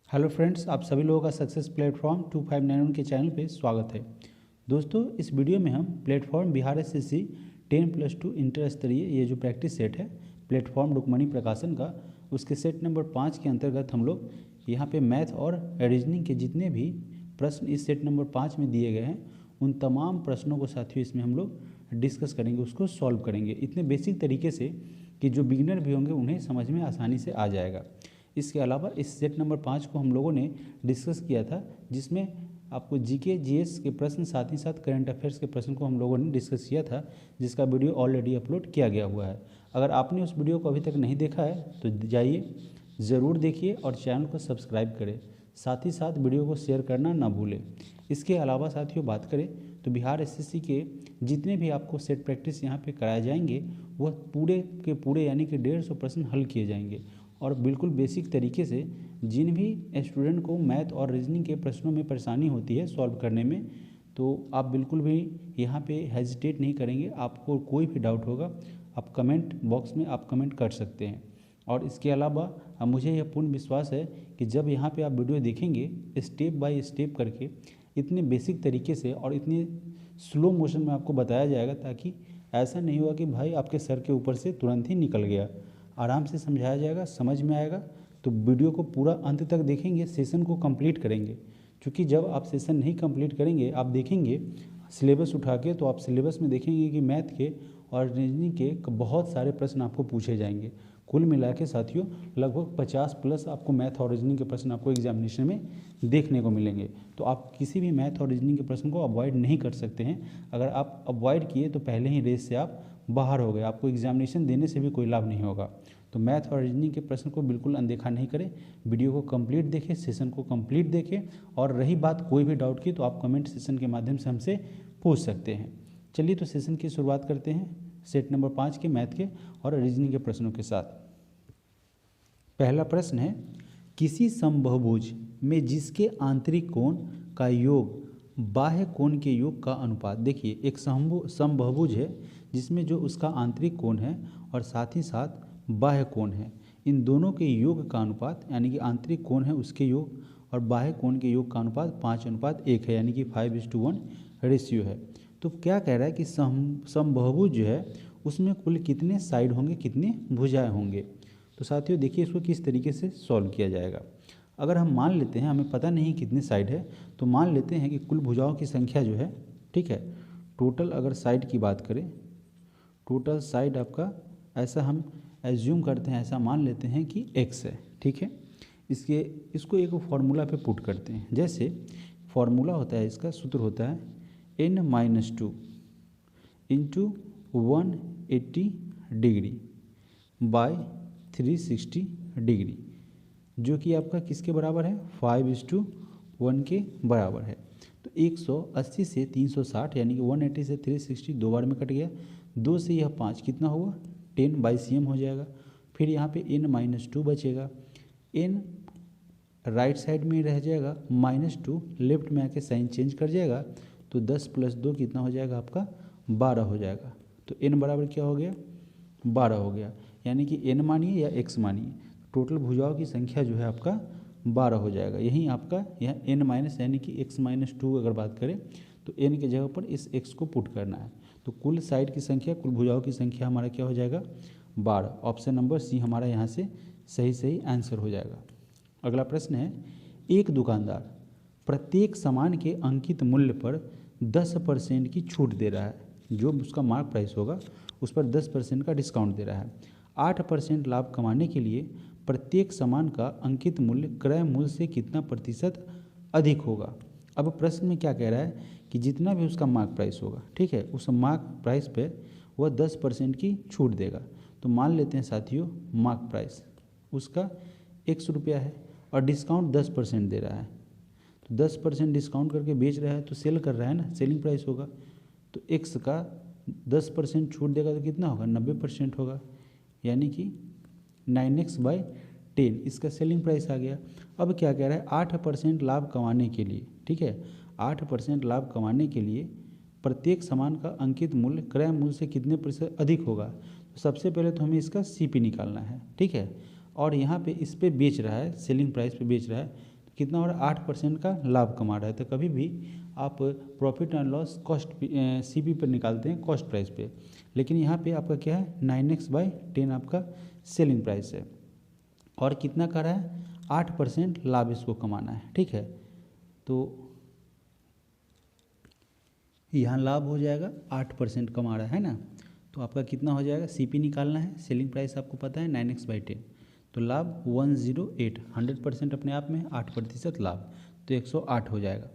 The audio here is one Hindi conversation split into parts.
हेलो फ्रेंड्स, आप सभी लोगों का सक्सेस प्लेटफॉर्म 2591 के चैनल पे स्वागत है। दोस्तों, इस वीडियो में हम प्लेटफॉर्म बिहार एसएससी 10+2 इंटर स्तरीय ये जो प्रैक्टिस सेट है प्लेटफॉर्म रुक्मणी प्रकाशन का, उसके सेट नंबर 5 के अंतर्गत हम लोग यहाँ पे मैथ और रीजनिंग के जितने भी प्रश्न इस सेट नंबर 5 में दिए गए हैं उन तमाम प्रश्नों को साथियों इसमें हम लोग डिस्कस करेंगे, उसको सॉल्व करेंगे इतने बेसिक तरीके से कि जो बिगिनर भी होंगे उन्हें समझ में आसानी से आ जाएगा। इसके अलावा इस सेट नंबर 5 को हम लोगों ने डिस्कस किया था, जिसमें आपको जीके जीएस के प्रश्न साथ ही साथ करंट अफेयर्स के प्रश्न को हम लोगों ने डिस्कस किया था, जिसका वीडियो ऑलरेडी अपलोड किया गया हुआ है। अगर आपने उस वीडियो को अभी तक नहीं देखा है तो जाइए, ज़रूर देखिए और चैनल को सब्सक्राइब करें। साथ ही साथ वीडियो को शेयर करना ना भूलें। इसके अलावा साथियों बात करें तो बिहार एसएससी के जितने भी आपको सेट प्रैक्टिस यहाँ पे कराए जाएंगे वह पूरे के पूरे यानी कि 150 प्रश्न हल किए जाएंगे और बिल्कुल बेसिक तरीके से। जिन भी स्टूडेंट को मैथ और रीजनिंग के प्रश्नों में परेशानी होती है सॉल्व करने में, तो आप बिल्कुल भी यहाँ पे हेजिटेट नहीं करेंगे। आपको कोई भी डाउट होगा आप कमेंट बॉक्स में आप कमेंट कर सकते हैं। और इसके अलावा मुझे यह पूर्ण विश्वास है कि जब यहाँ पे आप वीडियो देखेंगे स्टेप बाय स्टेप करके इतने बेसिक तरीके से और इतने स्लो मोशन में आपको बताया जाएगा, ताकि ऐसा नहीं हुआ कि भाई आपके सर के ऊपर से तुरंत ही निकल गया। आराम से समझाया जाएगा, समझ में आएगा। तो वीडियो को पूरा अंत तक देखेंगे, सेशन को कंप्लीट करेंगे। क्योंकि जब आप सेशन नहीं कंप्लीट करेंगे, आप देखेंगे सिलेबस उठा के, तो आप सिलेबस में देखेंगे कि मैथ के और रीजनिंग के बहुत सारे प्रश्न आपको पूछे जाएंगे। कुल मिला के साथियों लगभग 50+ आपको मैथ और रीजनिंग के प्रश्न आपको एग्जामिनेशन में देखने को मिलेंगे। तो आप किसी भी मैथ और रीजनिंग के प्रश्न को अवॉइड नहीं कर सकते हैं। अगर आप अवॉइड किए तो पहले ही रेस से आप बाहर हो गए, आपको एग्जामिनेशन देने से भी कोई लाभ नहीं होगा। तो मैथ और रीजनिंग के प्रश्न को बिल्कुल अनदेखा नहीं करें, वीडियो को कंप्लीट देखें, सेशन को कंप्लीट देखें। और रही बात कोई भी डाउट की तो आप कमेंट सेशन के माध्यम से हमसे पूछ सकते हैं। चलिए तो सेशन की शुरुआत करते हैं सेट नंबर 5 के मैथ के और रीजनिंग के प्रश्नों के साथ। पहला प्रश्न है, किसी समबाहुभुज में जिसके आंतरिक कोण का योग बाह्य कोण के योग का अनुपात। देखिए, एक समबाहुभुज है जिसमें जो उसका आंतरिक कोण है और साथ ही साथ बाह्य कोण है, इन दोनों के योग का अनुपात यानी कि आंतरिक कोण है उसके योग और बाह्य कोण के योग का अनुपात 5:1 है, यानी कि 5:1 रेशियो है। तो क्या कह रहा है कि समबाहुभुज जो है उसमें कुल कितने साइड होंगे, कितने भुजाएं होंगे। तो साथियों देखिए इसको किस तरीके से सॉल्व किया जाएगा। अगर हम मान लेते हैं, हमें पता नहीं कितने साइड है, तो मान लेते हैं कि कुल भुजाओं की संख्या जो है, ठीक है, टोटल अगर साइड की बात करें, टोटल साइड आपका ऐसा हम एज्यूम करते हैं, ऐसा मान लेते हैं कि x है, ठीक है। इसको एक फार्मूला पे पुट करते हैं। जैसे फार्मूला होता है, इसका सूत्र होता है n-2 into 180 degree by 360 degree, जो कि आपका किसके बराबर है, 5:1 के बराबर है। तो 180 से 360 यानी कि 180 से 360 दो बार में कट गया, 2 से यह 5 कितना हुआ, 10/cm हो जाएगा। फिर यहाँ पे n-2 बचेगा, n राइट साइड में रह जाएगा, -2 लेफ्ट में आके साइन चेंज कर जाएगा, तो 10 + 2 कितना हो जाएगा आपका, 12 हो जाएगा। तो n बराबर क्या हो गया, 12 हो गया, यानी कि n मानिए या x मानिए, टोटल भुजाओं की संख्या जो है आपका 12 हो जाएगा। यही आपका यह n- यानी कि x-2 अगर बात करें तो n की जगह पर इस x को पुट करना है। तो कुल साइड की संख्या, कुल भुजाओं की संख्या हमारा क्या हो जाएगा, 12। ऑप्शन नंबर सी हमारा यहाँ से सही आंसर हो जाएगा। अगला प्रश्न है, एक दुकानदार प्रत्येक सामान के अंकित मूल्य पर 10% की छूट दे रहा है, जो उसका मार्क प्राइस होगा उस पर 10% का डिस्काउंट दे रहा है। 8% लाभ कमाने के लिए प्रत्येक सामान का अंकित मूल्य क्रय मूल्य से कितना प्रतिशत अधिक होगा। अब प्रश्न में क्या कह रहा है कि जितना भी उसका मार्क प्राइस होगा, ठीक है, उस मार्क प्राइस पे वह 10% की छूट देगा। तो मान लेते हैं साथियों मार्क प्राइस उसका 100 रुपया है और डिस्काउंट 10% दे रहा है, तो 10% डिस्काउंट करके बेच रहा है, तो सेल कर रहा है ना, सेलिंग प्राइस होगा। तो x का 10% छूट देगा तो कितना होगा, 90% होगा, यानी कि 9x/10 इसका सेलिंग प्राइस आ गया। अब क्या कह रहा है, 8% लाभ कमाने के लिए, ठीक है, 8% लाभ कमाने के लिए प्रत्येक सामान का अंकित मूल्य क्रय मूल्य से कितने प्रतिशत अधिक होगा। तो सबसे पहले तो हमें इसका CP निकालना है, ठीक है। और यहाँ पे इस पे बेच रहा है, सेलिंग प्राइस पे बेच रहा है, कितना हो रहा है, 8% का लाभ कमा रहा है। तो कभी भी आप profit and loss cost CP पर निकालते हैं, कॉस्ट प्राइस पे, लेकिन यहाँ पे आपका क्या है, 9x/10 आपका सेलिंग प्राइस है और कितना कर रहा है, 8% लाभ इसको कमाना है। ठीक है, तो यहाँ लाभ हो जाएगा 8% कमा रहा है ना, तो आपका कितना हो जाएगा, सीपी निकालना है, सेलिंग प्राइस आपको पता है 9x/10, तो लाभ 108, 100% अपने आप में 8% लाभ, तो 108 हो जाएगा।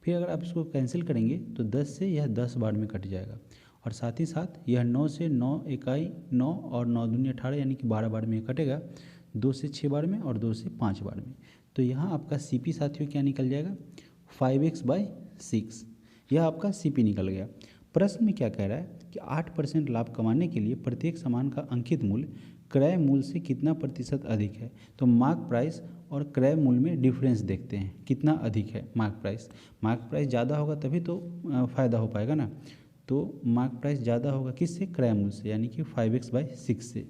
फिर अगर आप इसको कैंसिल करेंगे तो 10 से यह 10 बार में कट जाएगा और साथ ही साथ यह 9 से 9 इकाई 9 और 9 दूनी 18 यानी कि 12 बार में कटेगा, 2 से 6 बार में और 2 से 5 बार में। तो यहाँ आपका सीपी साथियों क्या निकल जाएगा, 5x/6, यह आपका सीपी निकल गया। प्रश्न में क्या कह रहा है कि 8% लाभ कमाने के लिए प्रत्येक सामान का अंकित मूल्य क्रय मूल्य से कितना प्रतिशत अधिक है। तो मार्क प्राइस और क्रय मूल्य में डिफरेंस देखते हैं, कितना अधिक है मार्क प्राइस ज़्यादा होगा तभी तो फ़ायदा हो पाएगा ना। तो मार्क प्राइस ज़्यादा होगा किससे, क्रय मूल्य से, यानी कि 5x/6 से।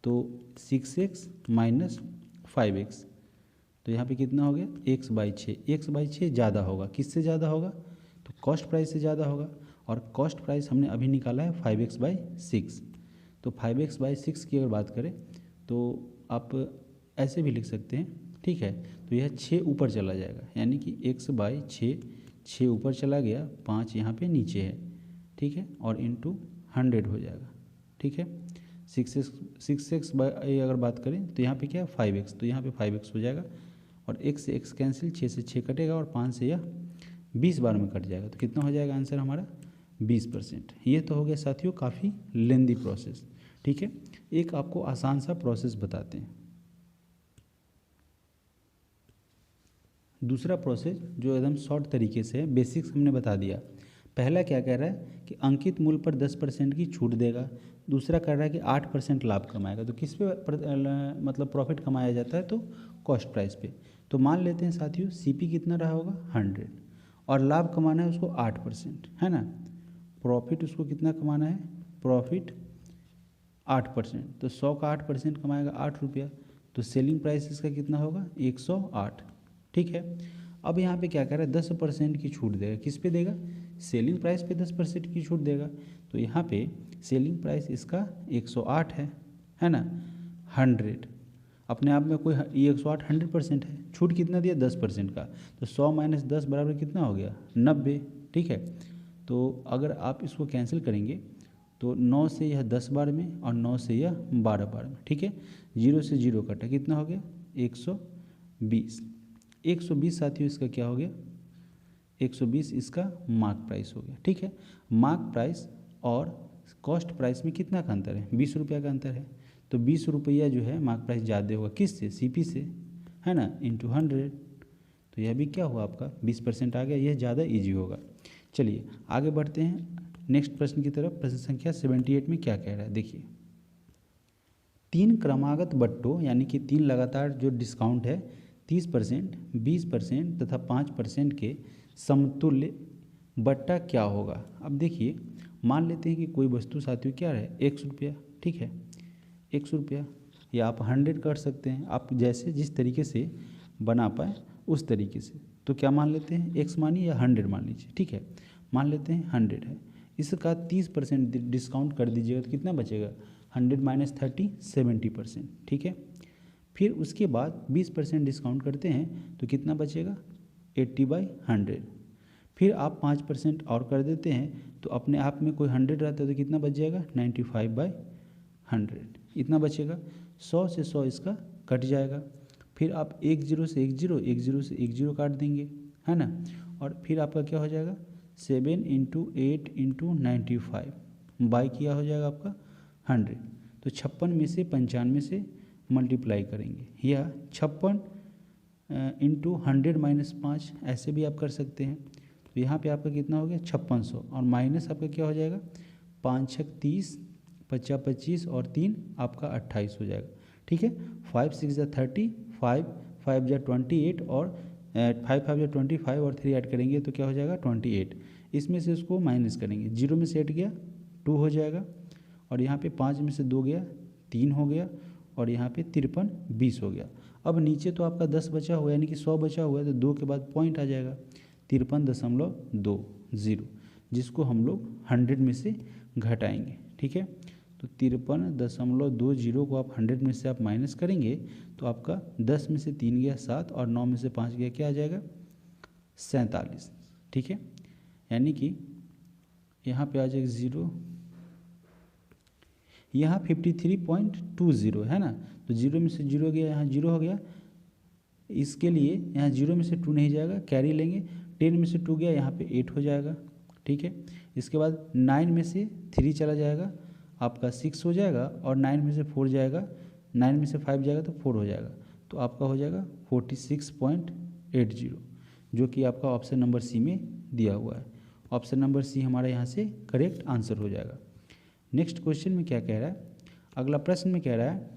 तो 6x माइनस 5x, तो यहाँ पे कितना हो गया, x/6, x/6 ज़्यादा होगा, किससे ज़्यादा होगा, तो कॉस्ट प्राइस से ज़्यादा होगा और कॉस्ट प्राइस हमने अभी निकाला है 5x/6। तो 5x/6 की अगर बात करें तो आप ऐसे भी लिख सकते हैं, ठीक है। तो यह 6 ऊपर चला जाएगा, यानी कि x/6, 6 ऊपर चला गया, 5 यहाँ पे नीचे है, ठीक है, और इंटू 100 हो जाएगा, ठीक है। 6x अगर बात करें तो यहाँ पे क्या है 5x, तो यहाँ पे 5x हो जाएगा और x से x कैंसिल, 6 से 6 कटेगा और 5 से यह 20 बार में कट जाएगा। तो कितना हो जाएगा आंसर हमारा, 20%। ये तो हो गया साथियों काफ़ी लेंदी प्रोसेस, ठीक है। एक आपको आसान सा प्रोसेस बताते हैं, दूसरा प्रोसेस जो एकदम शॉर्ट तरीके से है, बेसिक्स हमने बता दिया। पहला क्या कह रहा है कि अंकित मूल्य पर 10% की छूट देगा, दूसरा कह रहा है कि 8% लाभ कमाएगा। तो किस पे मतलब प्रॉफिट कमाया जाता है, तो कॉस्ट प्राइस पे। तो मान लेते हैं साथियों सीपी कितना रहा होगा 100 और लाभ कमाना है उसको 8%, है ना। प्रॉफिट उसको कितना कमाना है, प्रॉफिट 8%, तो 100 का 8% कमाएगा 8 रुपया, तो सेलिंग प्राइस इसका कितना होगा 108, ठीक है। अब यहाँ पे क्या कह रहा है 10% की छूट देगा, किस पे देगा, सेलिंग प्राइस पे 10% की छूट देगा। तो यहाँ पे सेलिंग प्राइस इसका 108 है ना। 100 अपने आप में कोई, ये 108 100% है, छूट कितना दिया 10% का, तो 100 माइनस 10 बराबर कितना हो गया 90, ठीक है। तो अगर आप इसको कैंसिल करेंगे तो 9 से यह 10 बार में और 9 से यह 12 बार में, ठीक है। 0 से 0 कटा, कितना हो गया 120, 120 साथियों इसका क्या हो गया, 120 इसका मार्क प्राइस हो गया, ठीक है। मार्क प्राइस और कॉस्ट प्राइस में कितना का अंतर है, 20 रुपया का अंतर है। तो 20 रुपया जो है मार्क प्राइस ज़्यादा होगा, किससे, सीपी से, है ना, इंटू 100। तो यह भी क्या हुआ आपका 20% आ गया, यह ज़्यादा इजी होगा। चलिए आगे बढ़ते हैं नेक्स्ट प्रश्न की तरफ। प्रश्न संख्या 78 में क्या कह रहा है, देखिए। 3 क्रमागत बट्टों यानी कि 3 लगातार जो डिस्काउंट है 30%, 20% तथा 5% के समतुल्य बट्टा क्या होगा। अब देखिए मान लेते हैं कि कोई वस्तु साथियों क्या है 100 रुपया, ठीक है, 100 रुपया, या आप 100 कर सकते हैं, आप जैसे जिस तरीके से बना पाए उस तरीके से। तो क्या मान लेते हैं, x मानिए या 100 मान लीजिए, ठीक है। मान लेते हैं 100 है, इसका 30% डिस्काउंट कर दीजिएगा तो कितना बचेगा, 100 माइनस 30 70%, ठीक है। फिर उसके बाद 20% डिस्काउंट करते हैं तो कितना बचेगा 80/100। फिर आप 5% और कर देते हैं तो अपने आप में कोई 100 रहता है तो कितना बच जाएगा 95/100, इतना बचेगा। 100 से 100 इसका कट जाएगा, फिर आप 1 0 से 1 0, 1 0 से 1 0 काट देंगे, है ना। और फिर आपका क्या हो जाएगा 7 × 8 × 95 बाई किया हो जाएगा आपका 100। तो 56 में से 95 से मल्टीप्लाई करेंगे, या 56 × 100 माइनस 5 ऐसे भी आप कर सकते हैं। तो यहाँ पे आपका कितना हो गया 5600 और माइनस आपका क्या हो जाएगा 5 6 30, 50 25 और 3 आपका 28 हो जाएगा, ठीक है। 5 6 30, 5 5 28 और 5 5 25 और 3 ऐड करेंगे तो क्या हो जाएगा 28। इसमें से उसको माइनस करेंगे, 0 में से 8 गया 2 हो जाएगा, और यहाँ पे 5 में से 2 गया 3 हो गया, और यहाँ पे 53 20 हो गया। अब नीचे तो आपका 10 बचा हुआ है, यानी कि 100 बचा हुआ है, तो 2 के बाद पॉइंट आ जाएगा 53.20, जिसको हम लोग 100 में से घटाएंगे। ठीक है, तो 53.20 को आप 100 में से आप माइनस करेंगे तो आपका 10 में से 3 गया 7 और 9 में से 5 गया क्या आ जाएगा 47। ठीक है, यानी कि यहाँ पे आ जाएगा 0, यहाँ 53.20 है ना, तो 0 में से 0 गया, यहाँ 0 हो गया। इसके लिए यहाँ 0 में से 2 नहीं जाएगा, कैरी लेंगे, 10 में से 2 गया, यहाँ पे 8 हो जाएगा। ठीक है, इसके बाद 9 में से 3 चला जाएगा, आपका 6 हो जाएगा, और 9 में से 4 जाएगा, 9 में से 5 जाएगा तो 4 हो जाएगा, तो आपका हो जाएगा 46.80, जो कि आपका ऑप्शन नंबर सी में दिया हुआ है। ऑप्शन नंबर सी हमारा यहाँ से करेक्ट आंसर हो जाएगा। नेक्स्ट क्वेश्चन में क्या कह रहा है, अगला प्रश्न में कह रहा है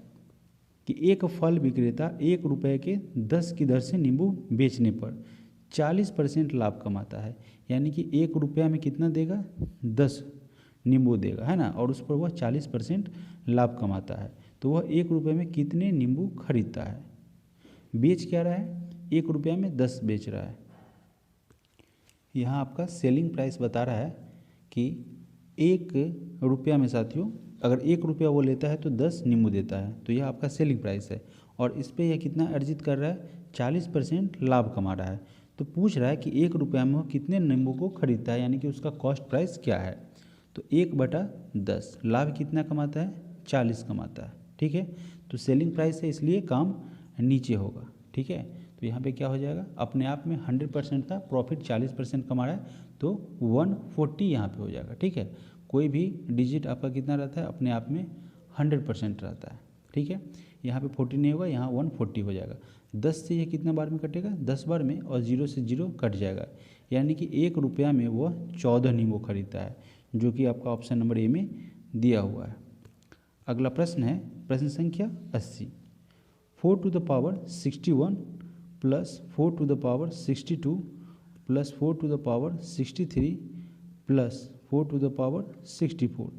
कि एक फल विक्रेता 1 रुपये के 10 की दर से नींबू बेचने पर 40% लाभ कमाता है, यानी कि 1 रुपया में कितना देगा 10 नींबू देगा, है ना, और उस पर वह 40% लाभ कमाता है, तो वह 1 रुपये में कितने नींबू खरीदता है। बेच क्या रहा है, 1 रुपया में 10 बेच रहा है। यहाँ आपका सेलिंग प्राइस बता रहा है कि 1 रुपया में साथियों अगर 1 रुपया वो लेता है तो 10 नींबू देता है, तो यह आपका सेलिंग प्राइस है, और इस पर यह कितना अर्जित कर रहा है 40% लाभ कमा रहा है। तो पूछ रहा है कि 1 रुपया में वो कितने नींबू को खरीदता है, यानी कि उसका कॉस्ट प्राइस क्या है। तो 1/10 लाभ कितना कमाता है 40 कमाता है। ठीक है, तो सेलिंग प्राइस है इसलिए काम नीचे होगा। ठीक है, तो यहाँ पे क्या हो जाएगा, अपने आप में 100% था, प्रॉफिट 40% कमा रहा है, तो 140 यहाँ पे हो जाएगा। ठीक है, कोई भी डिजिट आपका कितना रहता है, अपने आप में 100% रहता है। ठीक है, यहाँ पे 40 नहीं होगा, यहाँ 140 हो जाएगा। 10 से ये कितना बार में कटेगा 10 बार में, और 0 से 0 कट जाएगा, यानी कि 1 रुपया में वह 14 नींबू खरीदता है, जो कि आपका ऑप्शन नंबर ए में दिया हुआ है। अगला प्रश्न है प्रश्न संख्या 80। 4 to the power 61 plus 4 to the power 62 plus 4 to the power 63 plus 4 to the power 64।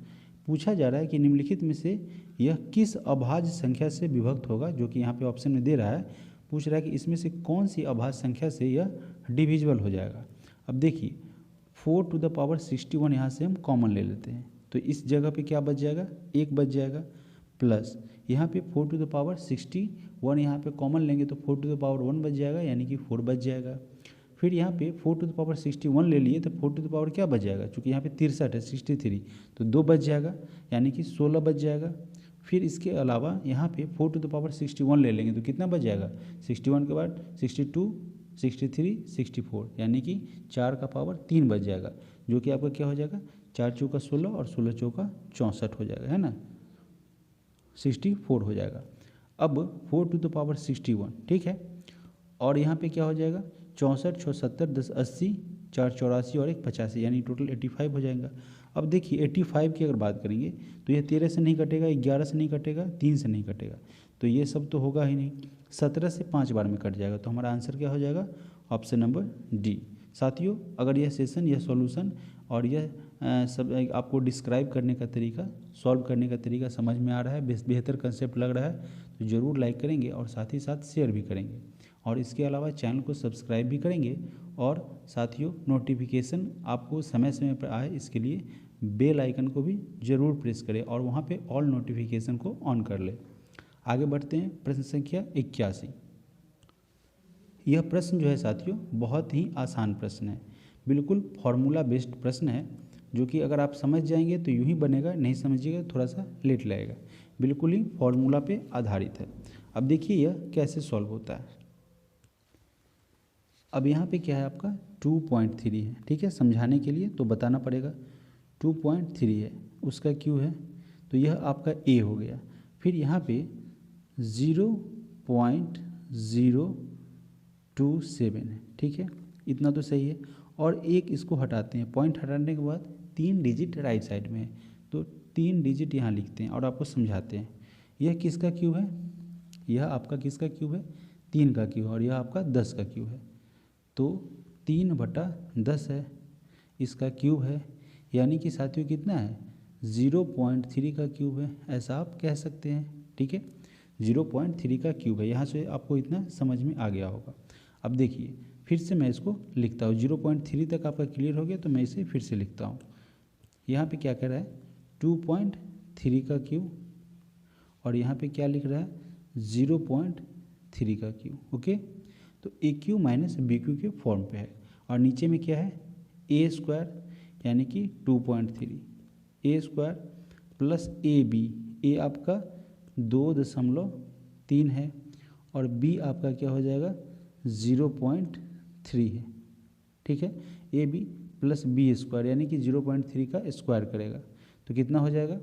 पूछा जा रहा है कि निम्नलिखित में से यह किस अभाज्य संख्या से विभक्त होगा, जो कि यहाँ पे ऑप्शन में दे रहा है। पूछ रहा है कि इसमें से कौन सी अभाज्य संख्या से यह डिविजिबल हो जाएगा। अब देखिए 4 टू द पावर 61 यहाँ से हम कॉमन ले लेते हैं, तो इस जगह पे क्या बच जाएगा 1 बच जाएगा, प्लस यहाँ पे 4 टू द पावर 61 यहाँ पे कॉमन लेंगे तो 4 टू द पावर 1 बच जाएगा, यानी कि 4 बच जाएगा। फिर यहाँ पे 4 टू द पावर 61 ले लिए तो 4 टू द पावर क्या बच जाएगा, चूँकि यहाँ पे 63 है 63, तो 2 बच जाएगा, यानी कि 16 बच जाएगा। फिर इसके अलावा यहाँ पे 4 टू द पावर 61 ले लेंगे तो कितना बच जाएगा 61 के बाद 62 63 64, यानी कि 4 का पावर 3 बच जाएगा, जो कि आपका क्या हो जाएगा 4 चौका 16 और 16 चौका 64 हो जाएगा, है ना, 64 हो जाएगा। अब 4 टू द पावर 61, ठीक है, और यहाँ पे क्या हो जाएगा 64 6 70 10 80 4 84 और 1 85, यानी टोटल 85 हो जाएगा। अब देखिए 85 की अगर बात करेंगे तो यह 13 से नहीं कटेगा, 11 से नहीं कटेगा, 3 से नहीं कटेगा, तो ये सब तो होगा ही नहीं। 17 से 5 बार में कट जाएगा, तो हमारा आंसर क्या हो जाएगा ऑप्शन नंबर डी। साथियों अगर यह सेशन, यह सॉल्यूशन और यह सब आपको डिस्क्राइब करने का तरीका, सॉल्व करने का तरीका समझ में आ रहा है, बेहतर कंसेप्ट लग रहा है, तो ज़रूर लाइक करेंगे और साथ ही साथ शेयर भी करेंगे, और इसके अलावा चैनल को सब्सक्राइब भी करेंगे। और साथियों नोटिफिकेशन आपको समय समय पर आए इसके लिए बेल आइकन को भी ज़रूर प्रेस करें और वहाँ पे ऑल नोटिफिकेशन को ऑन कर लें। आगे बढ़ते हैं प्रश्न संख्या 81। यह प्रश्न जो है साथियों बहुत ही आसान प्रश्न है, बिल्कुल फॉर्मूला बेस्ड प्रश्न है, जो कि अगर आप समझ जाएंगे तो यूँ ही बनेगा, नहीं समझिएगा थोड़ा सा लेट लगेगा, बिल्कुल ही फॉर्मूला पे आधारित है। अब देखिए यह कैसे सॉल्व होता है। अब यहाँ पे क्या है आपका 2.3 है, ठीक है, समझाने के लिए तो बताना पड़ेगा 2.3 है, उसका क्यू है, तो यह आपका ए हो गया। फिर यहाँ पे 0.027 है, ठीक है, इतना तो सही है। और एक इसको हटाते हैं, पॉइंट हटाने के बाद 3 डिजिट राइट साइड में है, तो 3 डिजिट यहाँ लिखते हैं और आपको समझाते हैं। यह किसका क्यूब है, यह आपका किसका क्यूब है 3 का क्यूब, और यह आपका 10 का क्यूब है, तो 3/10 है इसका क्यूब है, यानी कि साथियों कितना है 0.3 का क्यूब है, ऐसा आप कह सकते हैं, ठीक है। 0.3 का क्यूब है। यहाँ से आपको इतना समझ में आ गया होगा। अब देखिए फिर से मैं इसको लिखता हूँ। 0.3 तक आपका क्लियर हो गया तो मैं इसे फिर से लिखता हूँ। यहाँ पे क्या कह रहा है 2.3 का क्यूब और यहाँ पे क्या लिख रहा है 0.3 का क्यूब। ओके, तो ए क्यू माइनस बी क्यू के फॉर्म पे है और नीचे में क्या है ए स्क्वायर यानी कि 2.3 ए स्क्वायर प्लस ए बी। ए आपका 2.3 है और बी आपका क्या हो जाएगा 0.3 है। ठीक है, A B plus B square यानी कि 0.3 का स्क्वायर करेगा तो कितना हो जाएगा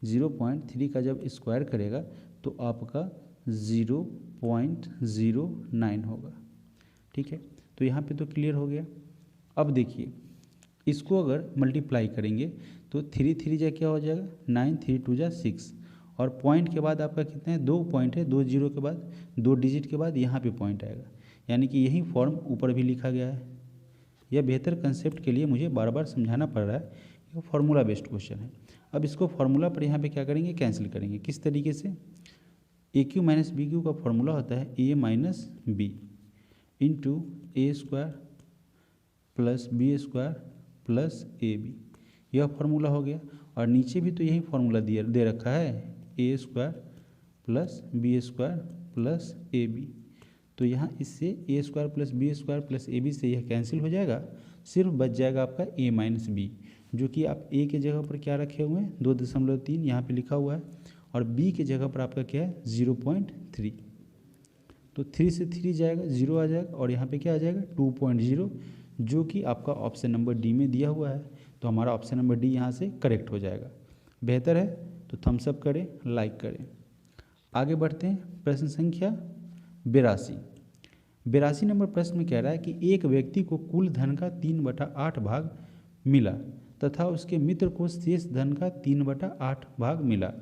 0.3 का जब स्क्वायर करेगा तो आपका 0.09 होगा। ठीक है, तो यहाँ पे तो क्लियर हो गया। अब देखिए इसको अगर मल्टीप्लाई करेंगे तो 3 3 जा क्या हो जाएगा 9, 3 2 जा 6 और पॉइंट के बाद आपका कितना है 2 पॉइंट है, 2 जीरो के बाद 2 डिजिट के बाद यहाँ पे पॉइंट आएगा यानी कि यही फॉर्म ऊपर भी लिखा गया है। यह बेहतर कंसेप्ट के लिए मुझे बार बार समझाना पड़ रहा है, ये फार्मूला बेस्ड क्वेश्चन है। अब इसको फार्मूला पर यहाँ पे क्या करेंगे कैंसिल करेंगे। किस तरीके से A Q minus B Q का फॉर्मूला होता है A minus B into A square plus B square plus A B, यह फार्मूला हो गया। और नीचे भी तो यही फार्मूला दे रखा है A square plus B square plus A B. तो यहाँ इससे A square plus B square plus A B से यह कैंसिल हो जाएगा, सिर्फ बच जाएगा आपका ए माइनस बी, जो कि आप ए के जगह पर क्या रखे हुए हैं 2.3 यहाँ पे लिखा हुआ है और बी के जगह पर आपका क्या है 0.3। तो 3 से 3 जाएगा 0 आ जाएगा और यहाँ पे क्या आ जाएगा 2.0, जो कि आपका ऑप्शन नंबर डी में दिया हुआ है। तो हमारा ऑप्शन नंबर डी यहाँ से करेक्ट हो जाएगा। बेहतर है तो थम्स अप करें, लाइक करें। आगे बढ़ते हैं, प्रश्न संख्या 82 नंबर प्रश्न में कह रहा है कि एक व्यक्ति को कुल धन का 3/8 भाग मिला तथा उसके मित्र को शेष धन का 3/8 भाग मिला।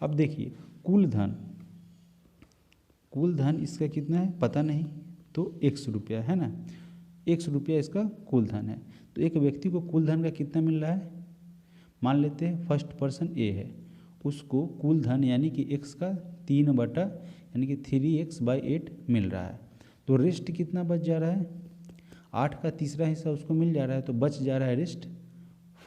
अब देखिए कुल धन इसका कितना है पता नहीं, तो 100 रुपया है ना, 100 रुपया इसका कुल धन है। तो एक व्यक्ति को कुल धन का कितना मिल रहा है, मान लेते हैं फर्स्ट पर्सन ए है, उसको कुल धन यानी कि x का 3 यानी कि 3x/8 मिल रहा है। तो रेस्ट कितना बच जा रहा है 8 का तीसरा हिस्सा उसको मिल जा रहा है, तो बच जा रहा है रेस्ट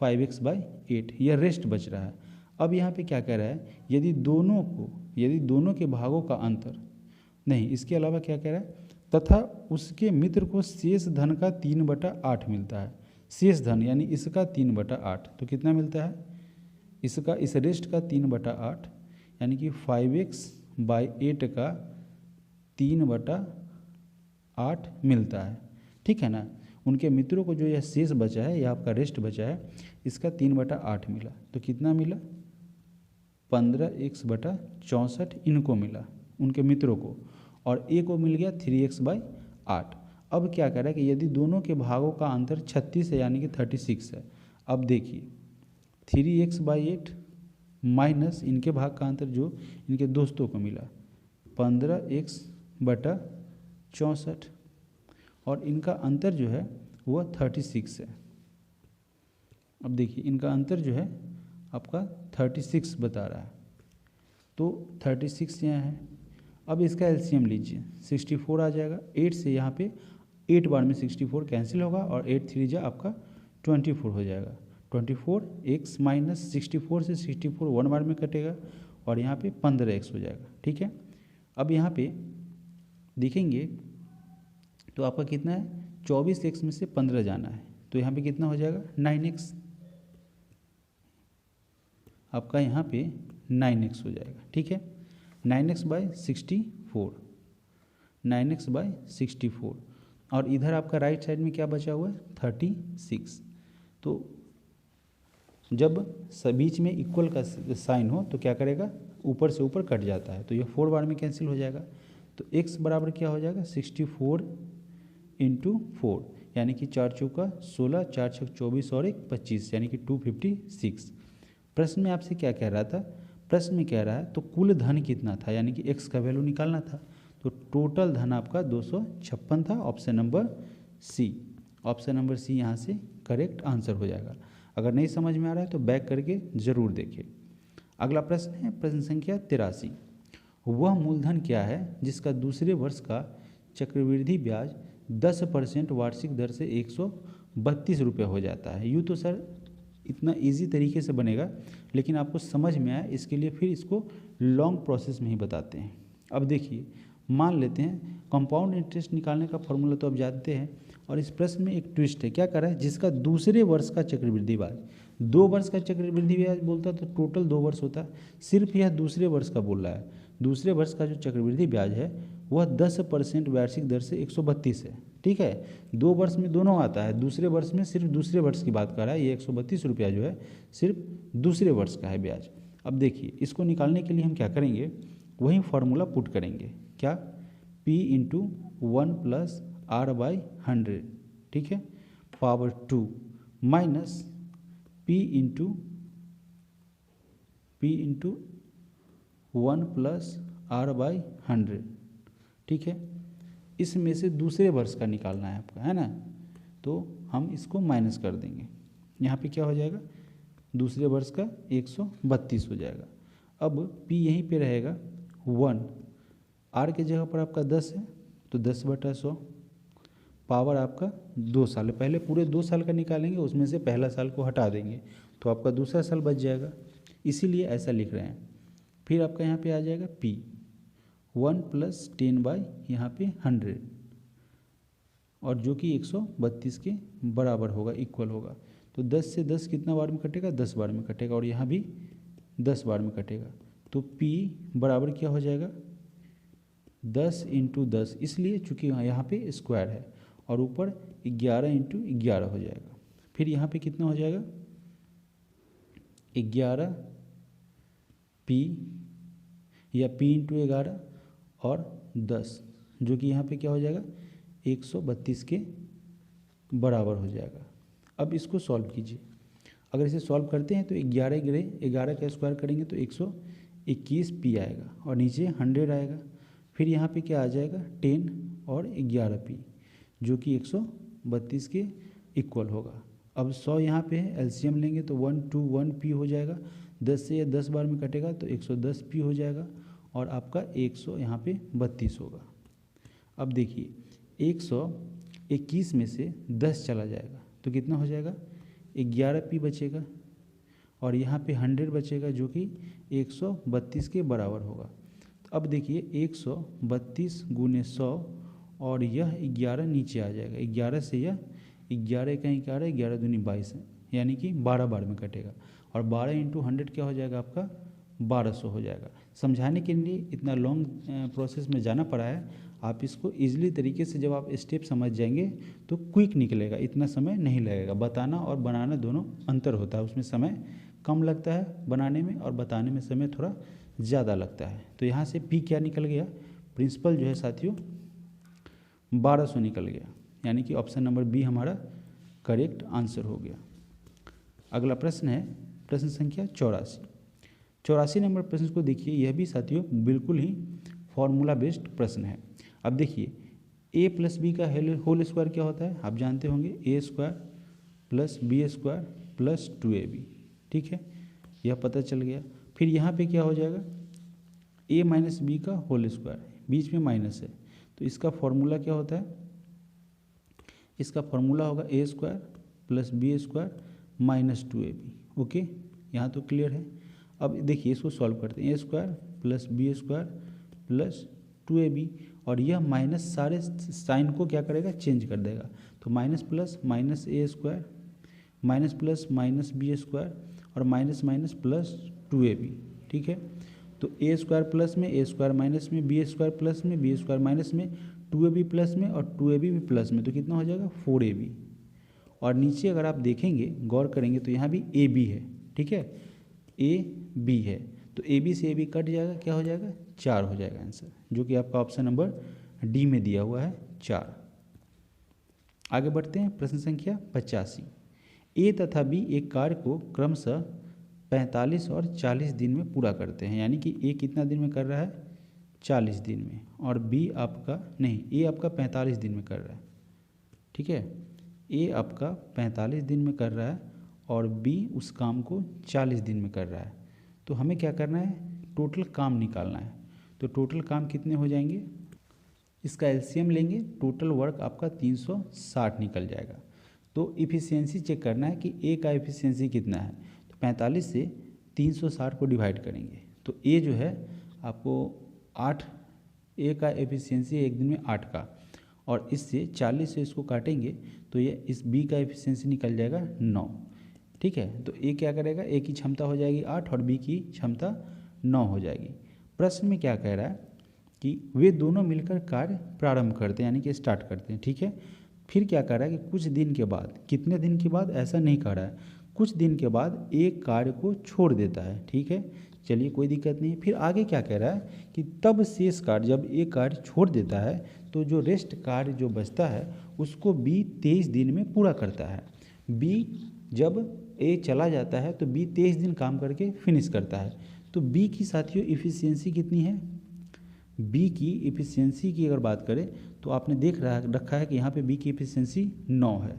5x/8, यह रेस्ट बच रहा है। अब यहाँ पे क्या कह रहा है यदि दोनों के भागों का अंतर नहीं, इसके अलावा क्या कह रहा है तथा उसके मित्र को शेष धन का 3/8 मिलता है। शेष धन यानी इसका 3/8, तो कितना मिलता है इसका, इस रेस्ट का 3/8 यानी कि 5x/8 का 3/8 मिलता है। ठीक है ना, उनके मित्रों को जो यह शेष बचा है, यह आपका रेस्ट बचा है, इसका 3/8 मिला। तो कितना मिला 15x/64 इनको मिला उनके मित्रों को, और ए को मिल गया 3x/8। अब क्या कह रहा है कि यदि दोनों के भागों का अंतर 36 है यानी कि 36 है। अब देखिए 3x/8 माइनस इनके भाग का अंतर जो इनके दोस्तों को मिला 15x/64 और इनका अंतर जो है वह 36 है। अब देखिए इनका अंतर जो है आपका 36 बता रहा है, तो 36 यहाँ है। अब इसका एलसीएम लीजिए 64 आ जाएगा। 8 से यहाँ पे 8 बार में 64 कैंसिल होगा और 8 3 जा आपका 24 हो जाएगा। 24x माइनस 64 से 64 1 बार में कटेगा और यहाँ पे 15x हो जाएगा। ठीक है, अब यहाँ पे देखेंगे तो आपका कितना है 24x में से 15 जाना है, तो यहाँ पे कितना हो जाएगा 9x, आपका यहाँ पे 9x हो जाएगा। ठीक है, 9x/64, 9x/64 और इधर आपका राइट साइड में क्या बचा हुआ है 36। तो जब बीच में इक्वल का साइन हो तो क्या करेगा ऊपर से ऊपर कट जाता है, तो यह 4 बार में कैंसिल हो जाएगा। तो x बराबर क्या हो जाएगा 64 × 4 यानी कि 4 चौका 16, 4 छक 24 और 1 25 यानी कि 256। प्रश्न में आपसे क्या कह रहा था, प्रश्न में कह रहा है तो कुल धन कितना था यानी कि x का वैल्यू निकालना था। तो टोटल धन आपका 256 था। ऑप्शन नंबर सी यहाँ से करेक्ट आंसर हो जाएगा। अगर नहीं समझ में आ रहा है तो बैक करके ज़रूर देखिए। अगला प्रश्न है प्रश्न संख्या 83। वह मूलधन क्या है जिसका दूसरे वर्ष का चक्रवृद्धि ब्याज 10% वार्षिक दर से 132 रुपये हो जाता है। यूँ तो सर इतना इजी तरीके से बनेगा, लेकिन आपको समझ में आए इसके लिए फिर इसको लॉन्ग प्रोसेस में ही बताते हैं। अब देखिए, मान लेते हैं कंपाउंड इंटरेस्ट निकालने का फॉर्मूला तो आप जानते हैं, और इस प्रश्न में एक ट्विस्ट है। क्या कर रहा है, जिसका दूसरे वर्ष का चक्रवृद्धि ब्याज, 2 वर्ष का चक्रवृद्धि ब्याज बोलता तो टोटल 2 वर्ष होता, सिर्फ यह दूसरे वर्ष का बोल रहा है। दूसरे वर्ष का जो चक्रवृद्धि ब्याज है वह 10% वार्षिक दर से 132 है। ठीक है, 2 वर्ष में दोनों आता है, दूसरे वर्ष में सिर्फ दूसरे वर्ष की बात कर रहा है। ये 132 रुपया जो है सिर्फ दूसरे वर्ष का है ब्याज। अब देखिए, इसको निकालने के लिए हम क्या करेंगे, वही फार्मूला पुट करेंगे। क्या, P × 1 + R/100, ठीक है, पावर 2 माइनस P × 1 + R/100, ठीक है। इसमें से दूसरे वर्ष का निकालना है आपका, है ना, तो हम इसको माइनस कर देंगे। यहाँ पे क्या हो जाएगा, दूसरे वर्ष का 132 हो जाएगा। अब P यहीं पे रहेगा 1, R के जगह पर आपका 10 है तो 10/100, पावर आपका 2 साल, पहले पूरे 2 साल का निकालेंगे, उसमें से पहला साल को हटा देंगे तो आपका दूसरा साल बच जाएगा, इसीलिए ऐसा लिख रहे हैं। फिर आपका यहाँ पे आ जाएगा P 1 + 10 यहाँ पे 100, और जो कि 132 के बराबर होगा, इक्वल होगा। तो 10 से 10 कितना बार में कटेगा, 10 बार में कटेगा, और यहाँ भी 10 बार में कटेगा। तो P बराबर क्या हो जाएगा, 10 × 10, इसलिए चूँकि यहाँ पे स्क्वायर है, और ऊपर 11 × 11 हो जाएगा। फिर यहाँ पे कितना हो जाएगा, 11 P या P × 11 और 10, जो कि यहाँ पे क्या हो जाएगा, 132 के बराबर हो जाएगा। अब इसको सॉल्व कीजिए। अगर इसे सॉल्व करते हैं तो 11 का स्क्वायर करेंगे तो 121 P आएगा, और नीचे 100 आएगा। फिर यहाँ पे क्या आ जाएगा, 10 और 11 P, जो कि 132 के इक्वल होगा। अब 100 यहाँ पे है, एलसीएम लेंगे तो 121 P हो जाएगा। 10 से 10 बार में कटेगा तो 110 P हो जाएगा, और आपका 100 यहाँ पे 32 होगा। अब देखिए, 121 में से 10 चला जाएगा तो कितना हो जाएगा, 11 P बचेगा, और यहाँ पे 100 बचेगा, जो कि 132 के बराबर होगा। तो अब देखिए, 132 × 100, और यह 11 नीचे आ जाएगा, 11 से यह 11 का 11, 11 दूनी 22 है, यानी कि 12 बार में कटेगा, और 12 × 100 क्या हो जाएगा आपका, 1200 हो जाएगा। समझाने के लिए इतना लॉन्ग प्रोसेस में जाना पड़ा है। आप इसको इजीली तरीके से जब आप स्टेप समझ जाएंगे तो क्विक निकलेगा, इतना समय नहीं लगेगा। बताना और बनाना दोनों अंतर होता है, उसमें समय कम लगता है बनाने में, और बताने में समय थोड़ा ज़्यादा लगता है। तो यहाँ से P क्या निकल गया, प्रिंसिपल जो है साथियों 1200 निकल गया, यानी कि ऑप्शन नंबर बी हमारा करेक्ट आंसर हो गया। अगला प्रश्न है प्रश्न संख्या 84 नंबर प्रश्न को देखिए। यह भी साथियों बिल्कुल ही फॉर्मूला बेस्ड प्रश्न है। अब देखिए, a + b का होल स्क्वायर क्या होता है, आप जानते होंगे, a² + b² + 2ab, ठीक है, यह पता चल गया। फिर यहाँ पे क्या हो जाएगा, a - b का होल स्क्वायर, बीच में माइनस है, तो इसका फॉर्मूला क्या होता है, इसका फॉर्मूला होगा a² + b² - 2ab। ओके, यहाँ तो क्लियर है। अब देखिए, इसको सॉल्व करते हैं, a² + b² + 2ab, और यह माइनस सारे साइन को क्या करेगा, चेंज कर देगा। तो minus plus minus a², minus plus minus b² और माइनस माइनस प्लस 2ab, ठीक है। तो a² प्लस में, a² माइनस में, b² प्लस में, b² माइनस में, 2ab प्लस में और 2ab भी प्लस में, तो कितना हो जाएगा 4ab। और नीचे अगर आप देखेंगे, गौर करेंगे तो यहाँ भी ab है, ठीक है, ab है, तो ab से ab कट जाएगा, क्या हो जाएगा 4 हो जाएगा आंसर, जो कि आपका ऑप्शन नंबर डी में दिया हुआ है 4। आगे बढ़ते हैं प्रश्न संख्या 85। ए तथा बी एक कार्य को क्रमशः 45 और 40 दिन में पूरा करते हैं, यानी कि ए कितना दिन में कर रहा है 40 दिन में, और बी आपका नहीं, ए आपका 45 दिन में कर रहा है, ठीक है, ए आपका 45 दिन में कर रहा है और बी उस काम को 40 दिन में कर रहा है। तो हमें क्या करना है, टोटल काम निकालना है। तो टोटल काम कितने हो जाएंगे, इसका एलसीएम लेंगे, टोटल वर्क आपका 360 निकल जाएगा। तो इफ़िशियंसी चेक करना है कि ए का इफ़िशियंसी कितना है, तो 45 से 360 को डिवाइड करेंगे तो ए जो है आपको 8, ए का एफिशिएंसी है एक दिन में 8 का, और इससे 40 से इसको काटेंगे तो ये इस बी का एफिशिएंसी निकल जाएगा 9। ठीक है, तो ए क्या करेगा, ए की क्षमता हो जाएगी 8 और बी की क्षमता 9 हो जाएगी। प्रश्न में क्या कह रहा है कि वे दोनों मिलकर कार्य प्रारंभ करते हैं, यानी कि स्टार्ट करते हैं। ठीक है, फिर क्या कह रहा है कि कुछ दिन के बाद, कितने दिन के बाद ऐसा नहीं कह रहा है, कुछ दिन के बाद एक कार्य को छोड़ देता है। ठीक है, चलिए कोई दिक्कत नहीं है। फिर आगे क्या कह रहा है कि तब शेष कार्य, जब एक कार्य छोड़ देता है तो जो रेस्ट कार्य जो बचता है उसको बी 23 दिन में पूरा करता है। बी जब ए चला जाता है तो बी 23 दिन काम करके फिनिश करता है। तो बी की साथियों इफ़िशियंसी कितनी है, बी की इफ़िशियंसी की अगर बात करें तो आपने रखा है कि यहाँ पे बी की इफ़िशियंसी 9 है,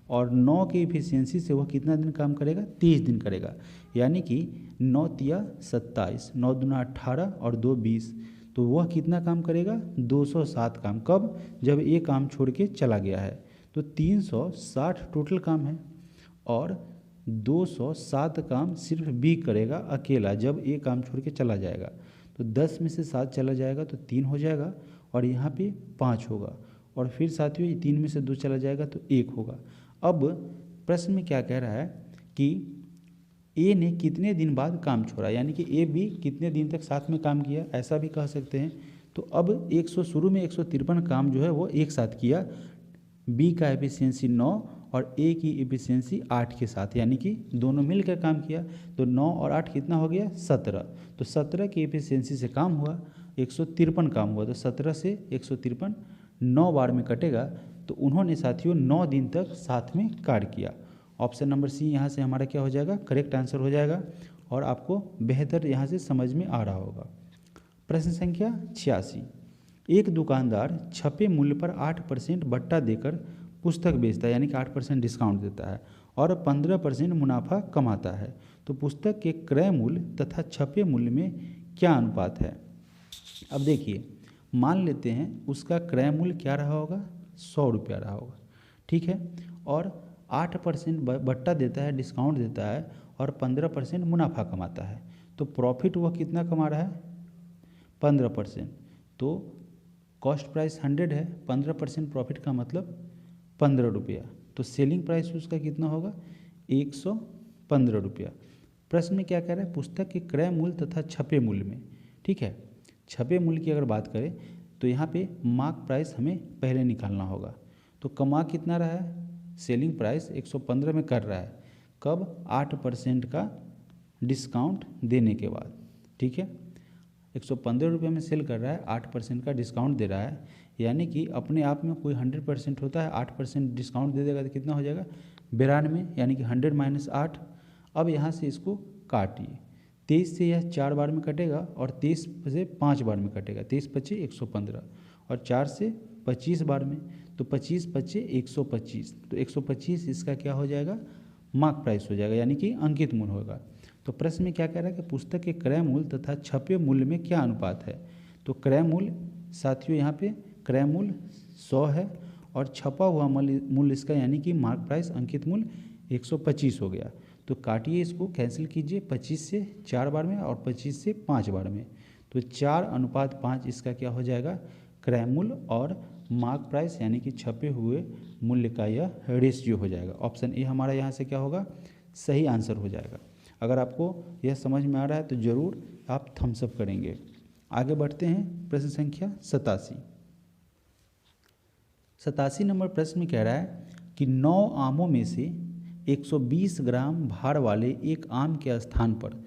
और 9 की इफ़िशियंसी से वह कितना दिन काम करेगा, 30 दिन करेगा। यानी कि 9 तिया 27, 9 दूना 18 और 2 20, तो वह कितना काम करेगा, 207 काम। कब, जब ये काम छोड़ के चला गया है। तो 360 टोटल काम है और 207 काम सिर्फ बी करेगा अकेला, जब ये काम छोड़ के चला जाएगा। तो 10 में से 7 चला जाएगा तो 3 हो जाएगा, और यहाँ पे 5 होगा, और फिर साथियों 3 में से 2 चला जाएगा तो 1 होगा। अब प्रश्न में क्या कह रहा है कि ए ने कितने दिन बाद काम छोड़ा, यानी कि ए बी कितने दिन तक साथ में काम किया, ऐसा भी कह सकते हैं। तो अब शुरू में 153 काम जो है वो एक साथ किया, बी का एफिशिएंसी 9 और ए की एफिशिएंसी 8 के साथ, यानी कि दोनों मिलकर काम किया। तो 9 और 8 कितना हो गया, 17। तो 17 की एफिशिएंसी से काम हुआ, 153 काम हुआ। तो 17 से 153 9 बार में कटेगा, तो उन्होंने साथियों 9 दिन तक साथ में कार्य किया। ऑप्शन नंबर सी यहाँ से हमारा क्या हो जाएगा, करेक्ट आंसर हो जाएगा, और आपको बेहतर यहाँ से समझ में आ रहा होगा। प्रश्न संख्या 86, एक दुकानदार छपे मूल्य पर 8% बट्टा देकर पुस्तक बेचता है, यानी कि 8% डिस्काउंट देता है और 15% मुनाफा कमाता है। तो पुस्तक के क्रय मूल्य तथा छपे मूल्य में क्या अनुपात है। अब देखिए, मान लेते हैं उसका क्रय मूल्य क्या रहा होगा, 100 रुपया रहा होगा। ठीक है, और 8% बट्टा देता है, डिस्काउंट देता है, और 15% मुनाफा कमाता है। तो प्रॉफिट वह कितना कमा रहा है, 15%। तो कॉस्ट प्राइस 100 है, 15% प्रॉफिट का मतलब 15 रुपया। तो सेलिंग प्राइस उसका कितना होगा, 115 रुपया। प्रश्न में क्या कह रहा है, पुस्तक के क्रय मूल्य तथा छपे मूल्य में। ठीक है, छपे मूल्य की अगर बात करें तो यहाँ पे मार्क प्राइस हमें पहले निकालना होगा। तो कमा कितना रहा है, सेलिंग प्राइस 115 में कर रहा है, कब, 8% का डिस्काउंट देने के बाद। ठीक है, 115 रुपये में सेल कर रहा है, 8% का डिस्काउंट दे रहा है, यानी कि अपने आप में कोई 100% होता है, 8% डिस्काउंट दे देगा तो कितना हो जाएगा, 92, यानी कि 100 - 8। अब यहाँ से इसको काटिए, 23 से यह 4 बार में कटेगा और 23 से 5 बार में कटेगा, 23 × 5 = 115, और 4 से 25 बार में, तो 25 × 5 = 125। तो 125 इसका क्या हो जाएगा, मार्क प्राइस हो जाएगा, यानी कि अंकित मूल्य होगा। तो प्रश्न में क्या कह रहा है कि पुस्तक के क्रय मूल्य तथा छपे मूल्य में क्या अनुपात है। तो क्रय मूल्य साथियों यहाँ पे क्रय मूल्य 100 है, और छपा हुआ मूल्य इसका, यानी कि मार्क प्राइस अंकित मूल्य 125 हो गया। तो काटिए, इसको कैंसिल कीजिए, 25 से 4 बार में और 25 से 5 बार में, तो 4:5 इसका क्या हो जाएगा, क्रय मूल्य और मार्क प्राइस, यानी कि छपे हुए मूल्य का यह रेशियो हो जाएगा। ऑप्शन ए हमारा यहाँ से क्या होगा, सही आंसर हो जाएगा। अगर आपको यह समझ में आ रहा है तो ज़रूर आप थम्स अप करेंगे। आगे बढ़ते हैं, प्रश्न संख्या 87। 87 नंबर प्रश्न में कह रहा है कि 9 आमों में से 120 ग्राम भार वाले एक आम के स्थान पर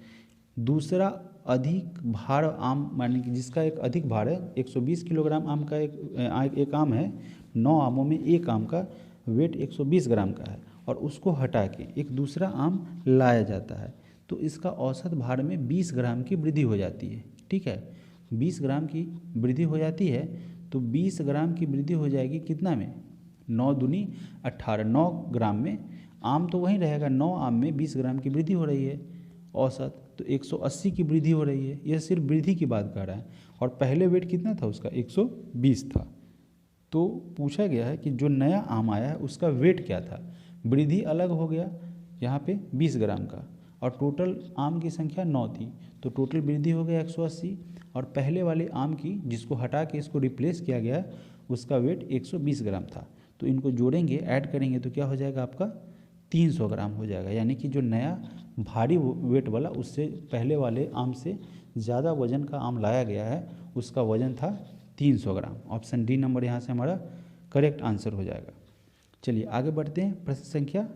दूसरा अधिक भार आम, माने कि जिसका एक अधिक भार है, 120 किलोग्राम आम का एक आम है, 9 आमों में एक आम का वेट 120 ग्राम का है, और उसको हटा के एक दूसरा आम लाया जाता है। तो इसका औसत भार में 20 ग्राम की वृद्धि हो जाती है। ठीक है, 20 ग्राम की वृद्धि हो जाती है, तो 20 ग्राम की वृद्धि हो जाएगी कितना में, 9 दूनी 18, 9 ग्राम में। आम तो वहीं रहेगा, 9 आम में 20 ग्राम की वृद्धि हो रही है औसत, तो 180 की वृद्धि हो रही है, यह सिर्फ वृद्धि की बात कर रहा है। और पहले वेट कितना था उसका, 120 था। तो पूछा गया है कि जो नया आम आया है उसका वेट क्या था। वृद्धि अलग हो गया यहाँ पे 20 ग्राम का, और टोटल आम की संख्या 9 थी, तो टोटल वृद्धि हो गया 180। और पहले वाले आम की जिसको हटा के इसको रिप्लेस किया गया उसका वेट 120 ग्राम था। तो इनको जोड़ेंगे, ऐड करेंगे तो क्या हो जाएगा आपका 300 ग्राम हो जाएगा। यानी कि जो नया भारी वेट वाला उससे पहले वाले आम से ज़्यादा वजन का आम लाया गया है, उसका वजन था 300 ग्राम। ऑप्शन डी नंबर यहाँ से हमारा करेक्ट आंसर हो जाएगा। चलिए आगे बढ़ते हैं। प्रश्न संख्या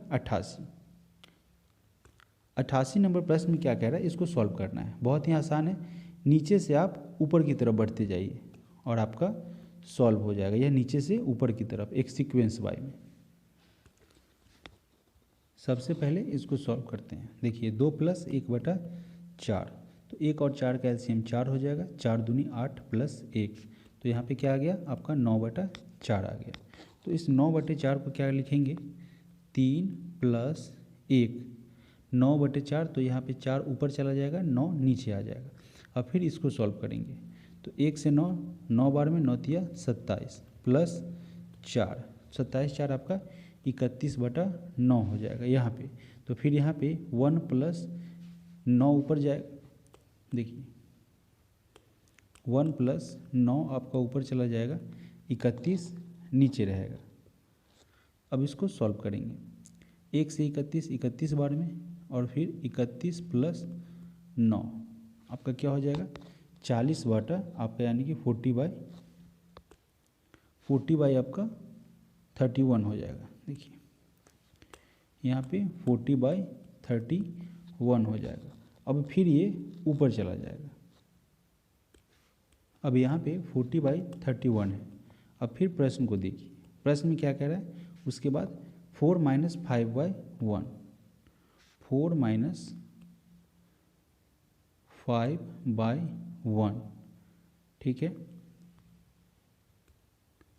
88 नंबर प्रश्न में क्या कह रहा है, इसको सॉल्व करना है। बहुत ही आसान है, नीचे से आप ऊपर की तरफ बढ़ते जाइए और आपका सॉल्व हो जाएगा। यह नीचे से ऊपर की तरफ एक सीक्वेंस वाई में। सबसे पहले इसको सॉल्व करते हैं। देखिए 2 + 1/4, तो 1 और 4 का एलसीएम 4 हो जाएगा। 4 दूनी 8 + 1, तो यहाँ पे क्या आ गया आपका 9/4 आ गया। तो इस 9/4 को क्या लिखेंगे, 3 + 1, 9/4, तो यहाँ पे 4 ऊपर चला जाएगा, 9 नीचे आ जाएगा। अब फिर इसको सॉल्व करेंगे तो 1 से 9, 9 बार में 9 तिया 27 + 4, 27 4 आपका 31/9 हो जाएगा यहाँ पे। तो फिर यहाँ पे 1 + 9 ऊपर जाएगा, देखिए 1 + 9 आपका ऊपर चला जाएगा, 31 नीचे रहेगा। अब इसको सॉल्व करेंगे, 1 से 31, 31 बार में, और फिर 31 + 9 आपका क्या हो जाएगा 40 वाटा आपका, यानी कि 40/40 आपका 31 हो जाएगा। देखिए यहाँ पे 40/31 हो जाएगा। अब फिर ये ऊपर चला जाएगा, अब यहाँ पे 40/31 है। अब फिर प्रश्न को देखिए, प्रश्न में क्या कह रहा है, उसके बाद 4 - 5/1, 4 - 5/1, ठीक है।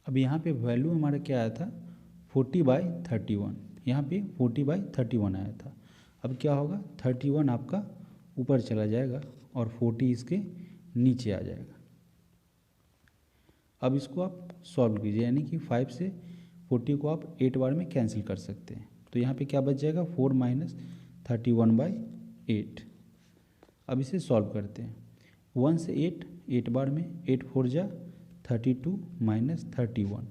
अब यहाँ पे वैल्यू हमारा क्या आया था 40/31, यहाँ पे 40/31 आया था। अब क्या होगा 31 आपका ऊपर चला जाएगा और 40 इसके नीचे आ जाएगा। अब इसको आप सॉल्व कीजिए, यानी कि 5 से 40 को आप 8 बार में कैंसिल कर सकते हैं। तो यहाँ पे क्या बच जाएगा 4 - 31/8। अब इसे सॉल्व करते हैं, 1 से 8, 8 बार में, 8 4 जा 32 - 31,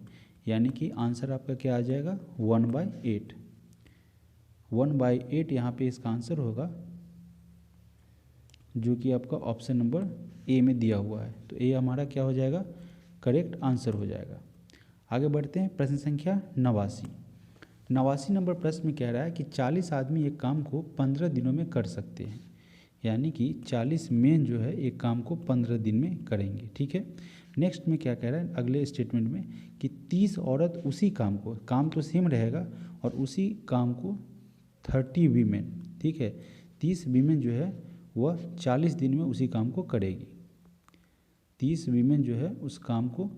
यानी कि आंसर आपका क्या आ जाएगा 1/8। 1/8 यहाँ पे इसका आंसर होगा, जो कि आपका ऑप्शन नंबर ए में दिया हुआ है। तो ए हमारा क्या हो जाएगा करेक्ट आंसर हो जाएगा। आगे बढ़ते हैं। प्रश्न संख्या 89 नंबर प्रश्न में कह रहा है कि 40 आदमी एक काम को 15 दिनों में कर सकते हैं, यानी कि 40 मेन जो है एक काम को 15 दिन में करेंगे, ठीक है। नेक्स्ट में क्या कह रहा है अगले स्टेटमेंट में कि 30 औरत उसी काम को, काम तो सेम रहेगा, और उसी काम को 30 वीमेन, ठीक है, 30 वीमेन जो है वह 40 दिन में उसी काम को करेगी। 30 वीमेन जो है उस काम को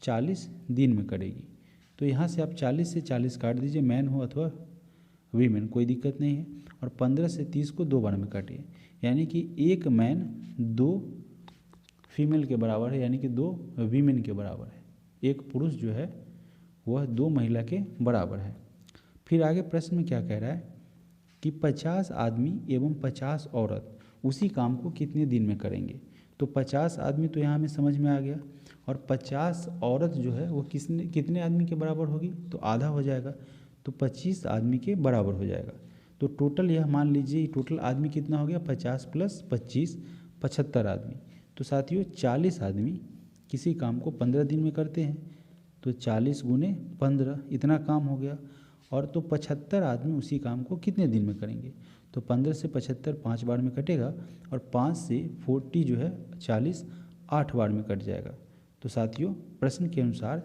40 दिन में करेगी। तो यहाँ से आप 40 से 40 काट दीजिए, मैन हो अथवा वीमेन, कोई दिक्कत नहीं है। और 15 से 30 को 2 बार में काटिए, यानी कि एक मैन 2 फीमेल के बराबर है, यानी कि 2 वीमेन के बराबर है। एक पुरुष जो है वह 2 महिला के बराबर है। फिर आगे प्रश्न में क्या कह रहा है कि 50 आदमी एवं 50 औरत उसी काम को कितने दिन में करेंगे। तो 50 आदमी तो यहाँ हमें समझ में आ गया, और 50 औरत जो है वो कितने आदमी के बराबर होगी, तो आधा हो जाएगा, तो 25 आदमी के बराबर हो जाएगा। तो टोटल यह मान लीजिए टोटल आदमी कितना हो गया 50 + 25 75 आदमी। तो साथियों 40 आदमी किसी काम को 15 दिन में करते हैं, तो 40 × 15 इतना काम हो गया। और तो 75 आदमी उसी काम को कितने दिन में करेंगे, तो 15 से 75 5 बार में कटेगा, और 5 से 40 जो है 40 8 बार में कट जाएगा। तो साथियों प्रश्न के अनुसार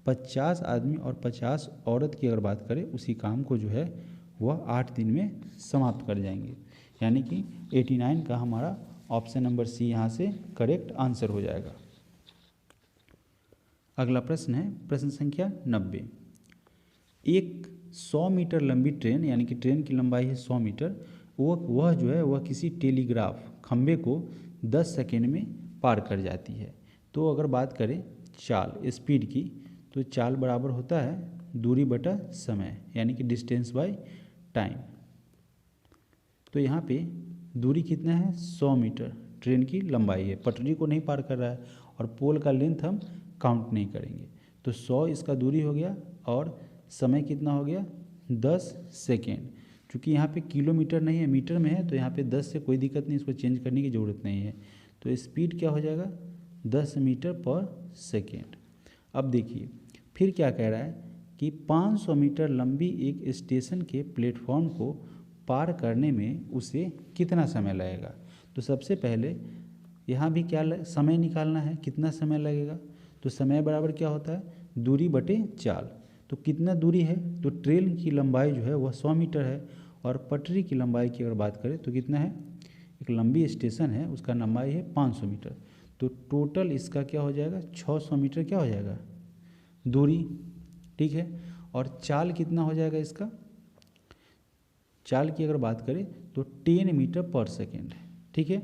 50 आदमी और 50 औरत की अगर बात करें उसी काम को जो है वह 8 दिन में समाप्त कर जाएंगे, यानी कि 89 का हमारा ऑप्शन नंबर सी यहाँ से करेक्ट आंसर हो जाएगा। अगला प्रश्न है प्रश्न संख्या 90। एक 100 मीटर लंबी ट्रेन, यानी कि ट्रेन की लंबाई है 100 मीटर, वह जो है वह किसी टेलीग्राफ खंभे को 10 सेकेंड में पार कर जाती है। तो अगर बात करें चाल स्पीड की, तो चाल बराबर होता है दूरी बटा समय, यानी कि डिस्टेंस बाय टाइम। तो यहाँ पे दूरी कितना है 100 मीटर ट्रेन की लंबाई है, पटरी को नहीं पार कर रहा है, और पोल का लेंथ हम काउंट नहीं करेंगे। तो 100 इसका दूरी हो गया, और समय कितना हो गया 10 सेकेंड। चूँकि यहाँ पे किलोमीटर नहीं है, मीटर में है, तो यहाँ पे 10 से कोई दिक्कत नहीं, इसको चेंज करने की ज़रूरत नहीं है। तो स्पीड क्या हो जाएगा 10 मीटर पर सेकेंड। अब देखिए फिर क्या कह रहा है कि 500 मीटर लंबी एक स्टेशन के प्लेटफॉर्म को पार करने में उसे कितना समय लगेगा। तो सबसे पहले यहाँ भी क्या समय निकालना है, कितना समय लगेगा। तो समय बराबर क्या होता है दूरी बटे चाल। तो कितना दूरी है, तो ट्रेन की लंबाई जो है वह 100 मीटर है, और पटरी की लंबाई की अगर बात करें तो कितना है, एक लंबी स्टेशन है उसका लंबाई है 500 मीटर। तो टोटल इसका क्या हो जाएगा 600 मीटर क्या हो जाएगा दूरी, ठीक है। और चाल कितना हो जाएगा इसका, चाल की अगर बात करें तो 10 मीटर पर सेकेंड है, ठीक है।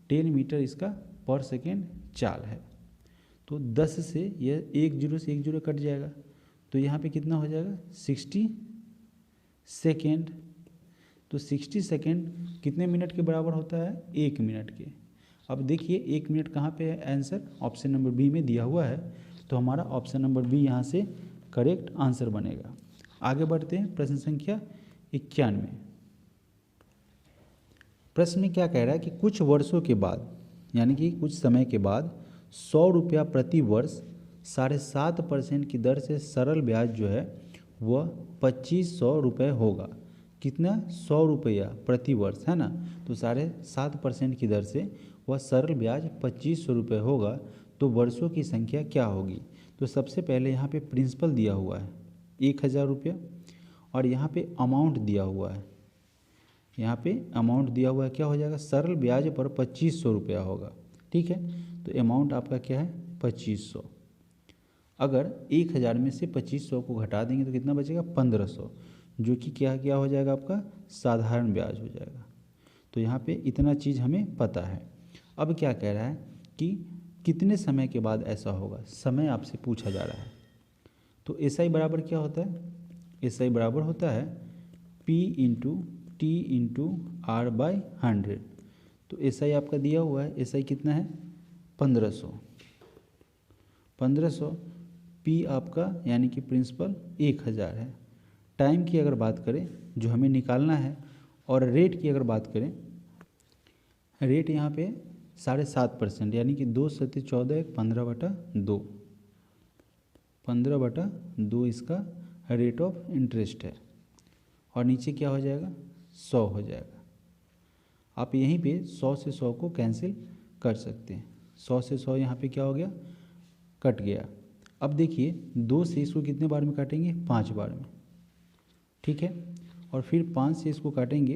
10 मीटर इसका पर सेकेंड चाल है। तो 10 से यह 1 जीरो से 1 जीरो कट जाएगा, तो यहाँ पे कितना हो जाएगा 60 सेकेंड। तो 60 सेकेंड कितने मिनट के बराबर होता है 1 मिनट के। अब देखिए 1 मिनट कहाँ पे है, आंसर ऑप्शन नंबर बी में दिया हुआ है, तो हमारा ऑप्शन नंबर बी यहाँ से करेक्ट आंसर बनेगा। आगे बढ़ते हैं प्रश्न संख्या 91। प्रश्न में क्या कह रहा है कि कुछ वर्षों के बाद, यानी कि कुछ समय के बाद 100 रुपया प्रति वर्ष 7.5% की दर से सरल ब्याज जो है वह 2500 रुपये होगा। कितना 100 रुपया प्रति वर्ष है ना, तो 7.5% की दर से वह सरल ब्याज 2500 रुपये होगा। तो वर्षों की संख्या क्या होगी। तो सबसे पहले यहाँ पे प्रिंसिपल दिया हुआ है 1000 रुपया, और यहाँ पे अमाउंट दिया हुआ है, यहाँ पे अमाउंट दिया हुआ है क्या हो जाएगा सरल ब्याज पर 2500 रुपया होगा, ठीक है। तो अमाउंट आपका क्या है 2500। अगर 1000 में से 2500 को घटा देंगे तो कितना बचेगा 1500, जो कि क्या क्या हो जाएगा आपका साधारण ब्याज हो जाएगा। तो यहाँ पे इतना चीज़ हमें पता है। अब क्या कह रहा है कि कितने समय के बाद ऐसा होगा, समय आपसे पूछा जा रहा है। तो एसआई बराबर क्या होता है, एसआई बराबर होता है P into T into R by 100। तो एसआई आपका दिया हुआ है, एसआई कितना है 1500। 1500 पी आपका यानी कि प्रिंसिपल 1000 है। टाइम की अगर बात करें जो हमें निकालना है, और रेट की अगर बात करें, रेट यहाँ पे 7.5% यानी कि 2 सत्ते 14 15/2, 15/2 इसका रेट ऑफ इंटरेस्ट है। और नीचे क्या हो जाएगा 100 हो जाएगा। आप यहीं पे 100 से 100 को कैंसिल कर सकते हैं। 100 से 100 यहाँ पे क्या हो गया कट गया। अब देखिए 2 से इसको कितने बार में काटेंगे 5 बार में, ठीक है। और फिर 5 से इसको काटेंगे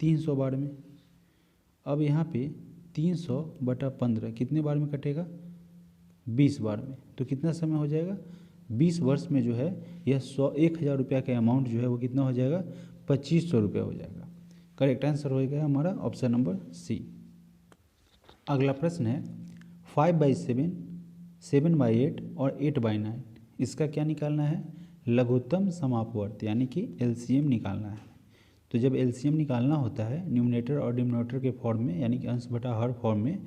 300 बार में। अब यहाँ पे 300/15 कितने बार में कटेगा 20 बार में। तो कितना समय हो जाएगा 20 वर्ष में जो है यह 1000 रुपया का अमाउंट जो है वो कितना हो जाएगा 2500 रुपया हो जाएगा। करेक्ट आंसर हो गया हमारा ऑप्शन नंबर सी। अगला प्रश्न है 5/7, 7/8 और 8/9, इसका क्या निकालना है लघुत्तम समापवर्त यानी कि एलसीएम निकालना है। तो जब एलसीएम निकालना होता है न्यूमरेटर और डिनोमिनेटर के फॉर्म में यानी कि अंश बटा हर फॉर्म में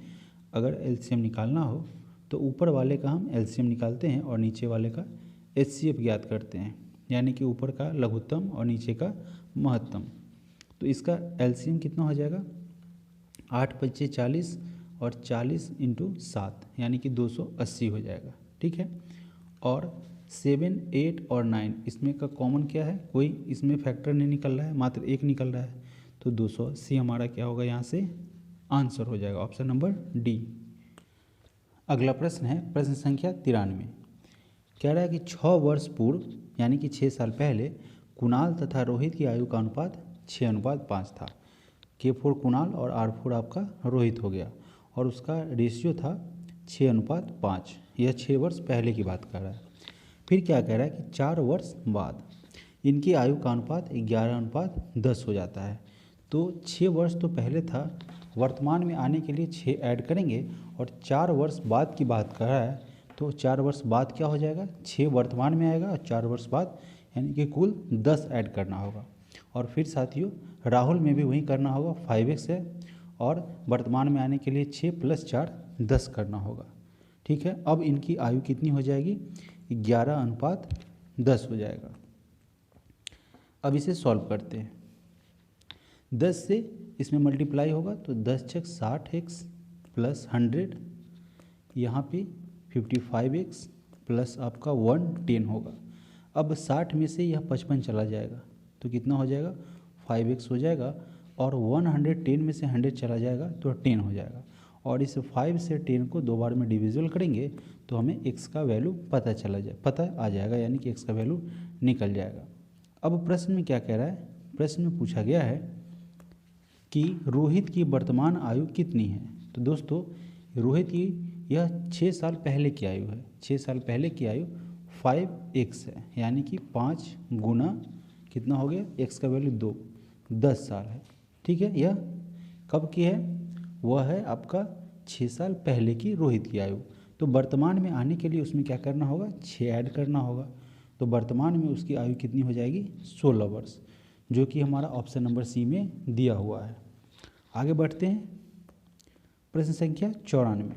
अगर एलसीएम निकालना हो तो ऊपर वाले का हम एलसीएम निकालते हैं और नीचे वाले का एचसीएफ ज्ञात करते हैं, यानी कि ऊपर का लघुत्तम और नीचे का महत्तम। तो इसका एलसीएम कितना हो जाएगा 8×5 = 40 और 40 × 7 यानी कि 280 हो जाएगा, ठीक है। और 7, 8 और 9 इसमें का कॉमन क्या है, कोई इसमें फैक्टर नहीं निकल रहा है, मात्र एक निकल रहा है। तो 280 हमारा क्या होगा यहाँ से आंसर हो जाएगा ऑप्शन नंबर डी। अगला प्रश्न है प्रश्न संख्या 93। कह रहा है कि 6 वर्ष पूर्व यानी कि 6 साल पहले कुणाल तथा रोहित की आयु का अनुपात 6:5 था। K4 कुणाल और R4 आपका रोहित हो गया और उसका रेशियो था 6:5। यह 6 वर्ष पहले की बात कर रहा है। फिर क्या कह रहा है कि 4 वर्ष बाद इनकी आयु का अनुपात 11:10 हो जाता है। तो 6 वर्ष तो पहले था, वर्तमान में आने के लिए 6 ऐड करेंगे और 4 वर्ष बाद की बात कर रहा है, तो 4 वर्ष बाद क्या हो जाएगा, 6 वर्तमान में आएगा और 4 वर्ष बाद यानी कि कुल 10 ऐड करना होगा। और फिर साथियों राहुल में भी वही करना होगा, 5x है और वर्तमान में आने के लिए 6 + 4 10 करना होगा। ठीक है, अब इनकी आयु कितनी हो जाएगी, 11:10 हो जाएगा। अब इसे सॉल्व करते हैं। 10 से इसमें मल्टीप्लाई होगा तो 10 × 60x + 100, यहाँ पे 55x प्लस आपका 110 होगा। अब 60 में से यह 55 चला जाएगा तो कितना हो जाएगा, 5x हो जाएगा, और 110 में से 100 चला जाएगा तो 10 हो जाएगा। और इस 5 से 10 को 2 बार में डिविजिबल करेंगे तो हमें x का वैल्यू पता आ जाएगा, यानी कि x का वैल्यू निकल जाएगा। अब प्रश्न में क्या कह रहा है, प्रश्न में पूछा गया है कि रोहित की वर्तमान आयु कितनी है। तो दोस्तों रोहित की यह 6 साल पहले की आयु है, 6 साल पहले की आयु 5x है, यानी कि 5 गुना कितना हो गया, x का वैल्यू 2, 10 साल है। ठीक है, यह कब की है, वह है आपका 6 साल पहले की रोहित की आयु। तो वर्तमान में आने के लिए उसमें क्या करना होगा, 6 ऐड करना होगा। तो वर्तमान में उसकी आयु कितनी हो जाएगी, 16 वर्ष, जो कि हमारा ऑप्शन नंबर सी में दिया हुआ है। आगे बढ़ते हैं, प्रश्न संख्या 94।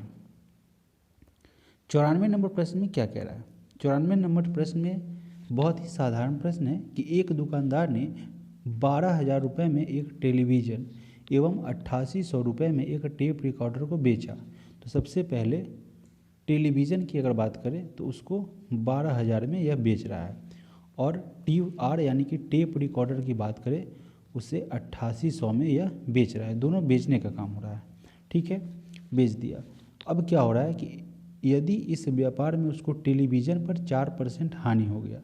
94 नंबर प्रश्न में क्या कह रहा है, 94 नंबर प्रश्न में बहुत ही साधारण प्रश्न है कि एक दुकानदार ने 12,000 रुपये में एक टेलीविज़न एवं 8800 रुपये में एक टेप रिकॉर्डर को बेचा। तो सबसे पहले टेलीविज़न की अगर बात करें तो उसको 12,000 में यह बेच रहा है, और TR यानी कि टेप रिकॉर्डर की बात करें उसे 8800 में यह बेच रहा है। दोनों बेचने का काम हो रहा है। ठीक है, बेच दिया। अब क्या हो रहा है कि यदि इस व्यापार में उसको टेलीविज़न पर 4% हानि हो गया,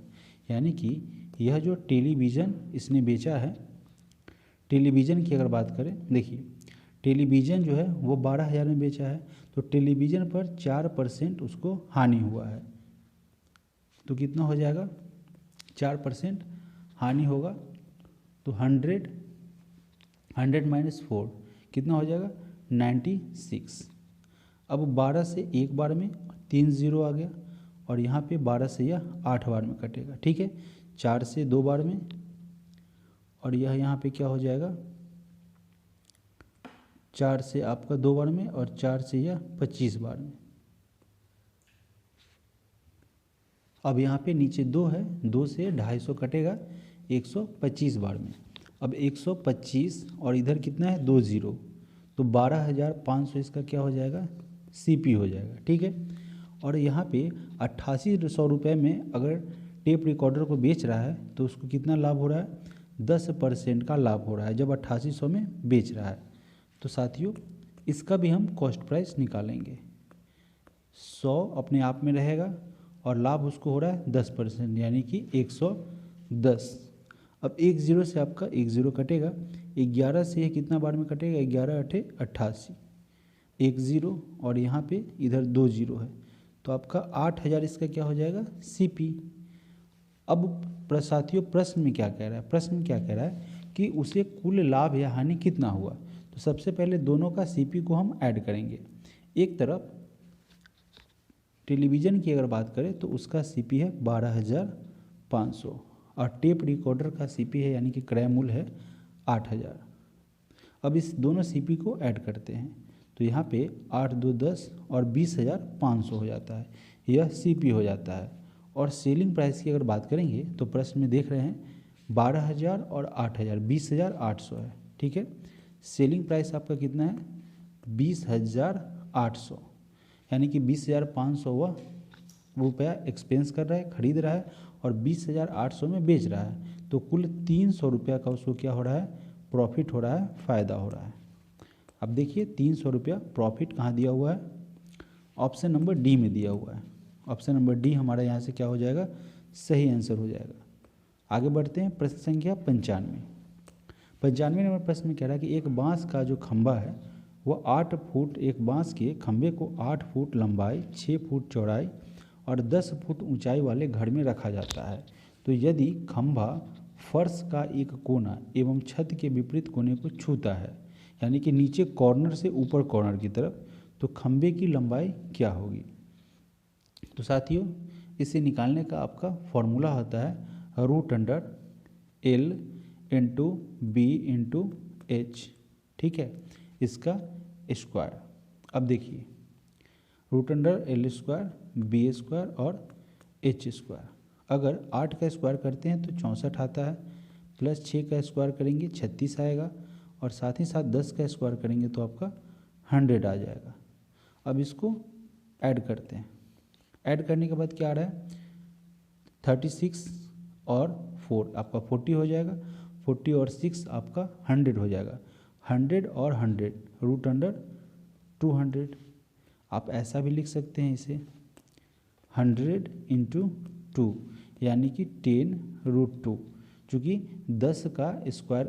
यानी कि यह जो टेलीविज़न इसने बेचा है, टेलीविज़न की अगर बात करें, देखिए टेलीविज़न जो है वो 12,000 में बेचा है, तो टेलीविज़न पर 4% उसको हानि हुआ है, तो कितना हो जाएगा, 4% हानि होगा तो 100 -4 कितना हो जाएगा, 96। अब 12 से एक बार में 3 0 आ गया, और यहाँ पे 12 से यह 8 बार में कटेगा। ठीक है, 4 से 2 बार में, और यह यहाँ पे क्या हो जाएगा, 4 से आपका 2 बार में, और 4 से यह 25 बार में। अब यहाँ पे नीचे 2 है, 2 से 250 कटेगा 125 बार में। अब 125 और इधर कितना है, 2 0, तो 12,500 इसका क्या हो जाएगा, CP हो जाएगा। ठीक है, और यहाँ पे 8800 रुपये में अगर टेप रिकॉर्डर को बेच रहा है तो उसको कितना लाभ हो रहा है, 10% का लाभ हो रहा है जब 8800 में बेच रहा है। तो साथियों इसका भी हम कॉस्ट प्राइस निकालेंगे। 100 अपने आप में रहेगा और लाभ उसको हो रहा है 10%, यानी कि 110। अब 1 0 से आपका 1 0 कटेगा, 11 से ये कितना बार में कटेगा, 11 × 8 = 88, 1 0, और यहाँ पे इधर 2 0 है, तो आपका 8,000 इसका क्या हो जाएगा, CP। अब साथियों प्रश्न में क्या कह रहा है, प्रश्न में क्या कह रहा है कि उसे कुल लाभ या हानि कितना हुआ। तो सबसे पहले दोनों का CP को हम ऐड करेंगे। एक तरफ टेलीविज़न की अगर बात करें तो उसका CP है 12,500, और टेप रिकॉर्डर का CP है यानी कि क्रय मूल्य है 8,000। अब इस दोनों CP को ऐड करते हैं तो यहाँ पे 8 2 10 और 20,500 हो जाता है, यह CP हो जाता है। और सेलिंग प्राइस की अगर बात करेंगे तो प्रश्न में देख रहे हैं 12,000 और 8,000, 20,800 है। ठीक है, सेलिंग प्राइस आपका कितना है, 20,800, यानी कि 20,500 वह रुपया एक्सपेंस कर रहा है, खरीद रहा है, और 20,800 में बेच रहा है, तो कुल 300 रुपया का उसको क्या हो रहा है, प्रॉफिट हो रहा है, फ़ायदा हो रहा है। अब देखिए 300 रुपया प्रॉफिट कहाँ दिया हुआ है, ऑप्शन नंबर डी में दिया हुआ है। ऑप्शन नंबर डी हमारा यहाँ से क्या हो जाएगा, सही आंसर हो जाएगा। आगे बढ़ते हैं, प्रश्न संख्या 95। 95 नंबर प्रश्न में कह रहा है कि एक बांस का जो खंभा है वह 8 फुट, एक बांस के खंभे को 8 फुट लंबाई, 6 फुट चौड़ाई और 10 फुट ऊंचाई वाले घर में रखा जाता है। तो यदि खंभा फर्श का एक कोना एवं छत के विपरीत कोने को छूता है, यानी कि नीचे कॉर्नर से ऊपर कॉर्नर की तरफ, तो खंबे की लंबाई क्या होगी। तो साथियों, इसे निकालने का आपका फॉर्मूला होता है √L into B into H, ठीक है, इसका स्क्वायर। अब देखिए √L² B² और H²। अगर 8 का स्क्वायर करते हैं तो 64 आता है, प्लस 6 का स्क्वायर करेंगे 36 आएगा, और साथ ही साथ 10 का स्क्वायर करेंगे तो आपका 100 आ जाएगा। अब इसको ऐड करते हैं, ऐड करने के बाद क्या आ रहा है 36 और 4 आपका 40 हो जाएगा, 40 और 6 आपका 100 हो जाएगा, 100 और 100 √200। आप ऐसा भी लिख सकते हैं इसे 100 × 2 यानी कि 10√2, चूँकि 10 का स्क्वायर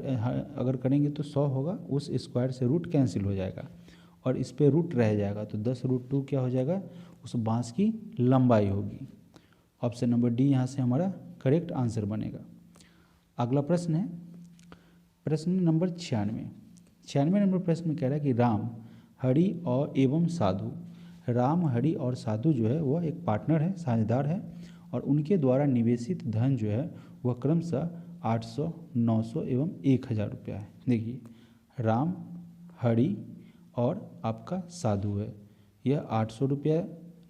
अगर करेंगे तो 100 होगा, उस स्क्वायर से रूट कैंसिल हो जाएगा और इस पे रूट रह जाएगा, तो 10√2 क्या हो जाएगा, उस बांस की लंबाई होगी। ऑप्शन नंबर डी यहाँ से हमारा करेक्ट आंसर बनेगा। अगला प्रश्न है प्रश्न नंबर 96 नंबर प्रश्न में कह रहा है कि राम, हरि और एवं साधु, राम, हरि और साधु जो है वह एक पार्टनर है, साझेदार है, और उनके द्वारा निवेशित धन जो है वह क्रमशः 800, 900 एवं 1000 रुपया है। देखिए राम, हरि और आपका साधु है, यह 800 रुपया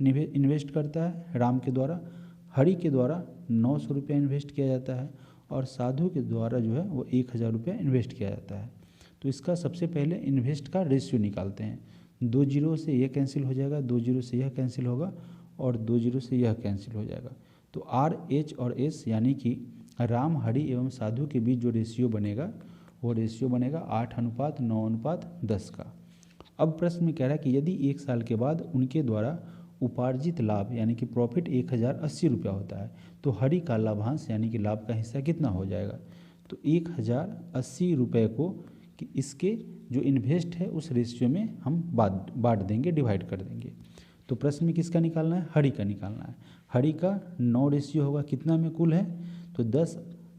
इन्वेस्ट करता है राम के द्वारा, हरि के द्वारा 900 रुपया इन्वेस्ट किया जाता है, और साधु के द्वारा जो है वो 1000 रुपया इन्वेस्ट किया जाता है। तो इसका सबसे पहले इन्वेस्ट का रेशियो निकालते हैं। 2 जीरो से यह कैंसिल हो जाएगा, 2 जीरो से यह कैंसिल होगा, और 2 जीरो से यह कैंसिल हो जाएगा। तो आर, एच और एस यानी कि राम, हरि एवं साधु के बीच जो रेशियो बनेगा वो रेशियो बनेगा 8:9:10 का। अब प्रश्न में कह रहा है कि यदि 1 साल के बाद उनके द्वारा उपार्जित लाभ यानी कि प्रॉफिट 1080 रुपया होता है, तो हरि का लाभांश यानी कि लाभ का हिस्सा कितना हो जाएगा। तो 1080 रुपये को कि इसके जो इन्वेस्ट है उस रेशियो में हम बांट देंगे, डिवाइड कर देंगे। तो प्रश्न में किसका निकालना है, हरि का निकालना है। हरि का 9 रेशियो होगा, कितना में कुल है, तो 10,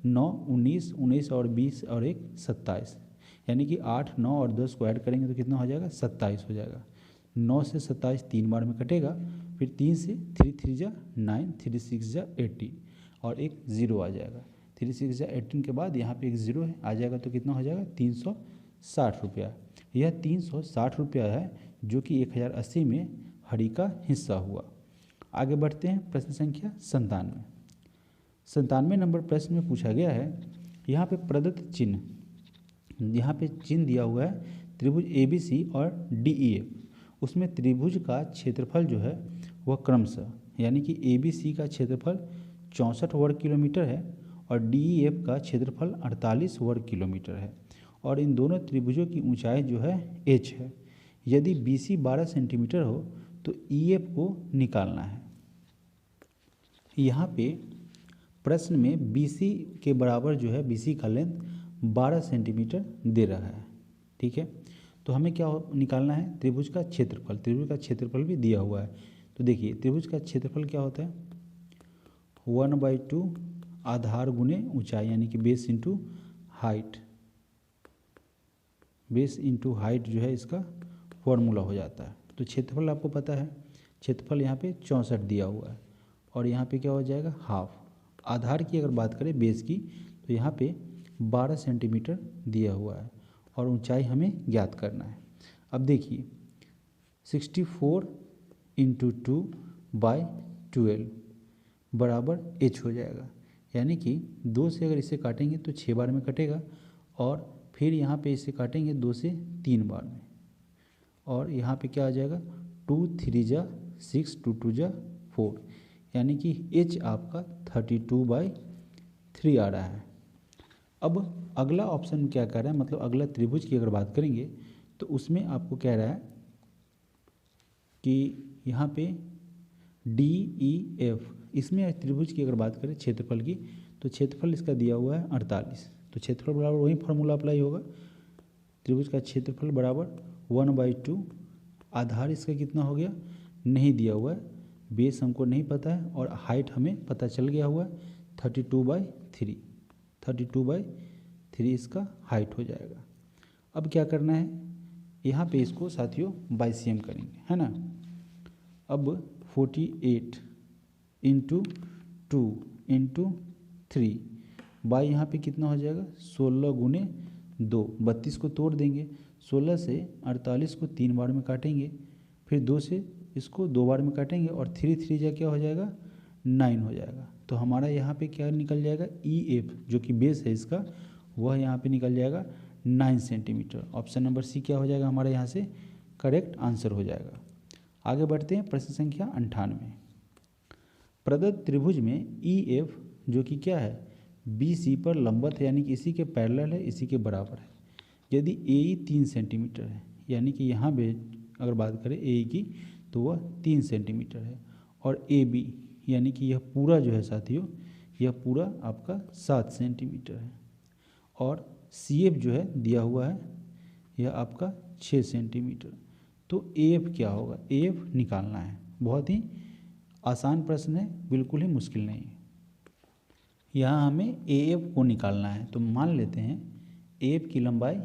9, 19, 19 और 20 और 1 27, यानी कि 8, 9 और 10 को ऐड करेंगे तो कितना हो जाएगा 27 हो जाएगा। 9 से 27 3 बार में कटेगा, फिर 3 से 3 3 जा 9, 3 6 जा 18 और एक 0 आ जाएगा। 3 6 जा 18 के बाद यहाँ पे एक 0 है, आ जाएगा तो कितना हो जाएगा 360 रुपया। यह 360 रुपया है जो कि 1080 में हरि का हिस्सा हुआ। आगे बढ़ते हैं प्रश्न संख्या 97 नंबर प्रश्न में पूछा गया है, यहाँ पे प्रदत्त चिन्ह, यहाँ पे चिन्ह दिया हुआ है त्रिभुज ABC और DEF, उसमें त्रिभुज का क्षेत्रफल जो है वह क्रमशः यानी कि ABC का क्षेत्रफल 64 वर्ग किलोमीटर है और DEF का क्षेत्रफल 48 वर्ग किलोमीटर है, और इन दोनों त्रिभुजों की ऊंचाई जो है h है। यदि BC 12 सेंटीमीटर हो तो EF को निकालना है। यहाँ पे प्रश्न में BC के बराबर जो है BC का लेंथ 12 सेंटीमीटर दे रहा है, ठीक है। तो हमें क्या निकालना है, त्रिभुज का क्षेत्रफल। त्रिभुज का क्षेत्रफल भी दिया हुआ है, तो देखिए त्रिभुज का क्षेत्रफल क्या होता है 1/2 आधार गुने ऊंचाई यानी कि base into height. Base into height जो है इसका फॉर्मूला हो जाता है। तो क्षेत्रफल आपको पता है, क्षेत्रफल यहाँ पे 64 दिया हुआ है, और यहाँ पे क्या हो जाएगा हाफ। आधार की अगर बात करें बेस की, तो यहाँ पे 12 सेंटीमीटर दिया हुआ है, और ऊंचाई हमें ज्ञात करना है। अब देखिए 64 × 2/12 बराबर h हो जाएगा, यानी कि 2 से अगर इसे काटेंगे तो 6 बार में कटेगा, और फिर यहाँ पे इसे काटेंगे 2 से 3 बार में, और यहाँ पे क्या आ जाएगा 2 3 जा 6, 2 2 जा 4, यानी कि h आपका 32/3 आ रहा है। अब अगला ऑप्शन क्या कह रहा है, मतलब अगला त्रिभुज की अगर बात करेंगे तो उसमें आपको कह रहा है कि यहाँ पे DEF, इसमें त्रिभुज की अगर बात करें क्षेत्रफल की, तो क्षेत्रफल इसका दिया हुआ है 48, तो क्षेत्रफल बराबर वही फॉर्मूला अप्लाई होगा। त्रिभुज का क्षेत्रफल बराबर 1/2, आधार इसका कितना हो गया नहीं दिया हुआ है, बेस हमको नहीं पता है, और हाइट हमें पता चल गया हुआ है 32/3। 32/3 इसका हाइट हो जाएगा। अब क्या करना है, यहाँ पे इसको साथियों बाईसीएम करेंगे, है ना। अब 48 इंटू 2 इंटू 3 बाई यहाँ पे कितना हो जाएगा 16 गुने 2, 32 को तोड़ देंगे, 16 से 48 को 3 बार में काटेंगे, फिर 2 से इसको 2 बार में काटेंगे और 3 3 जा क्या हो जाएगा 9 हो जाएगा। तो हमारा यहाँ पे क्या निकल जाएगा EF जो कि बेस है इसका, वह यहाँ पे निकल जाएगा 9 सेंटीमीटर। ऑप्शन नंबर सी क्या हो जाएगा हमारा यहाँ से करेक्ट आंसर हो जाएगा। आगे बढ़ते हैं प्रश्न संख्या 98। प्रदत्त त्रिभुज में EF जो कि क्या है BC पर लंबवत है, यानी कि इसी के पैरेलल है, इसी के बराबर है। यदि AE 3 सेंटीमीटर है, यानी कि यहाँ पे अगर बात करें AE की तो वह 3 सेंटीमीटर है, और AB यानी कि यह पूरा जो है साथियों यह पूरा आपका 7 सेंटीमीटर है, और CF जो है दिया हुआ है यह आपका 6 सेंटीमीटर। तो AF क्या होगा, AF निकालना है। बहुत ही आसान प्रश्न है, बिल्कुल ही मुश्किल नहीं है। यहाँ हमें AF को निकालना है, तो मान लेते हैं AF की लंबाई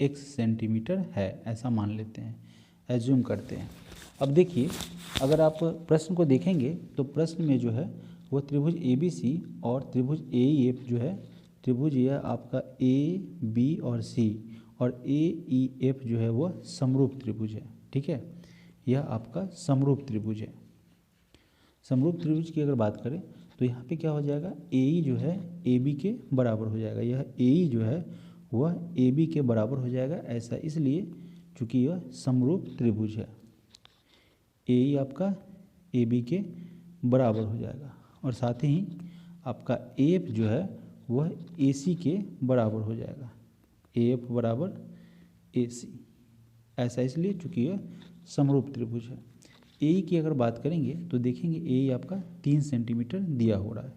x सेंटीमीटर है, ऐसा मान लेते हैं, एज्यूम करते हैं। अब देखिए अगर आप प्रश्न को देखेंगे तो प्रश्न में जो है वो त्रिभुज ABC और त्रिभुज AEF जो है, त्रिभुज यह आपका AB और C और AEF जो है वह समरूप त्रिभुज है, ठीक है। यह आपका समरूप त्रिभुज है। समरूप त्रिभुज की अगर बात करें तो यहाँ पे क्या हो जाएगा AE जो है AB के बराबर हो जाएगा, यह AE जो है वह AB के बराबर हो जाएगा। ऐसा इसलिए चूँकि यह समरूप त्रिभुज है, AE आपका AB के बराबर हो जाएगा, और साथ ही आपका AF जो है वह AC के बराबर हो जाएगा, AF बराबर AC। ऐसा इसलिए चूँकि यह समरूप त्रिभुज है। AE की अगर बात करेंगे तो देखेंगे AE आपका 3 सेंटीमीटर दिया हो रहा है,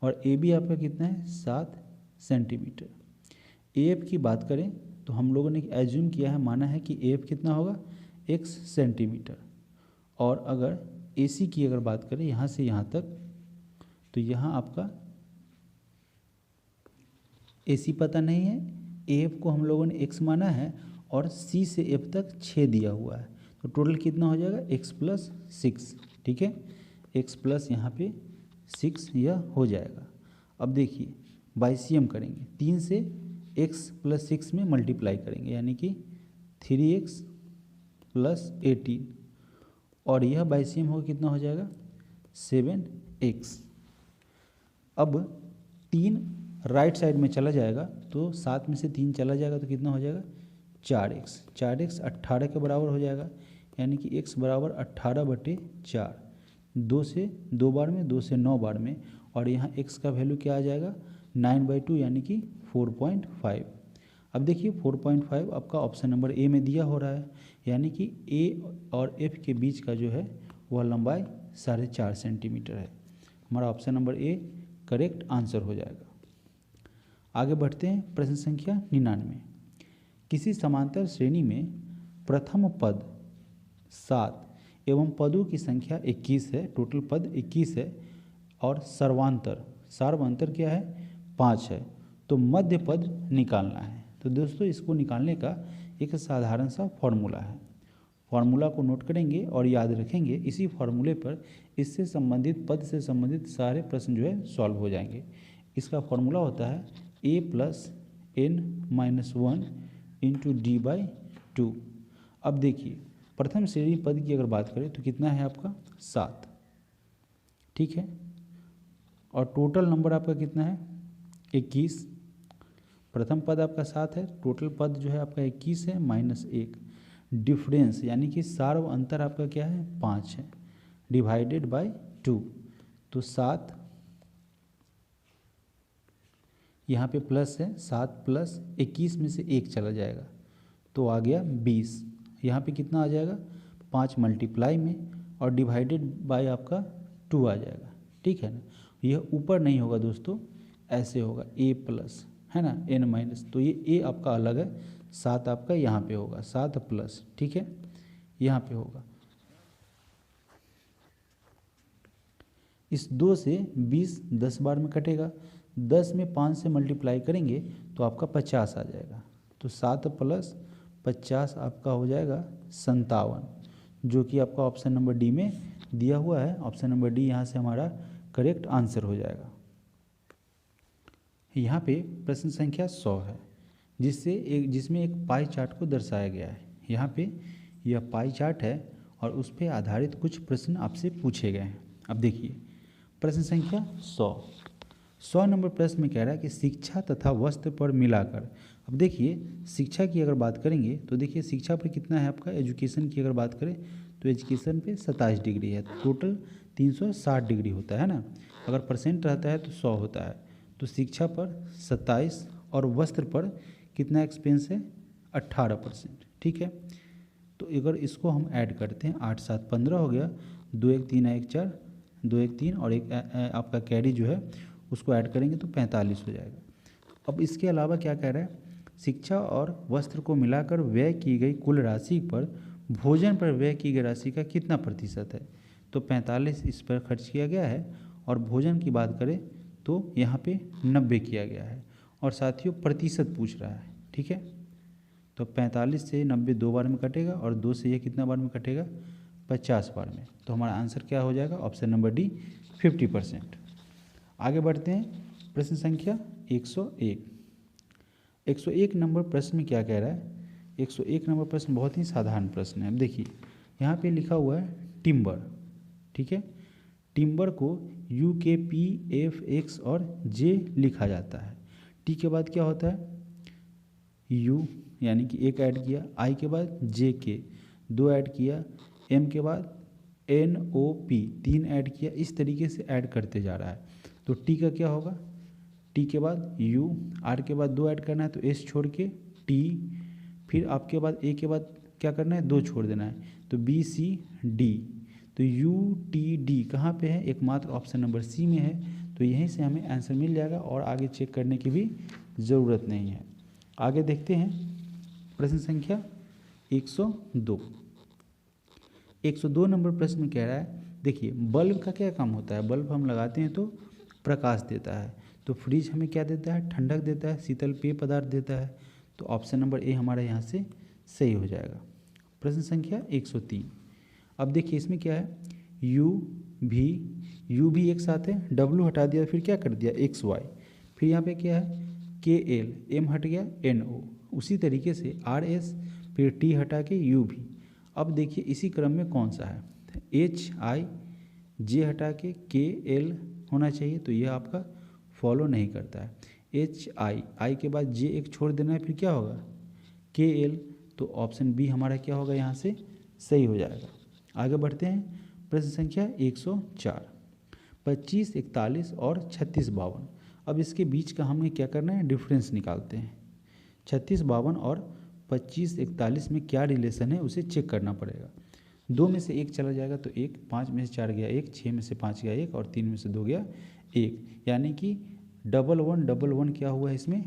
और AB आपका कितना है 7 सेंटीमीटर। AF की बात करें तो हम लोगों ने एज्यूम किया है, माना है कि AF कितना होगा x सेंटीमीटर, और अगर AC की अगर बात करें यहाँ से यहाँ तक, तो यहाँ आपका AC पता नहीं है, AF को हम लोगों ने x माना है, और C से F तक 6 दिया हुआ है, तो टोटल कितना हो जाएगा x प्लस 6, ठीक है। x प्लस यहाँ पे 6 यह हो जाएगा। अब देखिए बाईसीएम करेंगे, 3 से x प्लस 6 में मल्टीप्लाई करेंगे, यानी कि 3x प्लस 18, और यह बाईसीएम होगा कितना हो जाएगा 7x। अब 3 राइट साइड में चला जाएगा तो 7 में से 3 चला जाएगा तो कितना हो जाएगा 4x। 4x 18 के बराबर हो जाएगा, यानी कि x बराबर 18/4, 2 से 2 बार में, 2 से 9 बार में, और यहाँ x का वैल्यू क्या आ जाएगा 9/2 यानी कि 4.5। अब देखिए 4.5 आपका ऑप्शन नंबर ए में दिया हो रहा है, यानी कि A और F के बीच का जो है वह लंबाई 4.5 सेंटीमीटर है। हमारा option number A correct answer हो जाएगा। आगे बढ़ते हैं प्रश्न संख्या 99। किसी समांतर श्रेणी में प्रथम पद 7 एवं पदों की संख्या 21 है, टोटल पद 21 है, और सर्वांतर क्या है 5 है, तो मध्य पद निकालना है। तो दोस्तों इसको निकालने का एक साधारण सा फॉर्मूला है, फॉर्मूला को नोट करेंगे और याद रखेंगे, इसी फॉर्मूले पर इससे संबंधित पद से संबंधित सारे प्रश्न जो है सॉल्व हो जाएंगे। इसका फॉर्मूला होता है a + n-1 × d/2। अब देखिए प्रथम श्रेणी पद की अगर बात करें तो कितना है आपका 7, ठीक है, और टोटल नंबर आपका कितना है 21। प्रथम पद आपका 7 है, टोटल पद जो है आपका 21 है, -1 डिफरेंस यानी कि सार्व अंतर आपका क्या है 5 है, /2, तो 7 यहाँ पे प्लस है, 7 + 21 में से 1 चला जाएगा तो आ गया 20। यहाँ पे कितना आ जाएगा 5 मल्टीप्लाई में, और / आपका 2 आ जाएगा, ठीक है ना। यह ऊपर नहीं होगा दोस्तों, ऐसे होगा a+, है ना, n-, तो ये a आपका अलग है, 7 आपका यहाँ पे होगा, 7+, ठीक है, यहाँ पे होगा। इस 2 से 20 10 बार में कटेगा, 10 में 5 से मल्टीप्लाई करेंगे तो आपका 50 आ जाएगा। तो 7 + 50 आपका हो जाएगा 57, जो कि आपका ऑप्शन नंबर डी में दिया हुआ है। ऑप्शन नंबर डी यहाँ से हमारा करेक्ट आंसर हो जाएगा। यहाँ पे प्रश्न संख्या 100 है, जिसमें एक पाई चार्ट को दर्शाया गया है। यहाँ पे यह पाई चार्ट है और उस पर आधारित कुछ प्रश्न आपसे पूछे गए हैं। अब देखिए प्रश्न संख्या 100 नंबर प्रश्न में कह रहा है कि शिक्षा तथा वस्त्र पर मिलाकर। अब देखिए शिक्षा की अगर बात करेंगे तो देखिए शिक्षा पर कितना है आपका, एजुकेशन की अगर बात करें तो एजुकेशन पे 27 डिग्री है, टोटल 360 डिग्री होता है ना। अगर परसेंट रहता है तो 100 होता है। तो शिक्षा पर 27 और वस्त्र पर कितना एक्सपेंस है, 18%। ठीक है, तो अगर इसको हम ऐड करते हैं 8 7 15 हो गया, 2 1 3 1 4, 2 1 3 और एक आपका कैरी जो है उसको ऐड करेंगे तो 45 हो जाएगा। अब इसके अलावा क्या कह रहा है, शिक्षा और वस्त्र को मिलाकर व्यय की गई कुल राशि पर भोजन पर व्यय की गई राशि का कितना प्रतिशत है। तो 45 इस पर खर्च किया गया है और भोजन की बात करें तो यहाँ पे 90 किया गया है और साथियों प्रतिशत पूछ रहा है। ठीक है, तो 45 से 90 2 बार में कटेगा और 2 से ये कितना बार में कटेगा, 50 बार में। तो हमारा आंसर क्या हो जाएगा, ऑप्शन नंबर डी 50%। आगे बढ़ते हैं प्रश्न संख्या 101। 101 नंबर प्रश्न में क्या कह रहा है, 101 नंबर प्रश्न बहुत ही साधारण प्रश्न है। अब देखिए यहाँ पे लिखा हुआ है टिम्बर। ठीक है, टिम्बर को UKPFX और J लिखा जाता है। टी के बाद क्या होता है, U यानी कि एक ऐड किया, I के बाद JK 2 ऐड किया, M के बाद NOP 3 ऐड किया। इस तरीके से ऐड करते जा रहा है। तो टी का क्या होगा, टी के बाद U, R के बाद 2 ऐड करना है तो S छोड़ के T, फिर आपके बाद A के बाद क्या करना है, 2 छोड़ देना है तो BCD। तो UTD कहाँ पे है, एकमात्र ऑप्शन नंबर सी में है। तो यहीं से हमें आंसर मिल जाएगा और आगे चेक करने की भी ज़रूरत नहीं है। आगे देखते हैं प्रश्न संख्या 102। 102 नंबर प्रश्न में कह रहा है, देखिए बल्ब का क्या काम होता है, बल्ब हम लगाते हैं तो प्रकाश देता है। तो फ्रिज हमें क्या देता है, ठंडक देता है, शीतल पेय पदार्थ देता है। तो ऑप्शन नंबर ए हमारा यहाँ से सही हो जाएगा। प्रश्न संख्या 103। अब देखिए इसमें क्या है, यू भी एक साथ है, डब्ल्यू हटा दिया, फिर क्या कर दिया XY, फिर यहाँ पे क्या है KL, M हट गया NO। उसी तरीके से RS, फिर T हटा के U भी। अब देखिए इसी क्रम में कौन सा है, HI, J हटा के KL होना चाहिए। तो यह आपका फॉलो नहीं करता है। I के बाद J एक छोड़ देना है, फिर क्या होगा KL। तो ऑप्शन बी हमारा क्या होगा, यहाँ से सही हो जाएगा। आगे बढ़ते हैं प्रश्न संख्या 104। 25 41 और 36 52। अब इसके बीच का हमें क्या करना है, डिफरेंस निकालते हैं। 36 52 और 25 41 में क्या रिलेशन है उसे चेक करना पड़ेगा। 2 में से 1 चला जाएगा तो 1, 5 में से 4 गया 1, 6 में से 5 गया 1 और 3 में से 2 गया 1, यानी कि 1111 क्या हुआ है, इसमें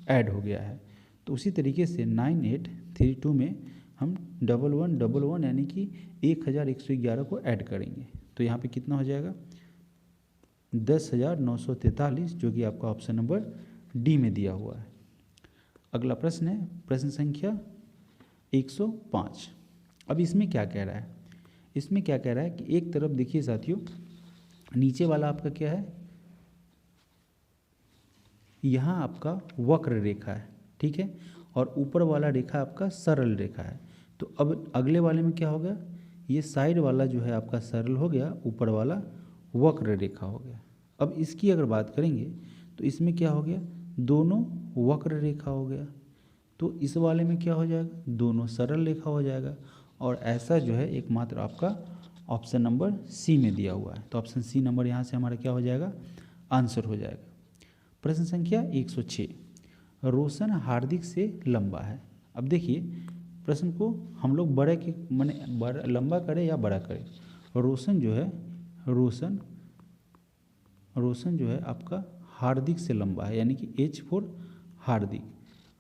ऐड हो गया है। तो उसी तरीके से 9832 में हम 1111 यानी कि 1111 को ऐड करेंगे तो यहाँ पे कितना हो जाएगा, 10,943, जो कि आपका ऑप्शन नंबर डी में दिया हुआ है। अगला प्रश्न है प्रश्न संख्या 105। अब इसमें क्या कह रहा है, इसमें क्या कह रहा है कि एक तरफ देखिए साथियों, नीचे वाला आपका क्या है, यहाँ आपका वक्र रेखा है, ठीक है, और ऊपर वाला रेखा आपका सरल रेखा है। तो अब अगले वाले में क्या हो गया, ये साइड वाला जो है आपका सरल हो गया, ऊपर वाला वक्र रेखा हो गया। अब इसकी अगर बात करेंगे तो इसमें क्या हो गया, दोनों वक्र रेखा हो गया। तो इस वाले में क्या हो जाएगा, दोनों सरल रेखा हो जाएगा। और ऐसा जो है एकमात्र आपका ऑप्शन नंबर सी में दिया हुआ है। तो ऑप्शन सी नंबर यहाँ से हमारा क्या हो जाएगा, आंसर हो जाएगा। प्रश्न संख्या 106। रोशन हार्दिक से लंबा है। अब देखिए प्रश्न को हम लोग बड़े के माने लंबा करें या बड़ा करें। रोशन जो है, रोशन जो है आपका हार्दिक से लंबा है, यानी कि H फॉर हार्दिक।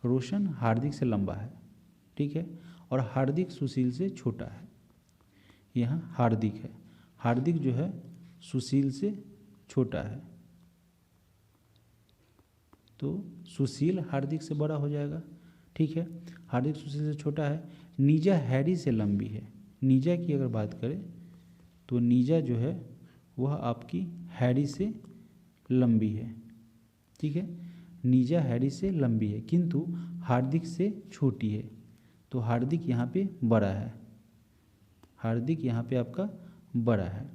रोशन हार्दिक से लंबा है, ठीक है, और हार्दिक सुशील से छोटा है। यहाँ हार्दिक है, हार्दिक जो है सुशील से छोटा है। तो सुशील हार्दिक से बड़ा हो जाएगा। ठीक है, हार्दिक सुशील से छोटा है। नीजा हैरी से लंबी है। नीजा की अगर बात करें तो नीजा जो है वह आपकी हैरी से लंबी है। ठीक है, नीजा हैरी से लंबी है किंतु हार्दिक से छोटी है। तो हार्दिक यहाँ पे बड़ा है, हार्दिक यहाँ पे आपका बड़ा है।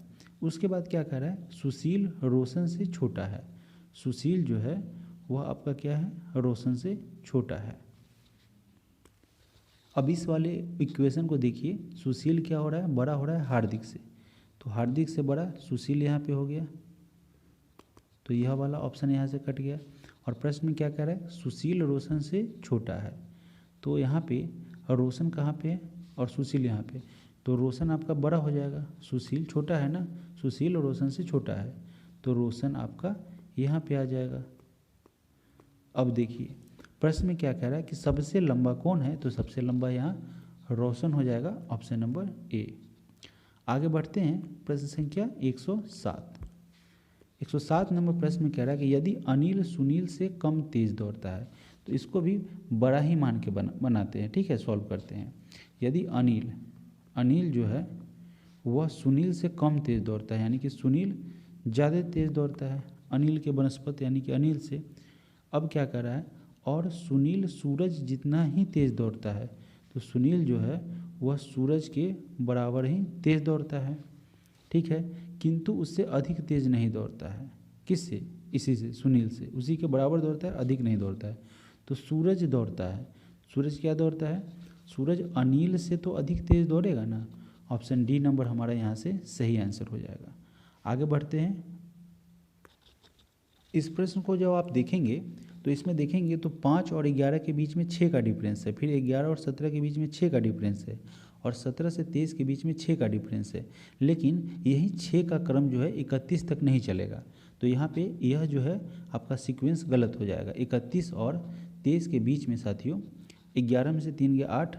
उसके बाद क्या कह रहा है, सुशील रोशन से छोटा है। सुशील जो है वह आपका क्या है, रोशन से छोटा है। अब इस वाले इक्वेशन को देखिए, सुशील क्या हो रहा है, बड़ा हो रहा है हार्दिक से, तो हार्दिक से बड़ा सुशील यहाँ पे हो गया, तो यह वाला ऑप्शन यहाँ से कट गया। और प्रश्न में क्या कह रहा है, सुशील रोशन से छोटा है, तो यहाँ पे रोशन कहाँ पे है और सुशील यहाँ पे, तो रोशन आपका बड़ा हो जाएगा, सुशील छोटा है ना, सुशील रोशन से छोटा है, तो रोशन आपका यहाँ पे आ जाएगा। अब देखिए प्रश्न में क्या कह रहा है कि सबसे लंबा कौन है, तो सबसे लंबा यहाँ रोशन हो जाएगा, ऑप्शन नंबर ए। आगे बढ़ते हैं, प्रश्न संख्या 107। 107 नंबर प्रश्न में कह रहा है कि यदि अनिल सुनील से कम तेज दौड़ता है, तो इसको भी बड़ा ही मान के बनाते हैं। ठीक है, सॉल्व करते हैं। यदि अनिल जो है वह सुनील से कम तेज दौड़ता है, यानी कि सुनील ज़्यादा तेज दौड़ता है अनिल के बनस्पत यानी कि अनिल से। अब क्या कर रहा है, और सुनील सूरज जितना ही तेज़ दौड़ता है, तो सुनील जो है वह सूरज के बराबर ही तेज़ दौड़ता है। ठीक है, किंतु उससे अधिक तेज़ नहीं दौड़ता है। किससे, इसी से, सुनील से, उसी के बराबर दौड़ता है, अधिक नहीं दौड़ता है। तो सूरज दौड़ता है, सूरज क्या दौड़ता है, सूरज अनिल से तो अधिक तेज़ दौड़ेगा ना, ऑप्शन डी नंबर हमारा यहाँ से सही आंसर हो जाएगा। आगे बढ़ते हैं। इस प्रश्न को जब आप देखेंगे तो इसमें देखेंगे तो 5 और 11 के बीच में 6 का डिफरेंस है, फिर 11 और 17 के बीच में 6 का डिफरेंस है, और 17 से 23 के बीच में 6 का डिफरेंस है। लेकिन यही 6 का क्रम जो है 31 तक नहीं चलेगा, तो यहाँ पे यह जो है आपका सीक्वेंस गलत हो जाएगा। 31 और 23 के बीच में साथियों 11 में से 3 गया 8,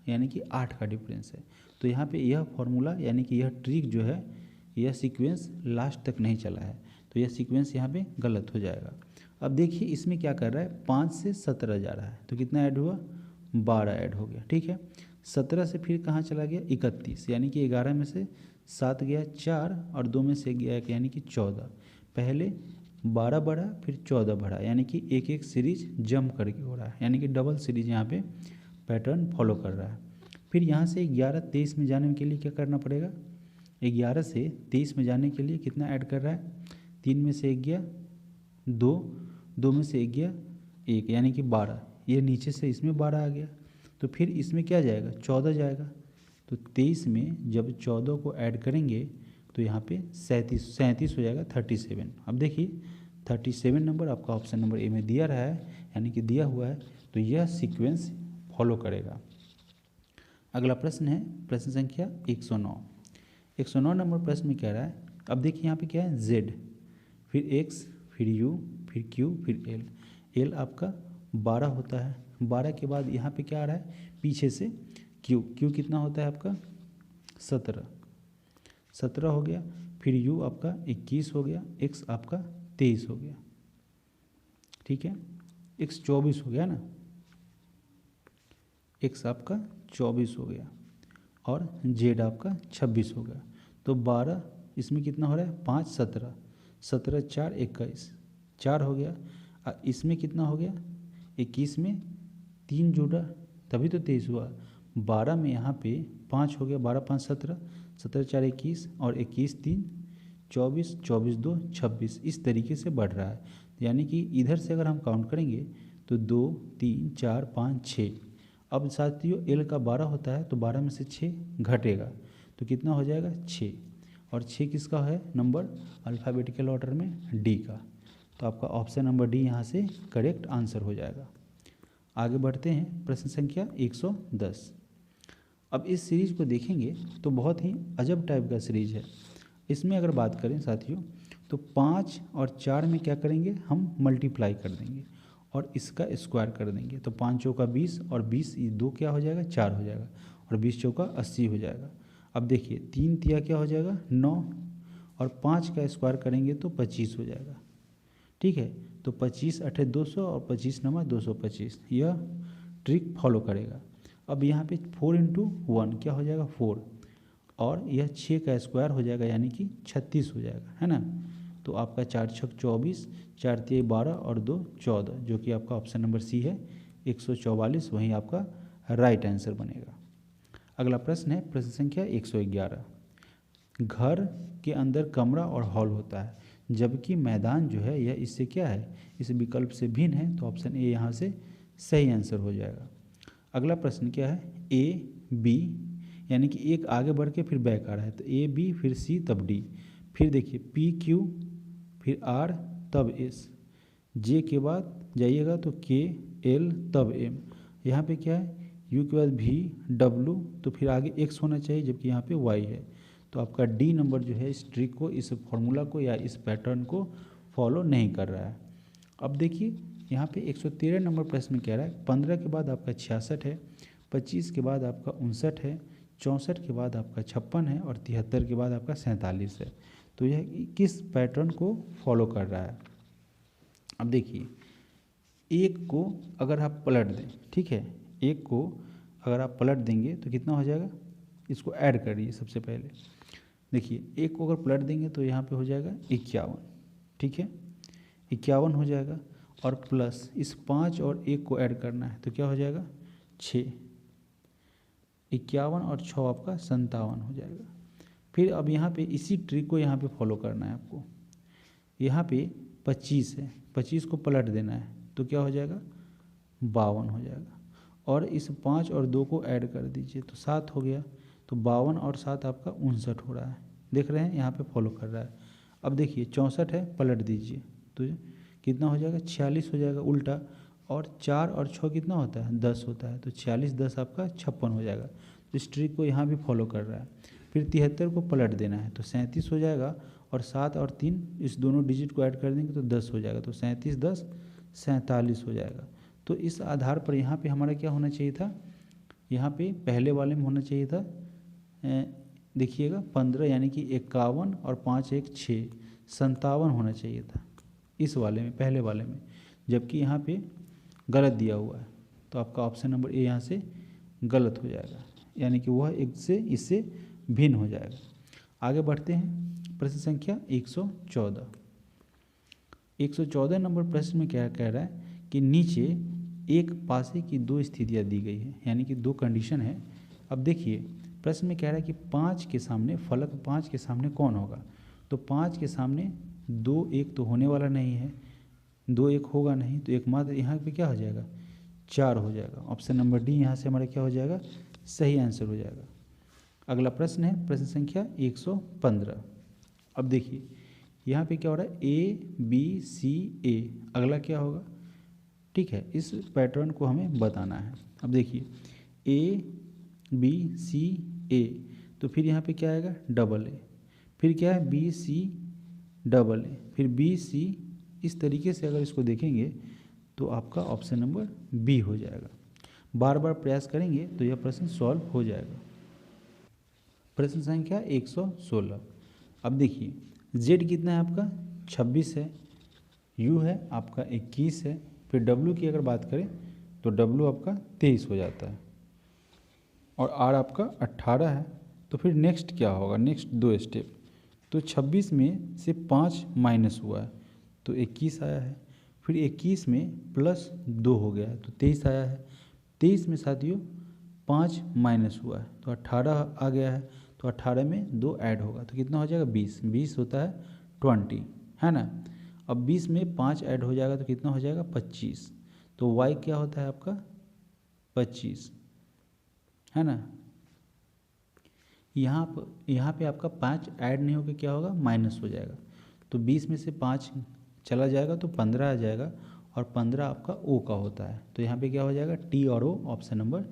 यानी कि 8 का डिफरेंस है। तो यहाँ पे यह फॉर्मूला यानी कि यह ट्रिक जो है, यह सीक्वेंस लास्ट तक नहीं चला है, तो यह सीक्वेंस यहाँ पे गलत हो जाएगा। अब देखिए इसमें क्या कर रहा है, 5 से 17 जा रहा है, तो कितना ऐड हुआ, 12 ऐड हो गया। ठीक है, 17 से फिर कहाँ चला गया, 31, यानी कि 11 में से 7 गया 4 और 2 में से गया 1, यानी कि 14। पहले 12 बढ़ा फिर 14 बढ़ा, यानी कि एक एक सीरीज जंप करके हो रहा है, यानी कि डबल सीरीज यहाँ पे पैटर्न फॉलो कर रहा है। फिर यहाँ से 11 23 में जाने के लिए क्या करना पड़ेगा, 11 से 23 में जाने के लिए कितना ऐड कर रहा है, 3 में से 1 गया 2, 2 में से 1 गया 1, यानी कि 12। ये नीचे से इसमें 12 आ गया, तो फिर इसमें क्या जाएगा, 14 जाएगा। तो 23 में जब 14 को ऐड करेंगे तो यहाँ पे 37 हो जाएगा, 37। अब देखिए 37 नंबर आपका ऑप्शन नंबर ए में दिया रहा है, यानी कि दिया हुआ है, तो यह सीक्वेंस फॉलो करेगा। अगला प्रश्न है प्रश्न संख्या 109। 109 नंबर प्रश्न में कह रहा है, अब देखिए यहाँ पे क्या है, Z, फिर X, फिर U, फिर Q, फिर L। L आपका 12 होता है, 12 के बाद यहाँ पे क्या आ रहा है, पीछे से Q, Q कितना होता है आपका 17 हो गया, फिर U आपका 21 हो गया, X आपका 23 हो गया। ठीक है, X 24 हो गया ना, X आपका 24 हो गया और Z आपका 26 हो गया। तो 12 इसमें कितना हो रहा है, 5 17, 17 4 21, 4 हो गया। इसमें कितना हो गया, 21 में 3 जुड़ा तभी तो 23 हुआ। 12 में यहाँ पे 5 हो गया, 12 5 17, 17 4 21 और 21 3 24, 24 2 26, इस तरीके से बढ़ रहा है। यानी कि इधर से अगर हम काउंट करेंगे तो 2 3 4 5 6। अब साथियों L का 12 होता है, तो 12 में से 6 घटेगा, तो कितना हो जाएगा 6, और 6 किसका है नंबर, अल्फ़ाबेटिकल ऑर्डर में D का। तो आपका ऑप्शन नंबर डी यहाँ से करेक्ट आंसर हो जाएगा। आगे बढ़ते हैं प्रश्न संख्या 110। अब इस सीरीज को देखेंगे तो बहुत ही अजब टाइप का सीरीज है। इसमें अगर बात करें साथियों तो 5 और 4 में क्या करेंगे, हम मल्टीप्लाई कर देंगे और इसका स्क्वायर कर देंगे, तो 5 चौका 20 और 20 ये 2 क्या हो जाएगा, 4 हो जाएगा, और 20 चौका 80 हो जाएगा। अब देखिए 3 तिया क्या हो जाएगा 9, और 5 का स्क्वायर करेंगे तो 25 हो जाएगा। ठीक है, तो 25 8 200 और 25 नंबर 225, यह ट्रिक फॉलो करेगा। अब यहाँ पे 4 × 1 क्या हो जाएगा 4, और यह 6 का स्क्वायर हो जाएगा यानी कि 36 हो जाएगा, है ना। तो आपका 4 छक 24, 4 तिया 12 और 2 14, जो कि आपका ऑप्शन नंबर सी है 144, वहीं आपका राइट आंसर बनेगा। अगला प्रश्न है प्रश्न संख्या 111। घर के अंदर कमरा और हॉल होता है, जबकि मैदान जो है यह इससे क्या है, इस विकल्प से भिन्न है, तो ऑप्शन ए यहाँ से सही आंसर हो जाएगा। अगला प्रश्न क्या है, ए बी यानी कि एक आगे बढ़ के फिर बैक आ रहा है, तो ए बी फिर सी तब डी, फिर देखिए पी क्यू फिर आर तब एस, जे के बाद जाइएगा तो के एल तब एम, यहाँ पे क्या है यू के बाद वी डब्लू, तो फिर आगे एक्स होना चाहिए जबकि यहाँ पे वाई है, तो आपका डी नंबर जो है इस ट्रिक को, इस फॉर्मूला को या इस पैटर्न को फॉलो नहीं कर रहा है। अब देखिए यहाँ पे 113 नंबर प्रश्न में कह रहा है 15 के बाद आपका 66 है, 25 के बाद आपका 59 है, 64 के बाद आपका 56 है और 73 के बाद आपका 47 है। तो यह किस पैटर्न को फॉलो कर रहा है। अब देखिए एक को अगर आप पलट दें, ठीक है, एक को अगर आप पलट देंगे तो कितना हो जाएगा, इसको ऐड करिए। सबसे पहले देखिए एक को अगर पलट देंगे तो यहाँ पे हो जाएगा 51, ठीक है 51 हो जाएगा, और प्लस इस 5 और 1 को ऐड करना है तो क्या हो जाएगा 6, 51 और 6 आपका 57 हो जाएगा। फिर अब यहाँ पे इसी ट्रिक को यहाँ पे फॉलो करना है आपको। यहाँ पे 25 है, 25 को पलट देना है तो क्या हो जाएगा 52 हो जाएगा, और इस 5 और 2 को ऐड कर दीजिए तो 7 हो गया, तो 52 और 7 आपका 59 हो रहा है, देख रहे हैं यहाँ पे फॉलो कर रहा है। अब देखिए 64 है, पलट दीजिए तो कितना हो जाएगा 46 हो जाएगा उल्टा, और 4 और 6 कितना होता है 10 होता है, तो 46 10 आपका 56 हो जाएगा। तो इस ट्रिक को यहाँ भी फॉलो कर रहा है। फिर 73 को पलट देना है तो 37 हो जाएगा, और 7 और 3 इस दोनों डिजिट को ऐड कर देंगे तो 10 हो जाएगा, तो 37 10 47 हो जाएगा। तो इस आधार पर यहाँ पे हमारा क्या होना चाहिए था, यहाँ पे पहले वाले में होना चाहिए था देखिएगा 15 यानी कि 51 और 5 1 6 57 होना चाहिए था इस वाले में, पहले वाले में, जबकि यहाँ पे गलत दिया हुआ है, तो आपका ऑप्शन नंबर ए यहाँ से गलत हो जाएगा, यानी कि वह एक से इससे भिन्न हो जाएगा। आगे बढ़ते हैं प्रश्न संख्या 114। 114 नंबर प्रश्न में क्या कह रहा है कि नीचे एक पासे की दो स्थितियाँ दी गई है, यानी कि दो कंडीशन है। अब देखिए प्रश्न में कह रहा है कि 5 के सामने फलक 5 के सामने कौन होगा, तो 5 के सामने 2 1 तो होने वाला नहीं है, 2 1 होगा नहीं, तो एकमात्र यहाँ पे क्या हो जाएगा 4 हो जाएगा। ऑप्शन नंबर डी यहाँ से हमारा क्या हो जाएगा सही आंसर हो जाएगा। अगला प्रश्न है प्रश्न संख्या 115। अब देखिए यहाँ पे क्या हो रहा है ए बी सी ए, अगला क्या होगा, ठीक है, इस पैटर्न को हमें बताना है। अब देखिए ए बी सी ए, तो फिर यहाँ पे क्या आएगा डबल ए, फिर क्या है बी सी डबल ए, फिर बी सी, इस तरीके से अगर इसको देखेंगे तो आपका ऑप्शन नंबर बी हो जाएगा। बार बार प्रयास करेंगे तो यह प्रश्न सॉल्व हो जाएगा। प्रश्न संख्या 116। अब देखिए z कितना है आपका 26 है, u है आपका 21 है, फिर w की अगर बात करें तो w आपका 23 हो जाता है, और r आपका 18 है। तो फिर नेक्स्ट क्या होगा, नेक्स्ट दो स्टेप, तो 26 में से 5 माइनस हुआ है तो 21 आया है, फिर 21 में प्लस 2 हो गया है तो 23 आया है, 23 में साथियों 5 माइनस हुआ है तो 18 आ गया है, तो 18 में 2 ऐड होगा तो कितना हो जाएगा 20, 20 होता है 20, है ना। अब 20 में 5 ऐड हो जाएगा तो कितना हो जाएगा 25, तो y क्या होता है आपका 25, है ना। यहाँ पे आपका 5 ऐड नहीं होकर क्या होगा माइनस हो जाएगा, तो 20 में से 5 चला जाएगा तो 15 आ जाएगा, और 15 आपका ओ का होता है, तो यहाँ पे क्या हो जाएगा टी और ओ, ऑप्शन नंबर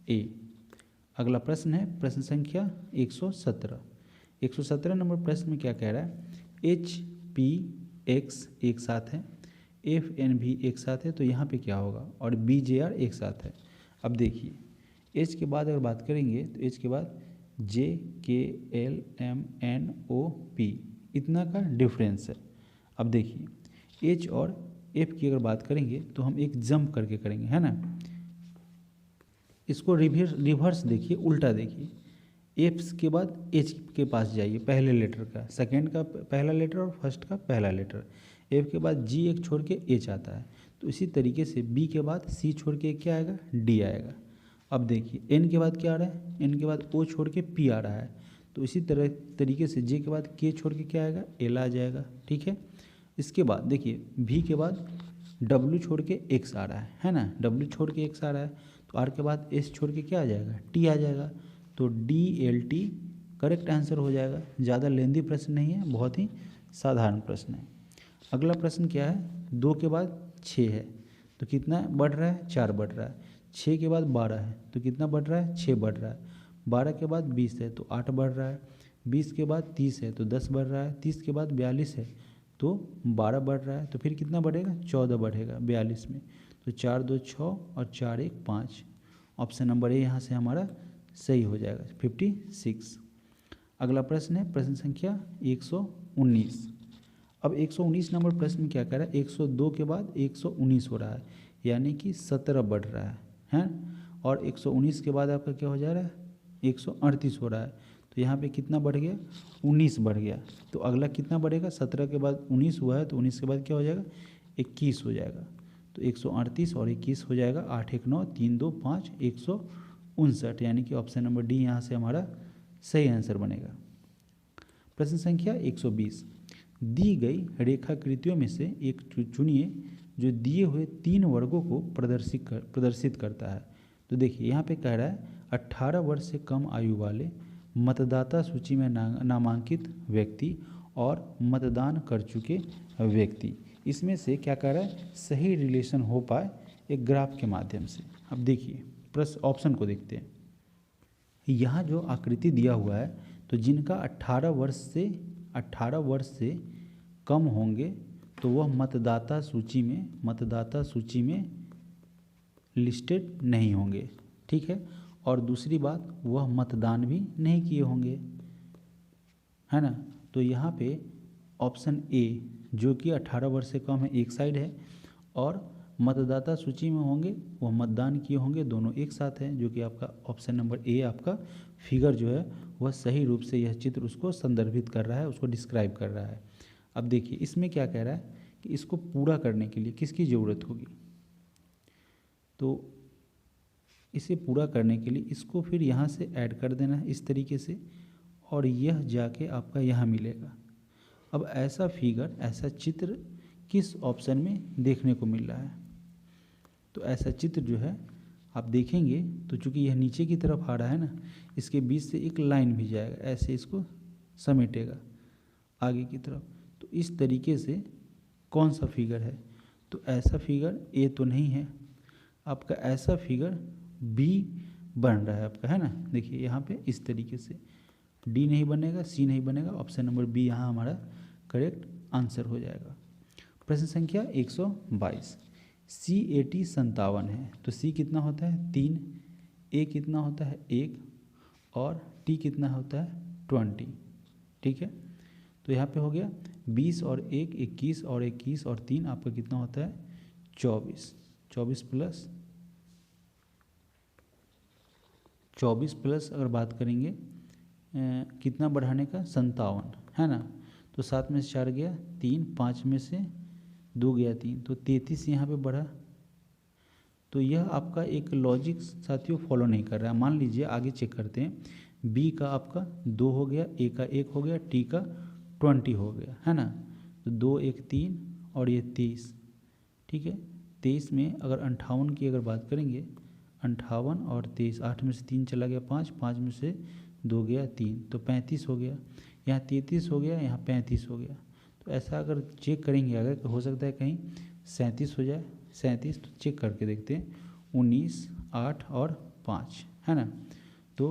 ए। अगला प्रश्न है प्रश्न संख्या 117। 117 नंबर प्रश्न में क्या कह रहा है एच पी एक्स एक साथ है, एफ एन भी एक साथ है, तो यहाँ पे क्या होगा, और बी जे आर एक साथ है। अब देखिए एच के बाद अगर बात करेंगे तो एच के बाद J K L M N O P, इतना का डिफरेंस है। अब देखिए एच और एफ की अगर बात करेंगे तो हम एक जंप करके करेंगे, है ना। इसको रिवर्स देखिए, उल्टा देखिए। एफ के बाद एच के पास जाइए, पहले लेटर का, सेकंड का पहला लेटर और फर्स्ट का पहला लेटर। एफ के बाद जी एक छोड़ के एच आता है, तो इसी तरीके से बी के बाद सी छोड़ के क्या आएगा, डी आएगा। अब देखिए एन के बाद क्या आ रहा है, एन के बाद ओ छोड़ के पी आ रहा है, तो इसी तरीके से जे के बाद के छोड़ के क्या आएगा, एल आ जाएगा, ठीक है। इसके बाद देखिए वी के बाद डब्ल्यू छोड़ के एक्स आ रहा है ना, डब्ल्यू छोड़ के एक्स आ रहा है, तो आर के बाद एस छोड़ के क्या आ जाएगा, टी आ जाएगा, तो D L T correct answer हो जाएगा। ज़्यादा लेंदी प्रश्न नहीं है, बहुत ही साधारण प्रश्न है। अगला प्रश्न क्या है, 2 के बाद 6 है तो कितना बढ़ रहा है, 4 बढ़ रहा है। 6 के बाद 12 है तो कितना बढ़ रहा है, 6 बढ़ रहा है। 12 के बाद 20 है तो 8 बढ़ रहा है। 20 के बाद 30 है तो 10 बढ़ रहा है। 30 के बाद 42 है तो 12 बढ़ रहा है, तो फिर कितना बढ़ेगा, 14 बढ़ेगा 42 में। तो 4 2 6 और 4 1 5, ऑप्शन नंबर ए यहाँ से हमारा सही हो जाएगा, 56। अगला प्रश्न है प्रश्न संख्या 119। अब 119 नंबर प्रश्न में क्या कर रहा है, 102 के बाद 119 हो रहा है, यानी कि 17 बढ़ रहा है, हैं। और 119 के बाद आपका क्या हो जा रहा है, 138 हो रहा है, तो यहाँ पे कितना बढ़ गया, 19 बढ़ गया। तो अगला कितना बढ़ेगा, 17 के बाद 19 हुआ है तो 19 के बाद क्या हो जाएगा, 21 हो जाएगा। तो 138 और 21 हो जाएगा, 8 1 9 3 2 5 159, यानी कि ऑप्शन नंबर डी यहाँ से हमारा सही आंसर बनेगा। प्रश्न संख्या 120। दी गई रेखाकृतियों में से एक चुनिए जो दिए हुए 3 वर्गों को प्रदर्शित करता है। तो देखिए यहाँ पे कह रहा है 18 वर्ष से कम आयु वाले मतदाता सूची में नामांकित व्यक्ति और मतदान कर चुके व्यक्ति, इसमें से क्या कह रहा है, सही रिलेशन हो पाए एक ग्राफ के माध्यम से। अब देखिए प्रश्न ऑप्शन को देखते हैं। यहाँ जो आकृति दिया हुआ है, तो जिनका 18 वर्ष से कम होंगे तो वह मतदाता सूची में लिस्टेड नहीं होंगे, ठीक है। और दूसरी बात, वह मतदान भी नहीं किए होंगे, है ना। तो यहाँ पे ऑप्शन ए जो कि 18 वर्ष से कम है एक साइड है, और मतदाता सूची में होंगे वह मतदान किए होंगे, दोनों एक साथ हैं, जो कि आपका ऑप्शन नंबर ए आपका फिगर जो है वह सही रूप से यह चित्र उसको संदर्भित कर रहा है, उसको डिस्क्राइब कर रहा है। अब देखिए इसमें क्या कह रहा है कि इसको पूरा करने के लिए किसकी ज़रूरत होगी, तो इसे पूरा करने के लिए इसको फिर यहाँ से ऐड कर देना है इस तरीके से, और यह जाके आपका यहाँ मिलेगा। अब ऐसा फिगर, ऐसा चित्र किस ऑप्शन में देखने को मिल रहा है, तो ऐसा चित्र जो है आप देखेंगे तो चूंकि यह नीचे की तरफ आ रहा है ना, इसके बीच से एक लाइन भी जाएगा, ऐसे इसको समेटेगा आगे की तरफ। तो इस तरीके से कौन सा फिगर है, तो ऐसा फिगर ए तो नहीं है आपका, ऐसा फिगर बी बन रहा है आपका, है ना। देखिए यहाँ पे इस तरीके से डी नहीं बनेगा, सी नहीं बनेगा, ऑप्शन नंबर बी यहाँ हमारा करेक्ट आंसर हो जाएगा। प्रश्न संख्या 122। CAT 57 है, तो C कितना होता है 3, A कितना होता है 1 और T कितना होता है 20, ठीक है। तो यहाँ पे हो गया 20 और 1 21 और 21 और 3 आपका कितना होता है 24। 24 प्लस अगर बात करेंगे कितना बढ़ाने का 57, है ना। तो 7 में से 4 गया 3, 5 में से 2 गया 3, तो 33 यहाँ पे बढ़ा। तो यह आपका एक लॉजिक साथियों फॉलो नहीं कर रहा है। मान लीजिए आगे चेक करते हैं, बी का आपका 2 हो गया, ए का 1 हो गया, टी का 20 हो गया, है ना। तो 2 1 3 और ये 23, ठीक है। 23 में अगर 58 की अगर बात करेंगे, 58 और 23, 8 में से 3 चला गया 5, 5 में से 2 गया 3, तो 35 हो गया। यहाँ 33 हो गया, यहाँ 35 हो गया। तो ऐसा अगर चेक करेंगे अगर, तो हो सकता है कहीं 37 हो जाए। 37 तो चेक करके देखते हैं, 19 8 और 5, है ना। तो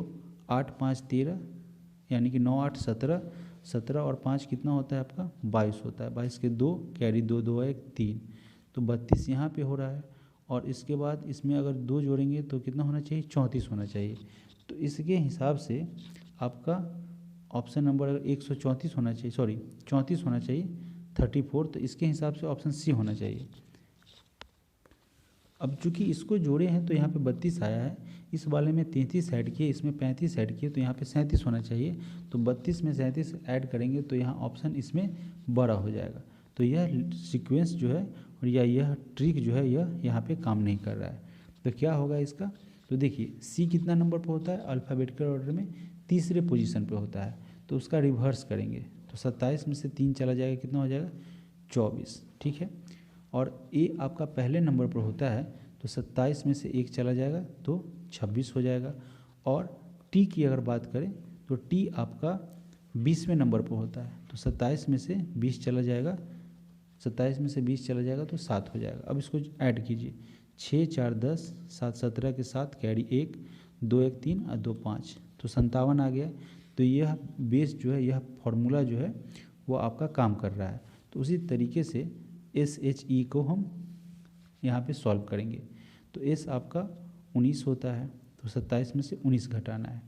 8 5 13, यानी कि 9 8 17, 17 और 5 कितना होता है आपका 22 होता है। 22 के 2 कैरी 2 2 1 3, तो 32 यहाँ पे हो रहा है। और इसके बाद इसमें अगर 2 जोड़ेंगे तो कितना होना चाहिए 34 होना चाहिए। तो इसके हिसाब से आपका ऑप्शन नंबर अगर 134 होना चाहिए, सॉरी 34 होना चाहिए 34, तो इसके हिसाब से ऑप्शन सी होना चाहिए। अब चूंकि इसको जोड़े हैं तो यहाँ पे 32 आया है, इस वाले में 33 ऐड किए, इसमें 35 ऐड किए, तो यहाँ पे 37 होना चाहिए। तो 32 में 37 ऐड करेंगे तो यहाँ ऑप्शन इसमें बड़ा हो जाएगा। तो यह सीक्वेंस जो है और यह ट्रिक जो है यह यहाँ पे काम नहीं कर रहा है। तो क्या होगा इसका, तो देखिए सी कितना नंबर पर होता है, अल्फ़ाबेटिकल ऑर्डर में तीसरे पोजीशन पे होता है, तो उसका रिवर्स करेंगे तो 27 में से 3 चला जाएगा, कितना हो जाएगा 24, ठीक है। और ए आपका पहले नंबर पर होता है तो 27 में से 1 चला जाएगा तो 26 हो जाएगा। और टी की अगर बात करें तो टी आपका 20वें नंबर पर होता है, तो 27 में से 20 चला जाएगा, 27 में से 20 चला जाएगा तो 7 हो जाएगा। अब इसको ऐड कीजिए, 6 4 10, 7 17 के साथ कैरी 1, 2 1 3 और 2 5, तो 57 आ गया। तो यह बेस जो है, यह फॉर्मूला जो है वो आपका काम कर रहा है। तो उसी तरीके से SHE को हम यहाँ पे सॉल्व करेंगे। तो S आपका 19 होता है, तो 27 में से 19 घटाना है,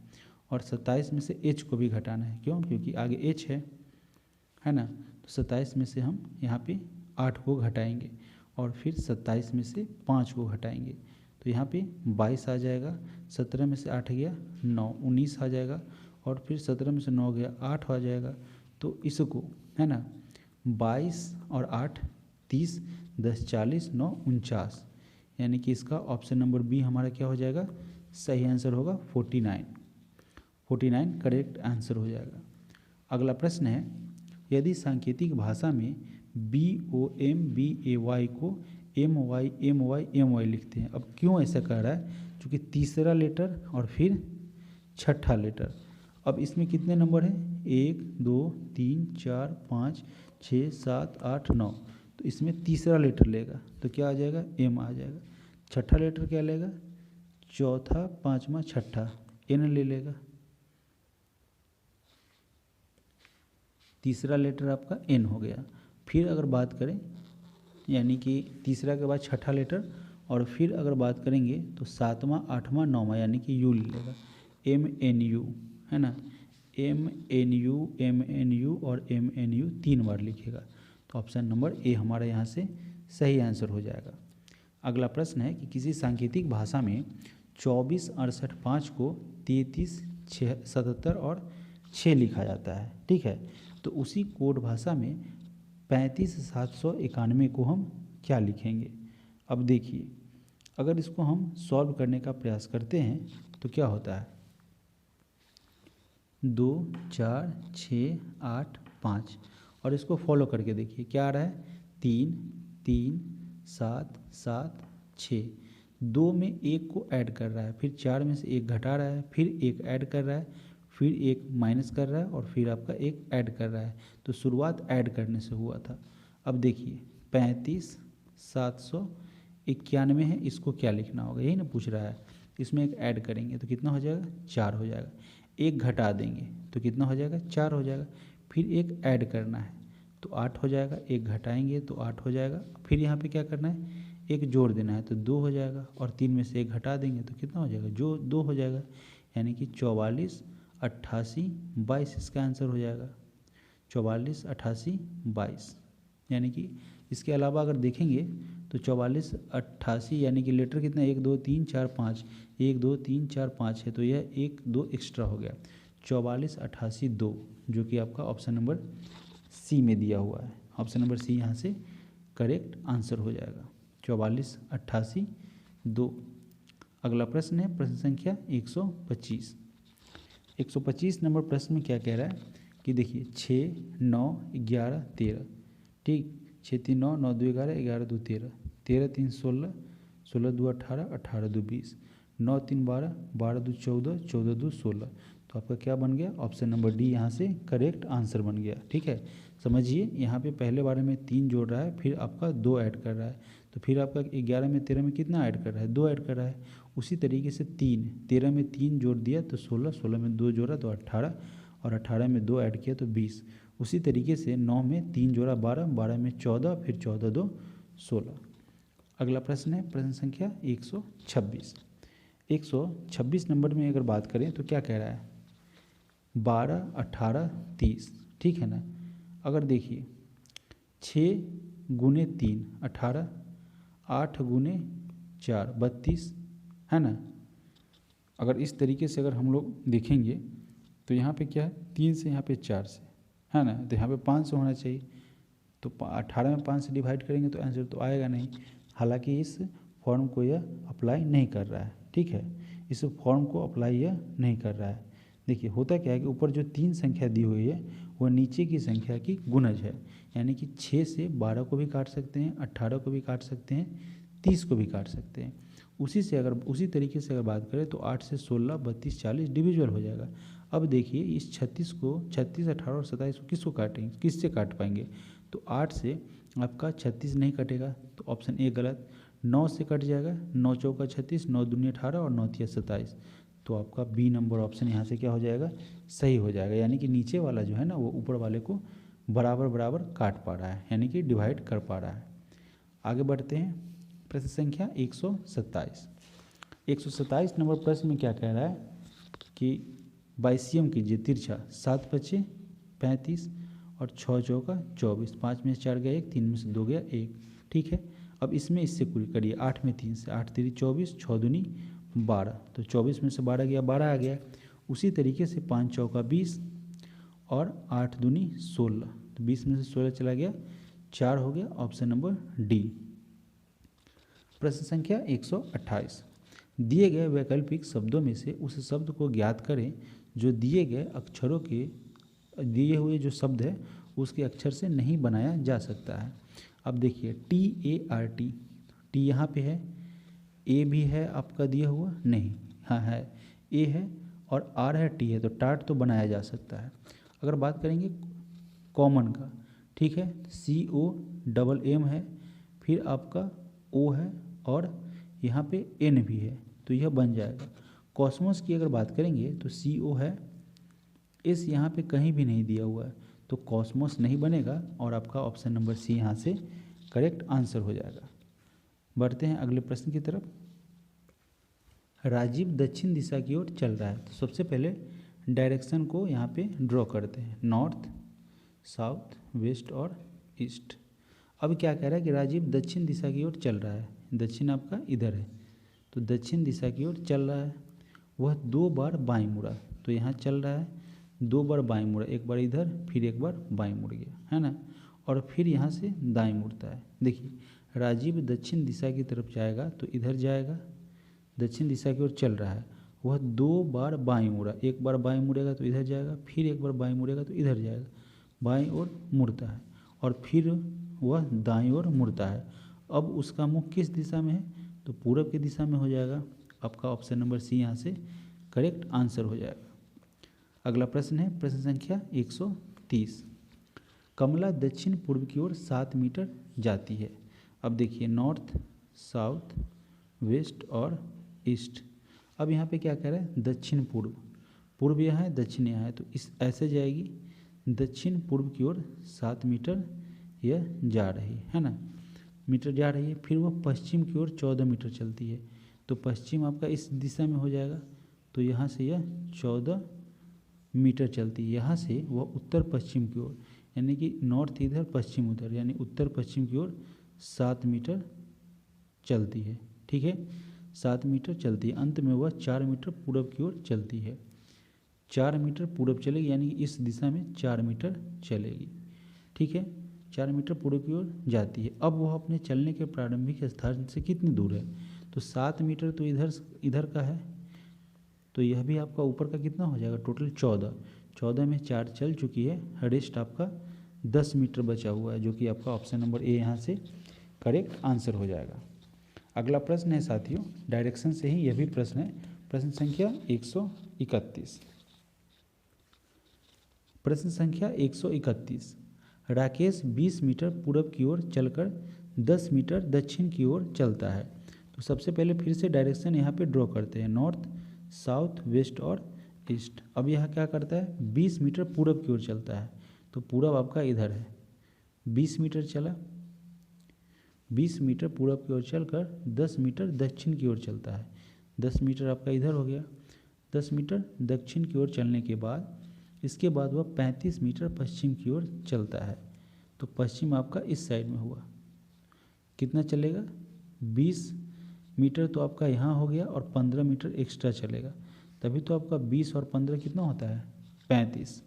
और 27 में से H को भी घटाना है, क्यों, क्योंकि आगे H है ना। तो 27 में से हम यहाँ पे 8 को घटाएंगे और फिर 27 में से 5 को घटाएंगे, तो यहाँ पे 22 आ जाएगा। 17 में से 8 गया 9, 19 आ जाएगा, और फिर 17 में से 9 गया 8 आ जाएगा। तो इसको है ना 22 और 8 30, 10 40, 9 49, यानी कि इसका ऑप्शन नंबर बी हमारा क्या हो जाएगा, सही आंसर होगा 49 करेक्ट आंसर हो जाएगा। अगला प्रश्न है, यदि सांकेतिक भाषा में BOMBAY को MY लिखते हैं। अब क्यों ऐसा कह रहा है, क्योंकि तीसरा लेटर और फिर छठा लेटर। अब इसमें कितने नंबर हैं, 1 2 3 4 5 6 7 8 9, तो इसमें तीसरा लेटर लेगा तो क्या आ जाएगा, M आ जाएगा। छठा लेटर क्या लेगा, चौथा पांचवा छठा N ले लेगा। तीसरा लेटर आपका N हो गया। फिर अगर बात करें, यानी कि तीसरा के बाद छठा लेटर, और फिर अगर बात करेंगे तो 7वां 8वां 9वां, यानी कि U ले लेगा, MNU है ना, MNU और MNU 3 बार लिखेगा। तो ऑप्शन नंबर ए हमारा यहाँ से सही आंसर हो जाएगा। अगला प्रश्न है कि किसी सांकेतिक भाषा में 24 68 5 को 33 77 और 6 लिखा जाता है, ठीक है। तो उसी कोड भाषा में 35 791 को हम क्या लिखेंगे। अब देखिए, अगर इसको हम सॉल्व करने का प्रयास करते हैं तो क्या होता है, 2 4 6 8 5, और इसको फॉलो करके देखिए क्या आ रहा है, 3 3 7 7 6, 2 में 1 को ऐड कर रहा है, फिर 4 में से 1 घटा रहा है, फिर 1 ऐड कर रहा है, फिर 1 माइनस कर रहा है, और फिर आपका 1 ऐड कर रहा है। तो शुरुआत ऐड करने से हुआ था। अब देखिए 35 791 है, इसको क्या लिखना होगा, यही ना पूछ रहा है। इसमें एक ऐड करेंगे तो कितना हो जाएगा, 4 हो जाएगा। एक घटा देंगे तो कितना हो जाएगा, 4 हो जाएगा। फिर एक ऐड करना है तो 8 हो जाएगा, एक घटाएंगे तो 8 हो जाएगा। फिर यहाँ पे क्या करना है, एक जोड़ देना है तो 2 हो जाएगा, और 3 में से एक घटा देंगे तो कितना हो जाएगा, जो 2 हो जाएगा। यानी कि 44 88 22 इसका आंसर हो जाएगा, 44 88 22। यानी कि इसके अलावा अगर देखेंगे तो 44 88, यानी कि लेटर कितना, 1 2 3 4 5, 1 2 3 4 5 है, तो यह 1 2 एक्स्ट्रा हो गया, 44 88 2, जो कि आपका ऑप्शन नंबर सी में दिया हुआ है। ऑप्शन नंबर सी यहाँ से करेक्ट आंसर हो जाएगा, 44 88 2। अगला प्रश्न है प्रश्न संख्या 125। 125 नंबर प्रश्न में क्या कह रहा है कि देखिए 6 9 11 13, ठीक, 6 3 9 9 2 11 11 2 13, 13 3 16, 16 2 18, 18 2 20, 9 3 12, 12 2 14, 14 2 16। तो आपका क्या बन गया, ऑप्शन नंबर डी यहाँ से करेक्ट आंसर बन गया, ठीक है। समझिए यहाँ पे पहले बारे में 3 जोड़ रहा है, फिर आपका 2 ऐड कर रहा है, तो फिर आपका 11 में 13 में कितना ऐड कर रहा है, 2 ऐड कर रहा है। उसी तरीके से 13 में 3 जोड़ दिया तो 16, 16 में 2 जोड़ा तो 18, और 18 में 2 ऐड किया तो 20। उसी तरीके से 9 में 3 जोड़ा 12, 12 में 14, फिर 14 2 16। अगला प्रश्न है प्रश्न संख्या 126। 126 नंबर में अगर बात करें तो क्या कह रहा है, 12 18 30, ठीक है ना। अगर देखिए 6 गुने 3 18, 8 गुने 4 32 है ना। अगर इस तरीके से अगर हम लोग देखेंगे तो यहाँ पे क्या है 3 से यहाँ पे 4 से है ना, तो यहाँ पे 5 से होना चाहिए। तो 18 में 5 से डिवाइड करेंगे तो आंसर तो आएगा नहीं। हालांकि इस फॉर्म को यह अप्लाई नहीं कर रहा है, ठीक है, इस फॉर्म को अप्लाई यह नहीं कर रहा है। देखिए होता क्या है कि ऊपर जो 3 संख्या दी हुई है वह नीचे की संख्या की गुणज है, यानी कि 6 से 12 को भी काट सकते हैं, 18 को भी काट सकते हैं, 30 को भी काट सकते हैं। उसी तरीके से अगर बात करें तो 8 से 16 32 40 डिविजुअल हो जाएगा। अब देखिए इस 36 को 36 18 और 27 को किसको काटेंगे, किससे काट पाएंगे, तो 8 से आपका 36 नहीं कटेगा, तो ऑप्शन ए गलत। 9 से कट जाएगा, 9 चौका 36, 9 दूनी 18 और 9 तिया 27, तो आपका बी नंबर ऑप्शन यहाँ से क्या हो जाएगा, सही हो जाएगा। यानी कि नीचे वाला जो है ना वो ऊपर वाले को बराबर बराबर काट पा रहा है, यानी कि डिवाइड कर पा रहा है। आगे बढ़ते हैं, प्रश्न संख्या 127। 127 नंबर प्रश्न में क्या कह रहा है कि बाइसियम कीजिए तिरछा, 7 पचे 35 और 6 चौका 24, 5 में से 4 गया 1, 3 में से 2 गया 1, ठीक है। अब इसमें इससे करिए, 8 में 3 से, 8 3 24, 6 दूनी 12, तो 24 में से 12 गया 12 आ गया। उसी तरीके से 5 चौका 20 और 8 दूनी 16, तो 20 में से 16 चला गया 4 हो गया, ऑप्शन नंबर डी। प्रश्न संख्या 128, दिए गए वैकल्पिक शब्दों में से उस शब्द को ज्ञात करें जो दिए गए अक्षरों के दिए हुए जो शब्द है उसके अक्षर से नहीं बनाया जा सकता है। अब देखिए TART, टी यहाँ पे है, ए भी है आपका दिया हुआ नहीं, हाँ है, ए है और आर है, टी है, तो टार्ट तो बनाया जा सकता है। अगर बात करेंगे कॉमन का, ठीक है, COMM है, फिर आपका ओ है और यहाँ पे एन भी है, तो यह बन जाएगा। कॉस्मोस की अगर बात करेंगे तो CO है, एस यहाँ पे कहीं भी नहीं दिया हुआ है, तो कॉस्मोस नहीं बनेगा और आपका ऑप्शन नंबर सी यहाँ से करेक्ट आंसर हो जाएगा। बढ़ते हैं अगले प्रश्न की तरफ। राजीव दक्षिण दिशा की ओर चल रहा है, तो सबसे पहले डायरेक्शन को यहाँ पे ड्रॉ करते हैं, नॉर्थ साउथ वेस्ट और ईस्ट। अब क्या कह रहा है कि राजीव दक्षिण दिशा की ओर चल रहा है, दक्षिण आपका इधर है, तो दक्षिण दिशा की ओर चल रहा है। वह 2 बार बाईं मुड़ा, तो यहाँ चल रहा है 2 बार बाईं मुड़ा, एक बार इधर फिर एक बार बाईं मुड़ गया है ना, और फिर यहाँ से दाएं मुड़ता है। देखिए राजीव दक्षिण दिशा की तरफ जाएगा तो इधर जाएगा, दक्षिण दिशा की ओर चल रहा है, वह 2 बार बाईं मुड़ा, एक बार बाईं मुड़ेगा तो इधर जाएगा, फिर एक बार बाईं मुड़ेगा तो इधर जाएगा, बाईं ओर मुड़ता है और फिर वह दाईं ओर मुड़ता है। अब उसका मुख किस दिशा में है, तो पूरब की दिशा में हो जाएगा। आपका ऑप्शन नंबर सी यहाँ से करेक्ट आंसर हो जाएगा। अगला प्रश्न है प्रश्न संख्या 130। कमला दक्षिण पूर्व की ओर 7 मीटर जाती है। अब देखिए नॉर्थ साउथ वेस्ट और ईस्ट। अब यहाँ पे क्या कह रहा है, दक्षिण पूर्व, पूर्व यहाँ है दक्षिण यहाँ है, तो इस ऐसे जाएगी, दक्षिण पूर्व की ओर 7 मीटर यह जा रही है ना, मीटर जा रही है। फिर वह पश्चिम की ओर 14 मीटर चलती है, तो पश्चिम आपका इस दिशा में हो जाएगा, तो यहाँ से यह 14 मीटर चलती है। यहाँ से वह उत्तर पश्चिम की ओर, यानी कि नॉर्थ इधर पश्चिम उधर, यानी उत्तर पश्चिम की ओर 7 मीटर चलती है, ठीक है, 7 मीटर चलती है। अंत में वह 4 मीटर पूरब की ओर चलती है, 4 मीटर पूरब चलेगी, यानी कि इस दिशा में 4 मीटर चलेगी, ठीक है, 4 मीटर पूर्व की ओर जाती है। अब वह अपने चलने के प्रारंभिक स्थान से कितनी दूर है, तो 7 मीटर तो इधर का है, तो यह भी आपका ऊपर का कितना हो जाएगा, टोटल 14 में 4 चल चुकी है, रेस्ट आपका 10 मीटर बचा हुआ है, जो कि आपका ऑप्शन नंबर ए यहाँ से करेक्ट आंसर हो जाएगा। अगला प्रश्न है साथियों, डायरेक्शन से ही यह भी प्रश्न है, प्रश्न संख्या 131। प्रश्न संख्या 131। राकेश 20 मीटर पूरब की ओर चलकर 10 मीटर दक्षिण की ओर चलता है। तो सबसे पहले फिर से डायरेक्शन यहाँ पे ड्रॉ करते हैं, नॉर्थ साउथ वेस्ट और ईस्ट। अब यह क्या करता है, 20 मीटर पूरब की ओर चलता है, तो पूरब आपका इधर है, 20 मीटर चला, 20 मीटर पूरब की ओर चलकर 10 मीटर दक्षिण की ओर चलता है, 10 मीटर आपका इधर हो गया, 10 मीटर दक्षिण की ओर चलने के बाद इसके बाद वह 35 मीटर पश्चिम की ओर चलता है, तो पश्चिम आपका इस साइड में हुआ, कितना चलेगा, 20 मीटर तो आपका यहाँ हो गया और 15 मीटर एक्स्ट्रा चलेगा, तभी तो आपका 20 और 15 कितना होता है 35।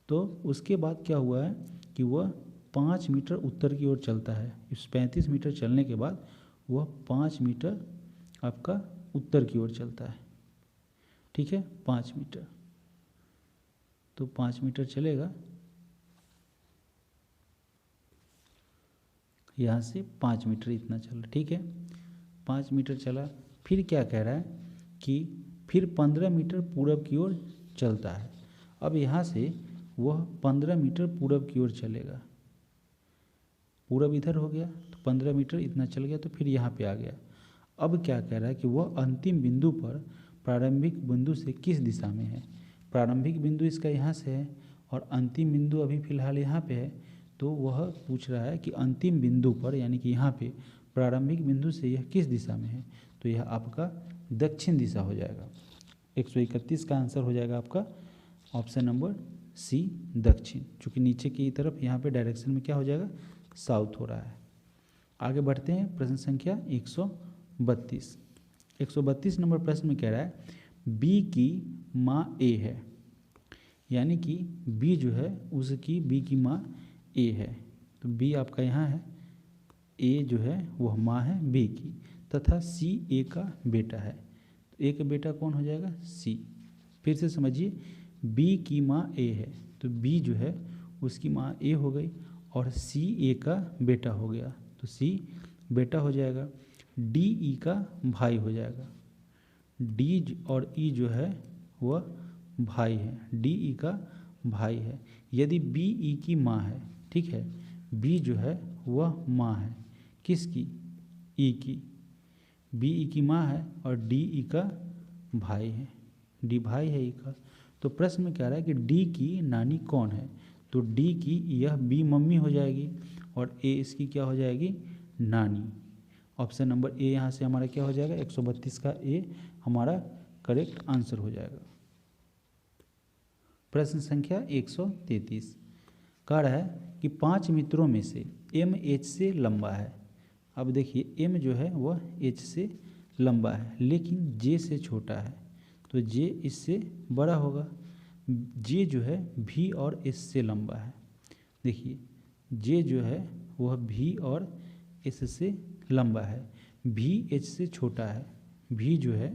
तो उसके बाद क्या हुआ है कि वह 5 मीटर उत्तर की ओर चलता है। इस 35 मीटर चलने के बाद वह 5 मीटर आपका उत्तर की ओर चलता है, ठीक है 5 मीटर। तो 5 मीटर चलेगा, यहाँ से 5 मीटर इतना चला, ठीक है 5 मीटर चला। फिर क्या कह रहा है कि फिर 15 मीटर पूरब की ओर चलता है। अब यहाँ से वह 15 मीटर पूरब की ओर चलेगा, पूरब इधर हो गया तो 15 मीटर इतना चल गया, तो फिर यहाँ पे आ गया। अब क्या कह रहा है कि वह अंतिम बिंदु पर प्रारंभिक बिंदु से किस दिशा में है। प्रारंभिक बिंदु इसका यहाँ से है और अंतिम बिंदु अभी फ़िलहाल यहाँ पे है, तो वह पूछ रहा है कि अंतिम बिंदु पर यानी कि यहाँ पे प्रारंभिक बिंदु से यह किस दिशा में है। तो यह आपका दक्षिण दिशा हो जाएगा। 131 का आंसर हो जाएगा आपका ऑप्शन नंबर सी दक्षिण, चूँकि नीचे की तरफ यहाँ पे डायरेक्शन में क्या हो जाएगा साउथ हो रहा है। आगे बढ़ते हैं, प्रश्न संख्या 132। 132 नंबर प्रश्न में कह रहा है बी की माँ ए है, यानी कि बी जो है उसकी बी की माँ ए है। तो बी आपका यहाँ है, ए जो है वह माँ है बी की, तथा सी ए का बेटा है। तो ए का बेटा कौन हो जाएगा सी। फिर से समझिए, बी की माँ ए है तो बी जो है उसकी माँ ए हो गई और सी ए का बेटा हो गया, तो सी बेटा हो जाएगा। डी ई का भाई हो जाएगा, डी और ई जो है वह भाई है, डी ई का भाई है। यदि बी ई की माँ है, ठीक है, बी जो है वह माँ है किसकी ई की, बी ई की माँ है और डी ई का भाई है, डी भाई है ई का। तो प्रश्न में कह रहा है कि डी की नानी कौन है। तो डी की यह बी मम्मी हो जाएगी और ए इसकी क्या हो जाएगी नानी। ऑप्शन नंबर ए यहाँ से हमारा क्या हो जाएगा 132 का ए हमारा करेक्ट आंसर हो जाएगा। प्रश्न संख्या 133 कह रहा है कि 5 मित्रों में से एम एच से लंबा है। अब देखिए एम जो है वह एच से लंबा है लेकिन जे से छोटा है, तो जे इससे बड़ा होगा। जे जो है भी और एस से लंबा है। देखिए जे जो है वह भी और एस से लंबा है, भी एच से छोटा है, भी जो है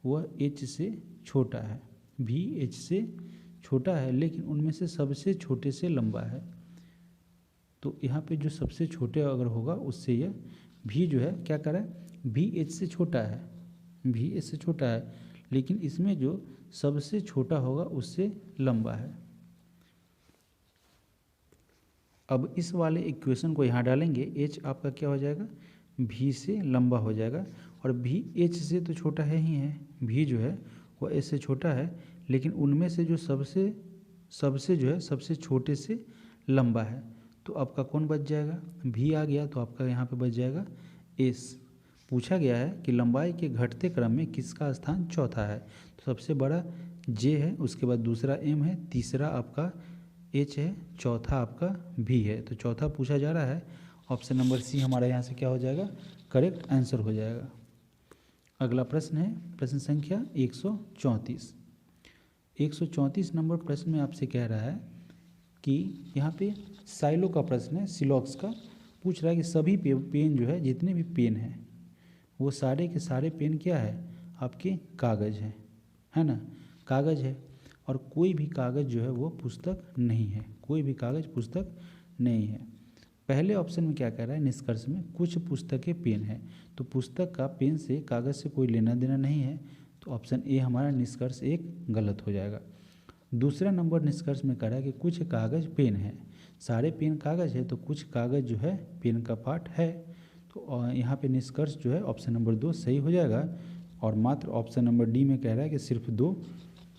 वह एच से छोटा है, भी एच से छोटा है लेकिन उनमें से सबसे छोटे से लंबा है। तो यहाँ पे जो सबसे छोटे अगर होगा उससे यह भी जो है क्या कर रहा है भी एच से छोटा है, भी एच से छोटा है लेकिन इसमें जो सबसे छोटा होगा उससे लंबा है। अब इस वाले इक्वेशन को यहाँ डालेंगे, एच आपका क्या हो जाएगा भी से लंबा हो जाएगा और भी एच से तो छोटा है ही है, भी जो है वह एच से छोटा है लेकिन उनमें से जो सबसे जो है सबसे छोटे से लंबा है। तो आपका कौन बच जाएगा भी आ गया, तो आपका यहाँ पे बच जाएगा एस। पूछा गया है कि लंबाई के घटते क्रम में किसका स्थान चौथा है। तो सबसे बड़ा जे है, उसके बाद दूसरा एम है, तीसरा आपका एच है, चौथा आपका भी है। तो चौथा पूछा जा रहा है, ऑप्शन नंबर सी हमारा यहाँ से क्या हो जाएगा करेक्ट आंसर हो जाएगा। अगला प्रश्न है प्रश्न संख्या 134। 134 नंबर प्रश्न में आपसे कह रहा है कि यहाँ पे साइलो का प्रश्न है, सिलॉक्स का पूछ रहा है कि सभी पेन जो है जितने भी पेन हैं वो सारे के सारे पेन क्या है आपके कागज़ है ना, कागज़ है और कोई भी कागज़ जो है वो पुस्तक नहीं है, कोई भी कागज़ पुस्तक नहीं है। पहले ऑप्शन में क्या कह रहा है निष्कर्ष में कुछ पुस्तकें पेन है, तो पुस्तक का पेन से कागज़ से कोई लेना देना नहीं है, तो ऑप्शन ए हमारा निष्कर्ष एक गलत हो जाएगा। दूसरा नंबर निष्कर्ष में कह रहा है कि कुछ कागज़ पेन है, सारे पेन कागज़ है तो कुछ कागज़ जो है पेन का पार्ट है, तो यहाँ पे निष्कर्ष जो है ऑप्शन नंबर 2 सही हो जाएगा और मात्र ऑप्शन नंबर डी में कह रहा है कि सिर्फ 2,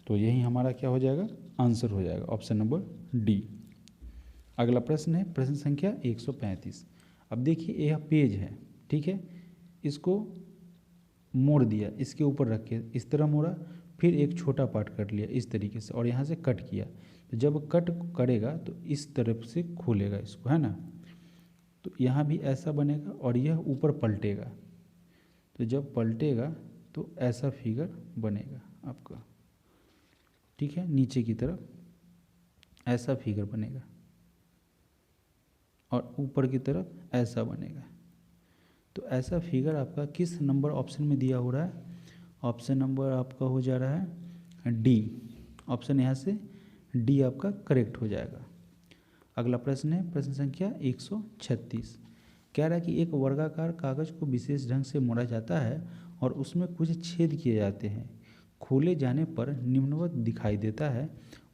तो यही हमारा क्या हो जाएगा आंसर हो जाएगा ऑप्शन नंबर डी। अगला प्रश्न है प्रश्न संख्या 135। अब देखिए यह पेज है, ठीक है, इसको मोड़ दिया, इसके ऊपर रख के इस तरह मोड़ा, फिर एक छोटा पार्ट कट लिया इस तरीके से और यहाँ से कट किया, तो जब कट करेगा तो इस तरफ से खोलेगा इसको, है ना, तो यहाँ भी ऐसा बनेगा और यह ऊपर पलटेगा, तो जब पलटेगा तो ऐसा फिगर बनेगा आपका, ठीक है, नीचे की तरफ ऐसा फिगर बनेगा और ऊपर की तरफ ऐसा बनेगा। तो ऐसा फिगर आपका किस नंबर ऑप्शन में दिया हो रहा है? ऑप्शन नंबर आपका हो जा रहा है डी। ऑप्शन यहाँ से डी आपका करेक्ट हो जाएगा। अगला प्रश्न है प्रश्न संख्या 136। कह रहा है कि एक वर्गाकार कागज को विशेष ढंग से मोड़ा जाता है और उसमें कुछ छेद किए जाते हैं। खोले जाने पर निम्नवत दिखाई देता है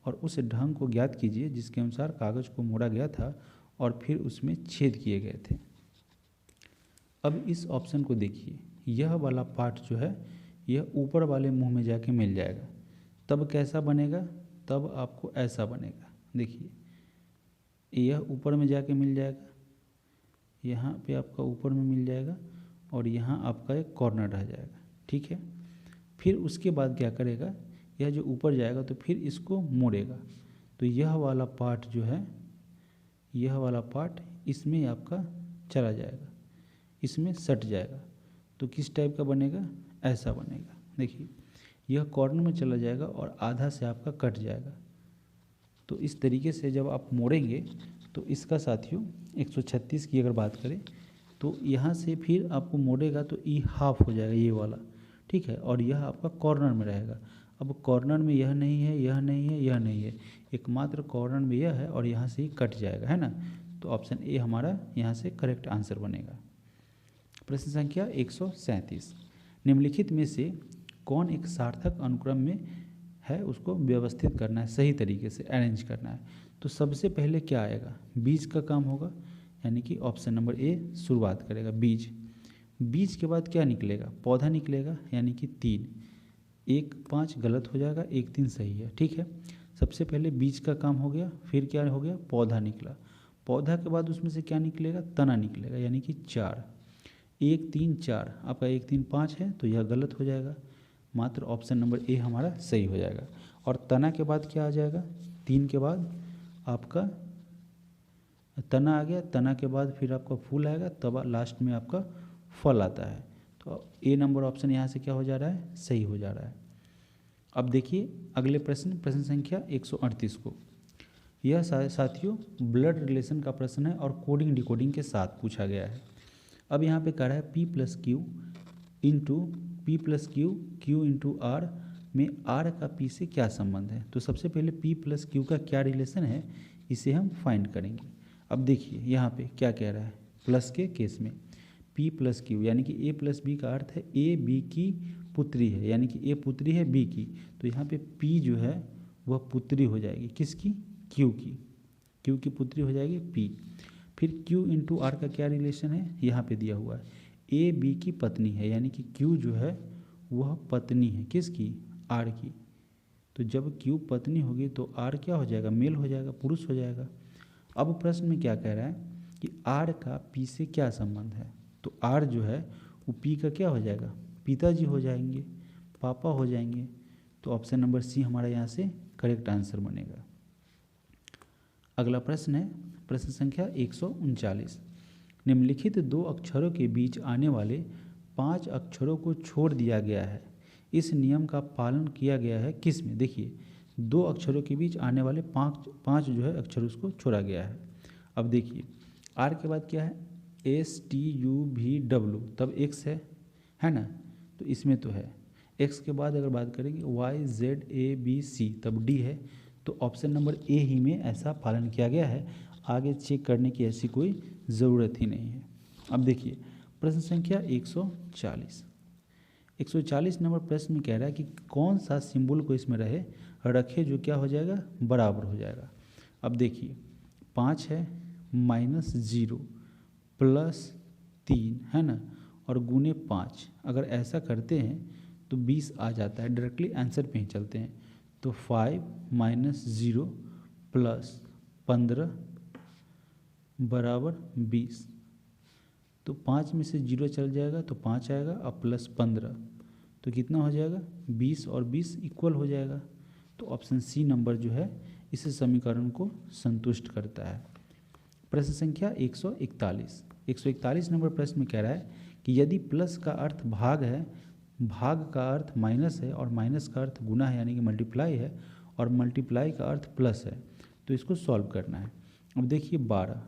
और उस ढंग को ज्ञात कीजिए जिसके अनुसार कागज को मोड़ा गया था और फिर उसमें छेद किए गए थे। अब इस ऑप्शन को देखिए, यह वाला पार्ट जो है यह ऊपर वाले मुंह में जाके मिल जाएगा। तब कैसा बनेगा? तब आपको ऐसा बनेगा। देखिए यह ऊपर में जाके मिल जाएगा, यहाँ पे आपका ऊपर में मिल जाएगा और यहाँ आपका एक कॉर्नर रह जाएगा, ठीक है। फिर उसके बाद क्या करेगा, यह जो ऊपर जाएगा तो फिर इसको मोड़ेगा, तो यह वाला पार्ट जो है, यह वाला पार्ट इसमें आपका चला जाएगा, इसमें सट जाएगा। तो किस टाइप का बनेगा? ऐसा बनेगा। देखिए यह कॉर्नर में चला जाएगा और आधा से आपका कट जाएगा। तो इस तरीके से जब आप मोड़ेंगे तो इसका साथियों 136 की अगर बात करें तो यहाँ से फिर आपको मोड़ेगा तो ई हाफ हो जाएगा ये वाला, ठीक है, और यह आपका कॉर्नर में रहेगा। अब कॉर्नर में यह नहीं है, यह नहीं है, यह नहीं है, एकमात्र कॉर्नर में यह है और यहाँ से ही कट जाएगा, है ना। तो ऑप्शन ए हमारा यहाँ से करेक्ट आंसर बनेगा। प्रश्न संख्या 137। निम्नलिखित में से कौन एक सार्थक अनुक्रम में है, उसको व्यवस्थित करना है, सही तरीके से अरेंज करना है। तो सबसे पहले क्या आएगा? बीज का काम होगा, यानी कि ऑप्शन नंबर ए शुरुआत करेगा बीज। बीज के बाद क्या निकलेगा? पौधा निकलेगा, यानी कि 3। 1 5 गलत हो जाएगा, 1 3 सही है, ठीक है। सबसे पहले बीज का काम हो गया, फिर क्या हो गया? पौधा निकला। पौधा के बाद उसमें से क्या निकलेगा? तना निकलेगा, यानी कि 4। 1 3 4 आपका 1 3 5 है, तो यह गलत हो जाएगा, मात्र ऑप्शन नंबर ए हमारा सही हो जाएगा। और तना के बाद क्या आ जाएगा? 3 के बाद आपका तना आ गया, तना के बाद फिर आपका फूल आएगा, तब लास्ट में आपका फल आता है। तो ए नंबर ऑप्शन यहाँ से क्या हो जा रहा है? सही हो जा रहा है। अब देखिए अगले प्रश्न, प्रश्न संख्या 138 को। यह साथियों ब्लड रिलेशन का प्रश्न है और कोडिंग डिकोडिंग के साथ पूछा गया है। अब यहाँ पे कह रहा है P + Q into P + Q Q into R में R का P से क्या संबंध है। तो सबसे पहले P + Q का क्या रिलेशन है, इसे हम फाइंड करेंगे। अब देखिए यहाँ पे क्या कह रहा है, प्लस के केस में P + Q यानी कि A + B का अर्थ है A B की पुत्री है, यानी कि A पुत्री है B की। तो यहाँ पे P जो है वह पुत्री हो जाएगी, किसकी? Q की। Q की पुत्री हो जाएगी P। फिर Q इंटू R का क्या रिलेशन है, यहाँ पे दिया हुआ है A B की पत्नी है, यानी कि Q जो है वह पत्नी है, किसकी? R की। तो जब Q पत्नी होगी तो R क्या हो जाएगा? मेल हो जाएगा, पुरुष हो जाएगा। अब प्रश्न में क्या कह रहा है कि R का P से क्या संबंध है। तो R जो है वो P का क्या हो जाएगा? पिताजी हो जाएंगे, पापा हो जाएंगे। तो ऑप्शन नंबर सी हमारा यहाँ से करेक्ट आंसर बनेगा। अगला प्रश्न है प्रश्न संख्या 139। निम्नलिखित 2 अक्षरों के बीच आने वाले 5 अक्षरों को छोड़ दिया गया है, इस नियम का पालन किया गया है किस में। देखिए 2 अक्षरों के बीच आने वाले 5 जो है अक्षर उसको छोड़ा गया है। अब देखिए आर के बाद क्या है? STUVW, तब एक्स है ना, तो इसमें तो है। एक्स के बाद अगर बात करेंगे YZABC, तब डी है। तो ऑप्शन नंबर ए ही में ऐसा पालन किया गया है, आगे चेक करने की ऐसी कोई ज़रूरत ही नहीं है। अब देखिए प्रश्न संख्या 140 नंबर प्रश्न में कह रहा है कि कौन सा सिंबल को इसमें रखे जो क्या हो जाएगा? बराबर हो जाएगा। अब देखिए 5 है, -0 +3 है ना, और गुने 5 अगर ऐसा करते हैं तो 20 आ जाता है। डायरेक्टली आंसर पे ही चलते हैं। तो 5 - 0 + 15 बराबर 20। तो 5 में से 0 चल जाएगा तो 5 आएगा, और +15 तो कितना हो जाएगा? 20 और 20 इक्वल हो जाएगा। तो ऑप्शन सी नंबर जो है इस समीकरण को संतुष्ट करता है। प्रश्न संख्या 141। 141 नंबर प्रश्न में कह रहा है कि यदि प्लस का अर्थ भाग है, भाग का अर्थ माइनस है और माइनस का अर्थ गुना है यानी कि मल्टीप्लाई है और मल्टीप्लाई का अर्थ प्लस है, तो इसको सॉल्व करना है। अब देखिए 12,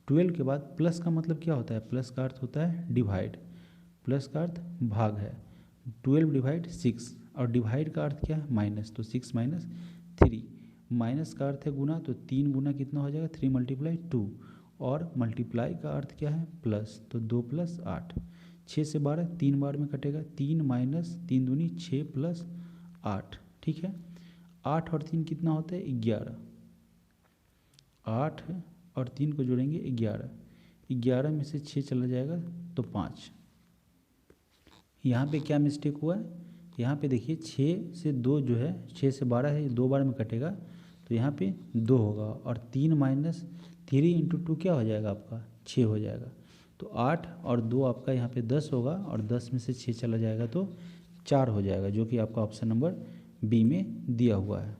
12 के बाद प्लस का मतलब क्या होता है? प्लस का अर्थ होता है डिवाइड, प्लस का अर्थ भाग है, 12 डिवाइड 6 और डिवाइड का अर्थ क्या है? माइनस, तो 6 माइनस 3, माइनस का अर्थ है गुना, तो 3 गुना कितना हो जाएगा? 3 मल्टीप्लाई 2 और मल्टीप्लाई का अर्थ क्या है? प्लस, तो 2 प्लस 8, 6 से 12 3 बार में कटेगा, 3 माइनस 3 दूनी 6 प्लस 8, ठीक है। 8 और 3 कितना होता है? 11, 8 और 3 को जोड़ेंगे 11, 11 में से 6 चला जाएगा तो 5। यहाँ पे क्या मिस्टेक हुआ है? यहाँ पे देखिए 6 से 2 जो है, 6 से 12 है, 2 बार में कटेगा तो यहाँ पे 2 होगा और 3 माइनस 3 इंटू 2 क्या हो जाएगा आपका? 6 हो जाएगा। तो 8 और 2 आपका यहाँ पे 10 होगा और 10 में से 6 चला जाएगा तो 4 हो जाएगा, जो कि आपका ऑप्शन नंबर बी में दिया हुआ है।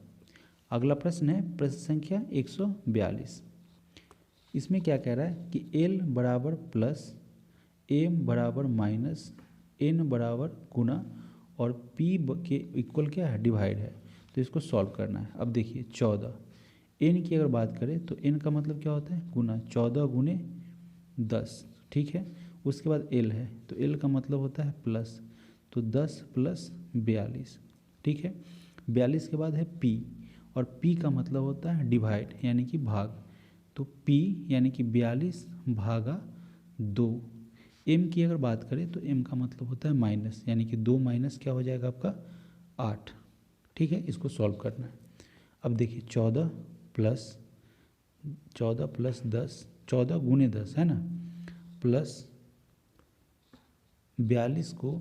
अगला प्रश्न है प्रश्न संख्या 142। इसमें क्या कह रहा है कि एल बराबर प्लस, एम बराबर माइनस, एन बराबर गुना और पी के इक्वल क्या है? डिवाइड है, तो इसको सॉल्व करना है। अब देखिए 14, एन की अगर बात करें तो एन का मतलब क्या होता है? गुना, 14 गुने 10, ठीक है। उसके बाद एल है तो एल का मतलब होता है प्लस, तो 10 प्लस 42, ठीक है। 42 के बाद है पी और पी का मतलब होता है डिवाइड यानी कि भाग, तो पी यानी कि 42 भागा 2। एम की अगर बात करें तो एम का मतलब होता है माइनस यानी कि 2 माइनस क्या हो जाएगा आपका? 8, ठीक है। इसको सॉल्व करना है। अब देखिए 14 प्लस 10, 14 गुने 10 है ना, प्लस 42 को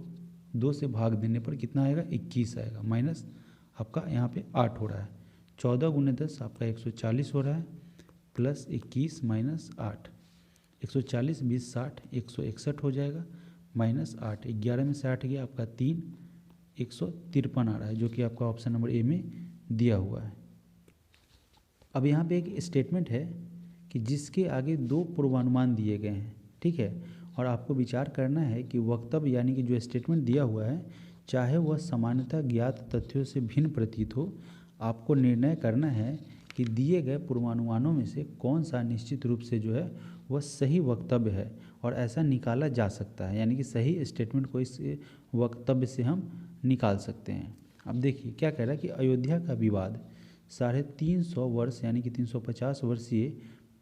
2 से भाग देने पर कितना आएगा? 21 आएगा, माइनस आपका यहाँ पे 8 हो रहा है। 14 गुने 10 आपका 140 हो रहा है, प्लस 21 माइनस 8, 140 20 60 161 हो जाएगा, माइनस 8, 11 में से 8 गया आपका 3, 153 आ रहा है, जो कि आपका ऑप्शन नंबर ए में दिया हुआ है। अब यहाँ पे एक स्टेटमेंट है कि जिसके आगे 2 पूर्वानुमान दिए गए हैं, ठीक है, और आपको विचार करना है कि वक्तव्य यानी कि जो स्टेटमेंट दिया हुआ है, चाहे वह सामान्यतः ज्ञात तथ्यों से भिन्न प्रतीत हो, आपको निर्णय करना है कि दिए गए पूर्वानुमानों में से कौन सा निश्चित रूप से जो है वह सही वक्तव्य है और ऐसा निकाला जा सकता है, यानी कि सही स्टेटमेंट को इस वक्तव्य से हम निकाल सकते हैं। अब देखिए क्या कह रहा है कि अयोध्या का विवाद 350 वर्ष यानी कि 350 वर्षीय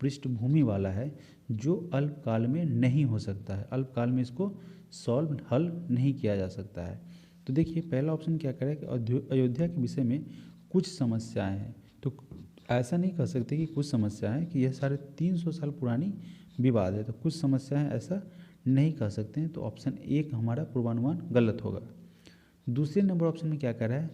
पृष्ठभूमि वाला है जो अल्पकाल में नहीं हो सकता है, अल्पकाल में इसको सॉल्व हल नहीं किया जा सकता है। तो देखिए पहला ऑप्शन क्या कह रहा है कि अयोध्या के विषय में कुछ समस्याएं हैं, तो ऐसा नहीं कह सकते कि कुछ समस्या है कि यह 350 साल पुरानी विवाद है, तो कुछ समस्याएं ऐसा नहीं कह सकते हैं, तो ऑप्शन 1 हमारा पूर्वानुमान गलत होगा। दूसरे नंबर ऑप्शन में क्या कह रहा है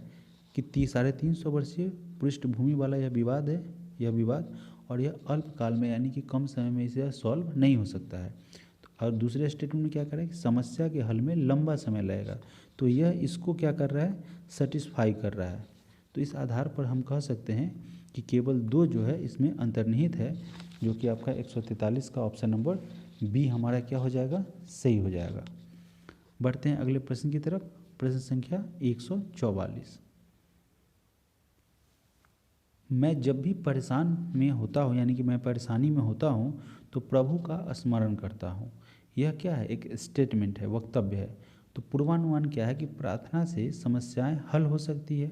कि 350 वर्षीय पृष्ठभूमि वाला यह विवाद है, यह विवाद और यह अल्पकाल में यानी कि कम समय में इसे सॉल्व नहीं हो सकता है। और दूसरे स्टेटमेंट में क्या कर रहा है कि समस्या के हल में लंबा समय लगेगा, तो यह इसको क्या कर रहा है? सेटिस्फाई कर रहा है। तो इस आधार पर हम कह सकते हैं कि केवल 2 जो है इसमें अंतर्निहित है, जो कि आपका 143 का ऑप्शन नंबर बी हमारा क्या हो जाएगा? सही हो जाएगा। बढ़ते हैं अगले प्रश्न की तरफ, प्रश्न संख्या 144। मैं जब भी परेशान में होता हूँ यानी कि मैं परेशानी में होता हूँ तो प्रभु का स्मरण करता हूँ। यह क्या है? एक स्टेटमेंट है, वक्तव्य है। तो पूर्वानुमान क्या है कि प्रार्थना से समस्याएं हल हो सकती है।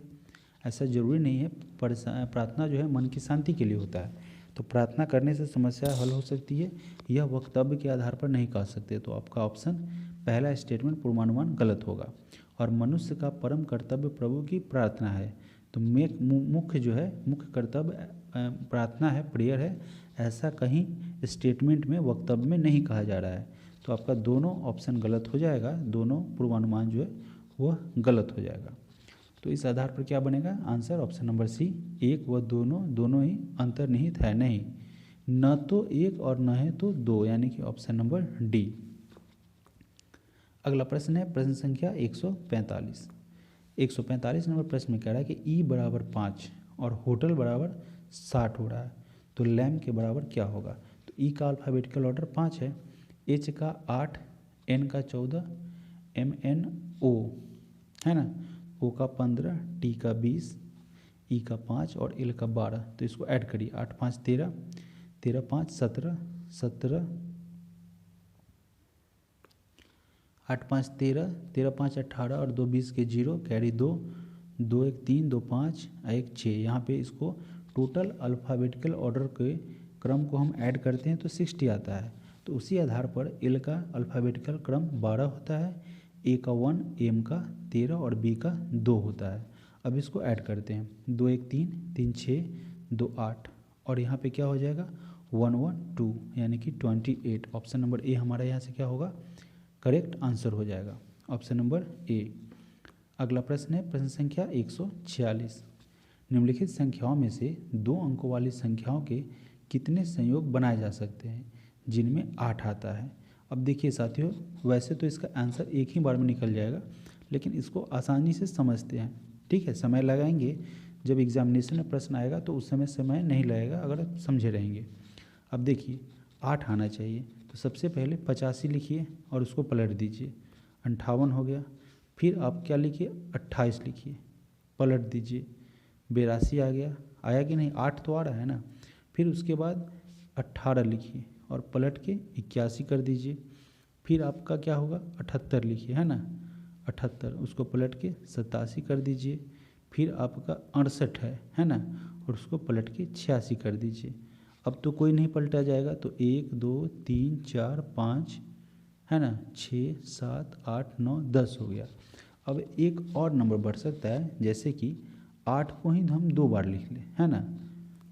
ऐसा ज़रूरी नहीं है, प्रार्थना जो है मन की शांति के लिए होता है, तो प्रार्थना करने से समस्या हल हो सकती है, यह वक्तव्य के आधार पर नहीं कह सकते। तो आपका ऑप्शन पहला स्टेटमेंट पूर्वानुमान गलत होगा। और मनुष्य का परम कर्तव्य प्रभु की प्रार्थना है, तो मुख्य जो है मुख्य कर्तव्य प्रार्थना है, प्रेयर है, ऐसा कहीं स्टेटमेंट में वक्तव्य में नहीं कहा जा रहा है। तो आपका दोनों ऑप्शन गलत हो जाएगा, दोनों पूर्वानुमान जो है वह गलत हो जाएगा। तो इस आधार पर क्या बनेगा? आंसर ऑप्शन नंबर सी, 1 व दोनों ही अंतर्निहित है नहीं, न तो 1 और न है तो 2, यानी कि ऑप्शन नंबर डी। अगला प्रश्न है प्रश्न संख्या 145। 145 नंबर प्रश्न में कह रहा है कि ई बराबर 5 और होटल बराबर 60 हो रहा है, तो लैम्प के बराबर क्या होगा? तो ई का अल्फ़ाबेटिकल ऑर्डर 5 है, H का 8, N का 14, MNO है ना, O का 15, T का 20, E का 5 और L का 12। तो इसको ऐड करिए, 8 5 13, 13 5 17, 17, 8 5 13, 13 5 18 और 2 20 के 0, कैरी 2, 2 1 3, 2 5, 1 6। यहाँ पे इसको टोटल अल्फ़ाबेटिकल ऑर्डर के क्रम को हम ऐड करते हैं तो 60 आता है। तो उसी आधार पर एल का अल्फ़ाबेटिकल क्रम 12 होता है, ए का 1, एम का 13 और बी का 2 होता है। अब इसको ऐड करते हैं, 2 1 3, 3 6, 2 8 और यहाँ पे क्या हो जाएगा 1 1 2 यानी कि 28। ऑप्शन नंबर ए हमारा यहाँ से क्या होगा, करेक्ट आंसर हो जाएगा, ऑप्शन नंबर ए। अगला प्रश्न है प्रश्न संख्या 146। निम्नलिखित संख्याओं में से 2 अंकों वाली संख्याओं के कितने संयोग बनाए जा सकते हैं जिनमें 8 आता है। अब देखिए साथियों, वैसे तो इसका आंसर एक ही बार में निकल जाएगा, लेकिन इसको आसानी से समझते हैं। ठीक है, समय लगाएंगे, जब एग्जामिनेशन में प्रश्न आएगा तो उस समय नहीं लगेगा अगर आप समझे रहेंगे। अब देखिए 8 आना चाहिए, तो सबसे पहले 85 लिखिए और उसको पलट दीजिए, 58 हो गया। फिर आप क्या लिखिए 28 लिखिए, पलट दीजिए, 82 आ गया, आया कि नहीं, 8 तो आ रहा है ना। फिर उसके बाद 18 लिखिए और पलट के 81 कर दीजिए। फिर आपका क्या होगा 78 लिखिए, है ना, 78 उसको पलट के 87 कर दीजिए। फिर आपका 68 है ना, और उसको पलट के 86 कर दीजिए। अब तो कोई नहीं पलटा जाएगा, तो 1 2 3 4 5 है ना, 6 7 8 9 10 हो गया। अब एक और नंबर बढ़ सकता है, जैसे कि 8 को ही हम 2 बार लिख लें, है ना,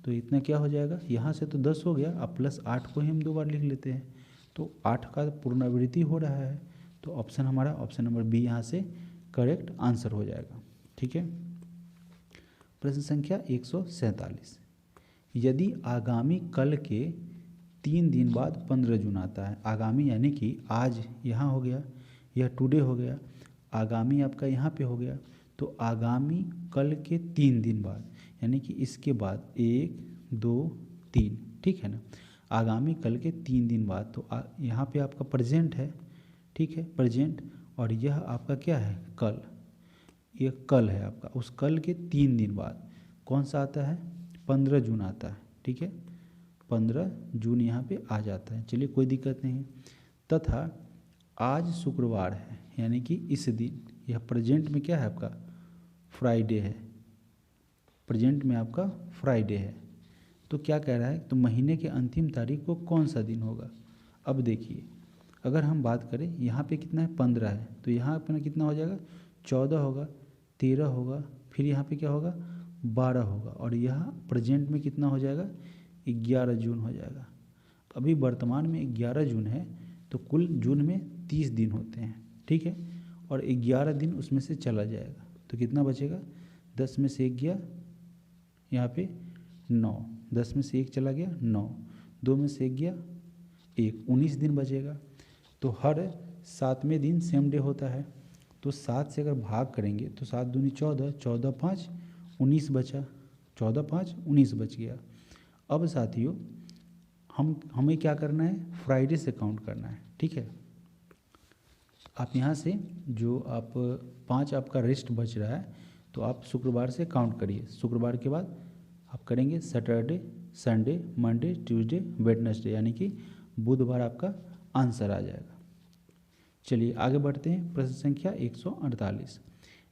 तो इतना क्या हो जाएगा, यहाँ से तो 10 हो गया, अब प्लस 8 को ही हम 2 बार लिख लेते हैं, तो 8 का पुनरावृत्ति हो रहा है। तो ऑप्शन हमारा ऑप्शन नंबर बी यहाँ से करेक्ट आंसर हो जाएगा। ठीक है, प्रश्न संख्या 147। यदि आगामी कल के 3 दिन बाद 15 जून आता है, आगामी यानी कि आज यहाँ हो गया, यह टुडे हो गया, आगामी आपका यहाँ पे हो गया, तो आगामी कल के 3 दिन बाद यानी कि इसके बाद 1 2 3, ठीक है ना, आगामी कल के 3 दिन बाद, तो यहाँ पे आपका प्रेजेंट है, ठीक है, प्रेजेंट, और यह आपका क्या है कल, ये कल है आपका, उस कल के 3 दिन बाद कौन सा आता है 15 जून आता है। ठीक है, 15 जून यहाँ पे आ जाता है, चलिए कोई दिक्कत नहीं है। तथा आज शुक्रवार है यानी कि इस दिन, यह प्रेजेंट में क्या है आपका फ्राइडे है, प्रेजेंट में आपका फ्राइडे है। तो क्या कह रहा है, तो महीने के अंतिम तारीख को कौन सा दिन होगा। अब देखिए अगर हम बात करें यहाँ पे कितना है 15 है, तो यहाँ पे कितना हो जाएगा 14 होगा, 13 होगा, फिर यहाँ पे क्या होगा 12 होगा, और यहाँ प्रेजेंट में कितना हो जाएगा 11 जून हो जाएगा। अभी वर्तमान में 11 जून है, तो कुल जून में 30 दिन होते हैं, ठीक है, और 11 दिन उसमें से चला जाएगा, तो कितना बचेगा 10 में से 1 गया यहाँ पे 9, 10 में से 1 चला गया 9, 2 में से 1 गया 1, 19 दिन बचेगा। तो हर 7वें दिन सेम डे होता है, तो 7 से अगर भाग करेंगे तो 7 दूनी 14, 14 5 19 बचा, 14 5 19 बच गया। अब साथियों हमें क्या करना है, फ्राइडे से काउंट करना है। ठीक है, आप यहाँ से जो आप 5 आपका रेस्ट बच रहा है, तो आप शुक्रवार से काउंट करिए, शुक्रवार के बाद आप करेंगे Saturday Sunday Monday Tuesday Wednesday, यानी कि बुधवार आपका आंसर आ जाएगा। चलिए आगे बढ़ते हैं, प्रश्न संख्या 148।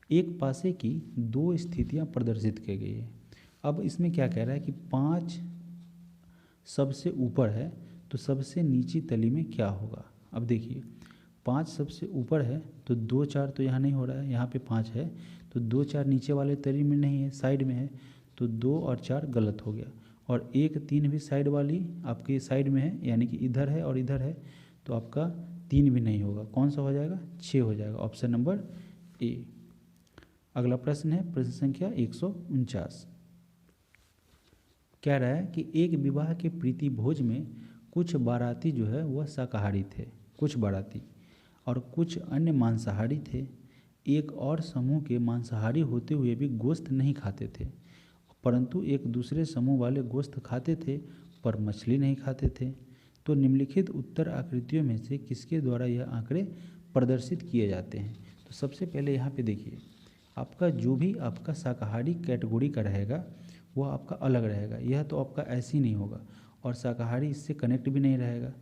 एक पासे की 2 स्थितियां प्रदर्शित की गई है। अब इसमें क्या कह रहा है कि 5 सबसे ऊपर है, तो सबसे नीची तली में क्या होगा। अब देखिए 5 सबसे ऊपर है, तो 2 4 तो यहाँ नहीं हो रहा है, यहाँ पे 5 है, तो 2 4 नीचे वाले तली में नहीं है, साइड में है, तो 2 और 4 गलत हो गया, और 1 3 भी साइड वाली आपके साइड में है, यानी कि इधर है और इधर है, तो आपका 3 भी नहीं होगा, कौन सा हो जाएगा 6 हो जाएगा, ऑप्शन नंबर ए। अगला प्रश्न है प्रश्न संख्या 149। कह रहा है कि एक विवाह के प्रीति भोज में कुछ बाराती जो है वह शाकाहारी थे, कुछ बाराती, और कुछ अन्य मांसाहारी थे। एक और समूह के मांसाहारी होते हुए भी गोश्त नहीं खाते थे, परंतु एक दूसरे समूह वाले गोश्त खाते थे पर मछली नहीं खाते थे। तो निम्नलिखित उत्तर आकृतियों में से किसके द्वारा यह आंकड़े प्रदर्शित किए जाते हैं। तो सबसे पहले यहाँ पे देखिए, आपका जो भी आपका शाकाहारी कैटेगरी का रहेगा वो आपका अलग रहेगा। यह तो आपका ऐसे ही नहीं होगा, और शाकाहारी इससे कनेक्ट भी नहीं रहेगा,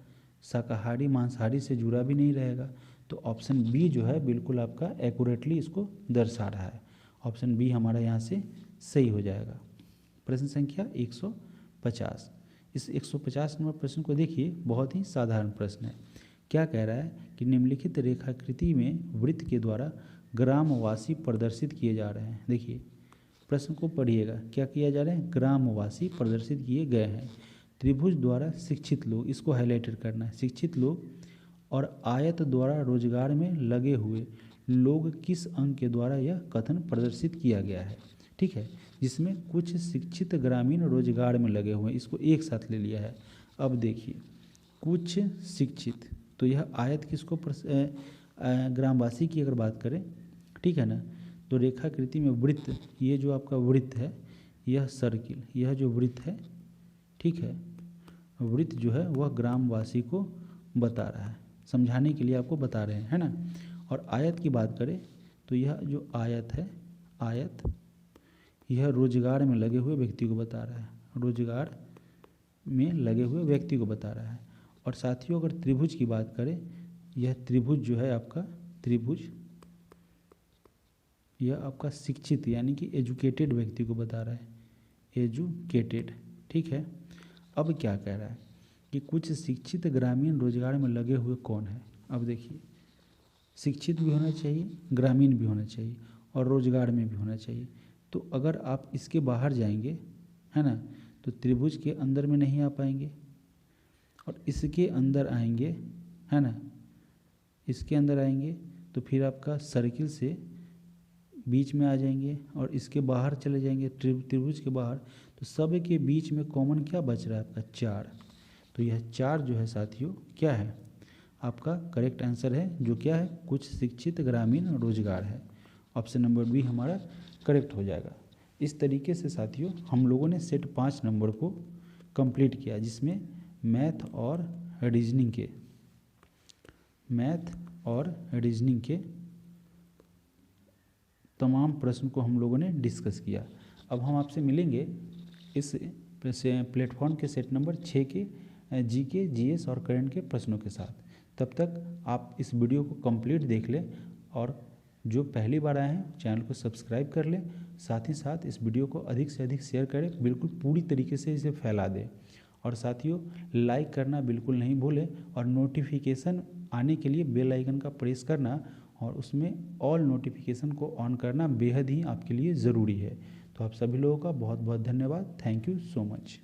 शाकाहारी मांसाहारी से जुड़ा भी नहीं रहेगा। तो ऑप्शन बी जो है बिल्कुल आपका एक्यूरेटली इसको दर्शा रहा है। ऑप्शन बी हमारा यहाँ से सही हो जाएगा। प्रश्न संख्या 150। इस 150 नंबर प्रश्न को देखिए, बहुत ही साधारण प्रश्न है। क्या कह रहा है कि निम्नलिखित रेखाकृति में वृत्त के द्वारा ग्रामवासी प्रदर्शित किए जा रहे हैं। देखिए प्रश्न को पढ़िएगा, क्या किया जा रहा है, ग्रामवासी प्रदर्शित किए गए हैं। त्रिभुज द्वारा शिक्षित लोग, इसको हाईलाइटेड करना है, शिक्षित लोग, और आयत द्वारा रोजगार में लगे हुए लोग किस अंक के द्वारा यह कथन प्रदर्शित किया गया है। ठीक है, जिसमें कुछ शिक्षित ग्रामीण रोजगार में लगे हुए हैं, इसको एक साथ ले लिया है। अब देखिए कुछ शिक्षित, तो यह आयत किसको ग्रामवासी की अगर बात करें, ठीक है ना, तो रेखाकृति में वृत्त, ये जो आपका वृत्त है, यह सर्किल, यह जो वृत्त है, ठीक है, वृत्त जो है वह ग्रामवासी को बता रहा है, समझाने के लिए आपको बता रहे हैं, है ना। और आयत की बात करें तो यह जो आयत है, आयत यह रोजगार में लगे हुए व्यक्ति को बता रहा है, रोजगार में लगे हुए व्यक्ति को बता रहा है। और साथियों अगर त्रिभुज की बात करें, यह त्रिभुज जो है आपका त्रिभुज, यह आपका शिक्षित यानी कि एजुकेटेड व्यक्ति को बता रहा है, एजुकेटेड। ठीक है, अब क्या कह रहा है कि कुछ शिक्षित ग्रामीण रोजगार में लगे हुए कौन है। अब देखिए शिक्षित भी होना चाहिए, ग्रामीण भी होना चाहिए, और रोजगार में भी होना चाहिए। तो अगर आप इसके बाहर जाएंगे, है ना, तो त्रिभुज के अंदर में नहीं आ पाएंगे, और इसके अंदर आएंगे, है ना, इसके अंदर आएंगे तो फिर आपका सर्किल से बीच में आ जाएंगे, और इसके बाहर चले जाएंगे त्रिभुज के बाहर, तो सब के बीच में कॉमन क्या बच रहा है आपका, 4। तो यह 4 जो है साथियों क्या है, आपका करेक्ट आंसर है, जो क्या है, कुछ शिक्षित ग्रामीण रोजगार है। ऑप्शन नंबर बी हमारा करेक्ट हो जाएगा। इस तरीके से साथियों हम लोगों ने सेट 5 नंबर को कंप्लीट किया, जिसमें मैथ और रीजनिंग के तमाम प्रश्न को हम लोगों ने डिस्कस किया। अब हम आपसे मिलेंगे इस प्लेटफॉर्म के सेट नंबर 6 के जीके, जीएस और करंट के प्रश्नों के साथ। तब तक आप इस वीडियो को कंप्लीट देख लें, और जो पहली बार आए हैं चैनल को सब्सक्राइब कर लें। साथ ही साथ इस वीडियो को अधिक से अधिक शेयर करें, बिल्कुल पूरी तरीके से इसे फैला दें। और साथियों लाइक करना बिल्कुल नहीं भूलें, और नोटिफिकेशन आने के लिए बेल आइकन का प्रेस करना, और उसमें ऑल नोटिफिकेशन को ऑन करना बेहद ही आपके लिए ज़रूरी है। तो आप सभी लोगों का बहुत बहुत धन्यवाद। Thank you so much.